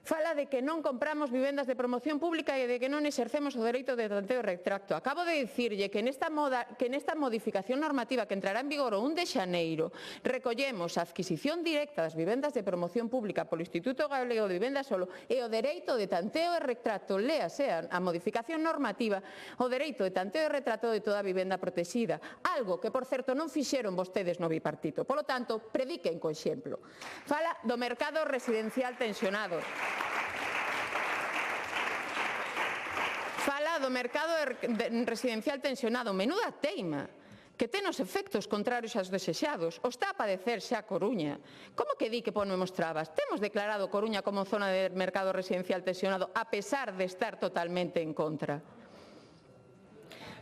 Fala de que non compramos vivendas de promoción pública e de que non exercemos o dereito de tanteo e retracto. Acabo de dicirlle que nesta modificación normativa que entrará en vigor o 1 de xaneiro recollemos a adquisición directa das vivendas de promoción pública polo Instituto Galego de Vivenda Solo e o dereito de tanteo e retracto, léase a modificación normativa, o dereito de tanteo e retrato de toda a vivenda protexida. Algo que, por certo, non fixeron vostedes no bipartito. Polo tanto, prediquen co exemplo. Fala do mercado residencial tensionado. Fala do mercado residencial tensionado, menuda teima, que ten os efectos contrarios aos desexados. O está a padecer xa Coruña. Como que di que ponemos trabas? Temos declarado Coruña como zona de mercado residencial tensionado a pesar de estar totalmente en contra.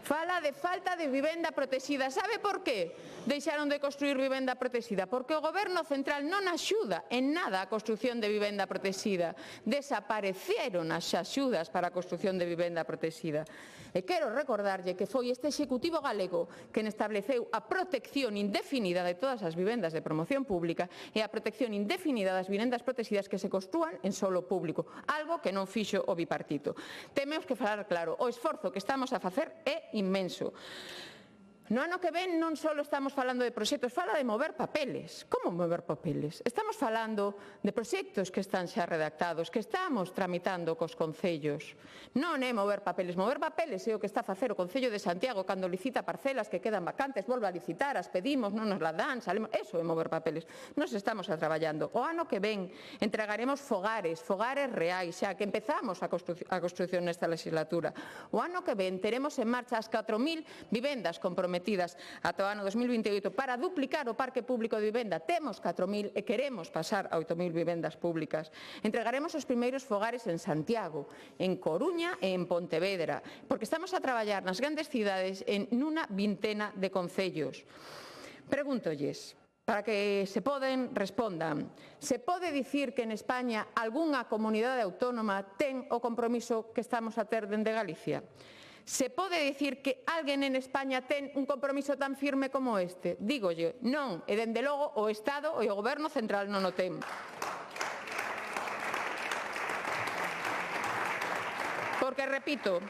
Fala de falta de vivenda protexida. Sabe por qué deixaron de construir vivenda protexida? Porque o Goberno central non axuda en nada a construción de vivenda protexida. Desapareceron as axudas para a construción de vivenda protexida. E quero recordarlle que foi este Executivo galego quen estableceu a protección indefinida de todas as vivendas de promoción pública e a protección indefinida das vivendas protegidas que se construan en solo público, algo que non fixo o bipartito. Temos que falar claro, o esforzo que estamos a facer é inmenso. No ano que ven non só estamos falando de proxectos, fala de mover papeles. Como mover papeles? Estamos falando de proxectos que están xa redactados, que estamos tramitando cos concellos. Non é mover papeles. Mover papeles é o que está a facer o Concello de Santiago cando licita parcelas que quedan vacantes, volve a licitar, as pedimos, non nos la dan, salemos. Eso é mover papeles. Nos estamos a traballando. O ano que ven entregaremos fogares reais, xa que empezamos a construción nesta legislatura. O ano que ven teremos en marcha as 4.000 vivendas comprometidas ata o ano 2028 para duplicar o parque público de vivenda. Temos 4.000 e queremos pasar a 8.000 vivendas públicas. Entregaremos os primeiros fogares en Santiago, en Coruña e en Pontevedra, porque estamos a traballar nas grandes cidades en unha vintena de concellos. Pregúntolles, para que se poden, respondan. Se pode dicir que en España algunha comunidade autónoma ten o compromiso que estamos a ter dende Galicia? Se pode dicir que alguén en España ten un compromiso tan firme como este? Dígolle, non, e dende logo o Estado e o Goberno central non o ten. Porque, repito,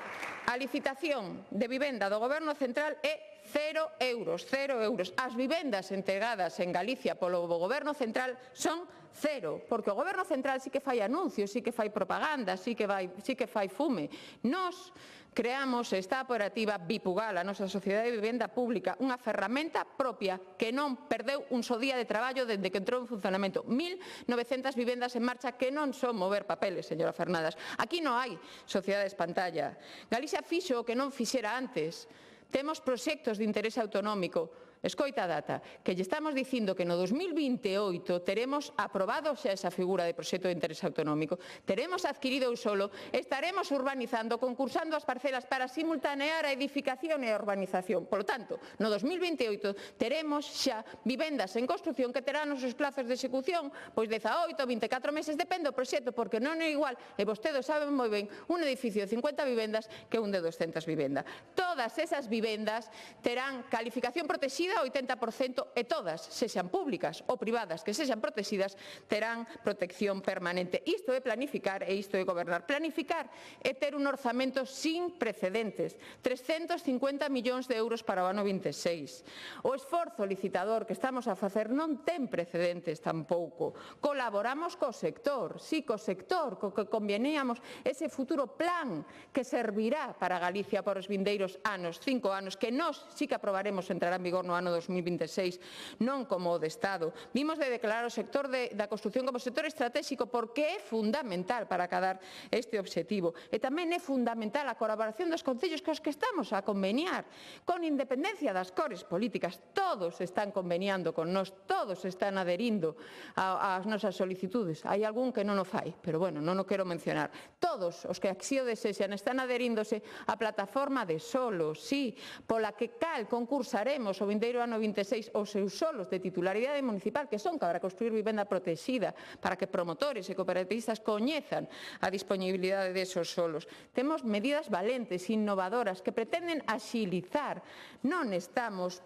a licitación de vivenda do Goberno central é 0 euros, 0 euros. As vivendas entregadas en Galicia polo Goberno central son 0, porque o Goberno central sí que fai anuncios, sí que fai propaganda, sí que fai fume. Nos creamos esta operativa Bipugal, a nosa Sociedade de Vivenda Pública, unha ferramenta propia que non perdeu un só día de traballo dende que entrou en funcionamento. 1.900 vivendas en marcha que non son mover papeles, señora Fernández. Aquí non hai sociedades pantalla. Galicia fixo o que non fixera antes. Temos proxectos de interese autonómico. Escoita a data, que lle estamos dicindo que no 2028 teremos aprobado xa esa figura de proxecto de interese autonómico, teremos adquirido o solo, estaremos urbanizando, concursando as parcelas para simultanear a edificación e a urbanización. Por lo tanto, no 2028 teremos xa vivendas en construción que terán os seus plazos de execución, pois 18, 24 meses, depende do proxecto, porque non é igual, e vostedes saben moi ben, un edificio de 50 vivendas que un de 200 vivendas. Todas esas vivendas terán calificación protexida protegida, 80%, e todas, sexan públicas ou privadas, que sexan protegidas, terán protección permanente. Isto é planificar e isto é gobernar. Planificar é ter un orzamento sin precedentes, 350 millóns de euros para o ano 26. O esforzo licitador que estamos a facer non ten precedentes tampouco. Colaboramos co sector, sí, co sector, co que conveníamos ese futuro plan que servirá para Galicia para os vindeiros anos, 5 anos, que nós sí que aprobaremos entrará en vigor no ano 2026, non como o de Estado. Vimos de declarar o sector da construción como sector estratégico porque é fundamental para acadar este obxectivo. E tamén é fundamental a colaboración dos concellos cos que estamos a conveniar, con independencia das cores políticas. Todos están conveniando con nós, todos están adherindo ás nosas solicitudes. Hai algún que non o fai, pero bueno, non o quero mencionar. Todos os que así o desexan están adheríndose á plataforma de solos, sí, pola que cal concursaremos o vindeiro ano 26 os seus solos de titularidade municipal, que son para construir vivenda protegida, para que promotores e cooperativistas coñezan a disponibilidade desos solos. Temos medidas valentes, innovadoras, que pretenden axilizar. Non estamos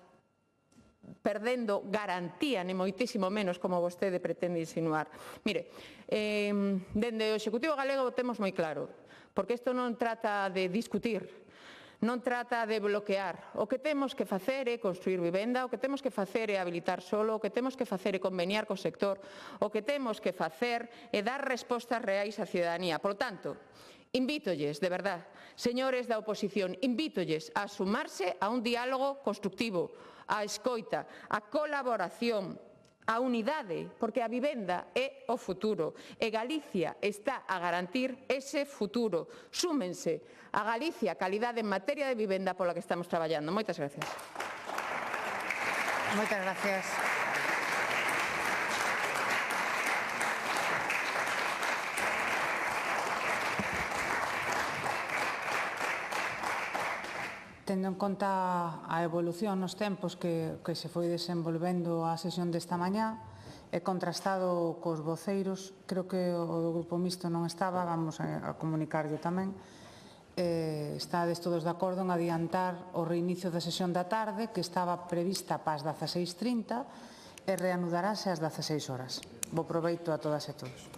perdendo garantía, ni moitísimo menos, como vostede pretende insinuar. Mire, dende o Executivo galego temos moi claro, porque isto non trata de discutir, non trata de bloquear. O que temos que facer é construir vivenda, o que temos que facer é habilitar solo, o que temos que facer é conveniar co sector, o que temos que facer é dar respostas reais á cidadanía. Por tanto, invítoles, de verdad, señores da oposición, invítoles a sumarse a un diálogo constructivo, a escoita, a colaboración, a unidade, porque a vivenda é o futuro e Galicia está a garantir ese futuro. Súmense a Galicia, calidade en materia de vivenda pola que estamos traballando. Moitas gracias. Moitas gracias. Tendo en conta a evolución nos tempos que se foi desenvolvendo a sesión desta mañá e contrastado cos voceiros, creo que o do Grupo Mixto non estaba, vamos a comunicarlle tamén, estades todos de acordo en adiantar o reinicio da sesión da tarde, que estaba prevista para as 16:30 e reanudarase ás 16 horas. Bo proveito a todas e todos.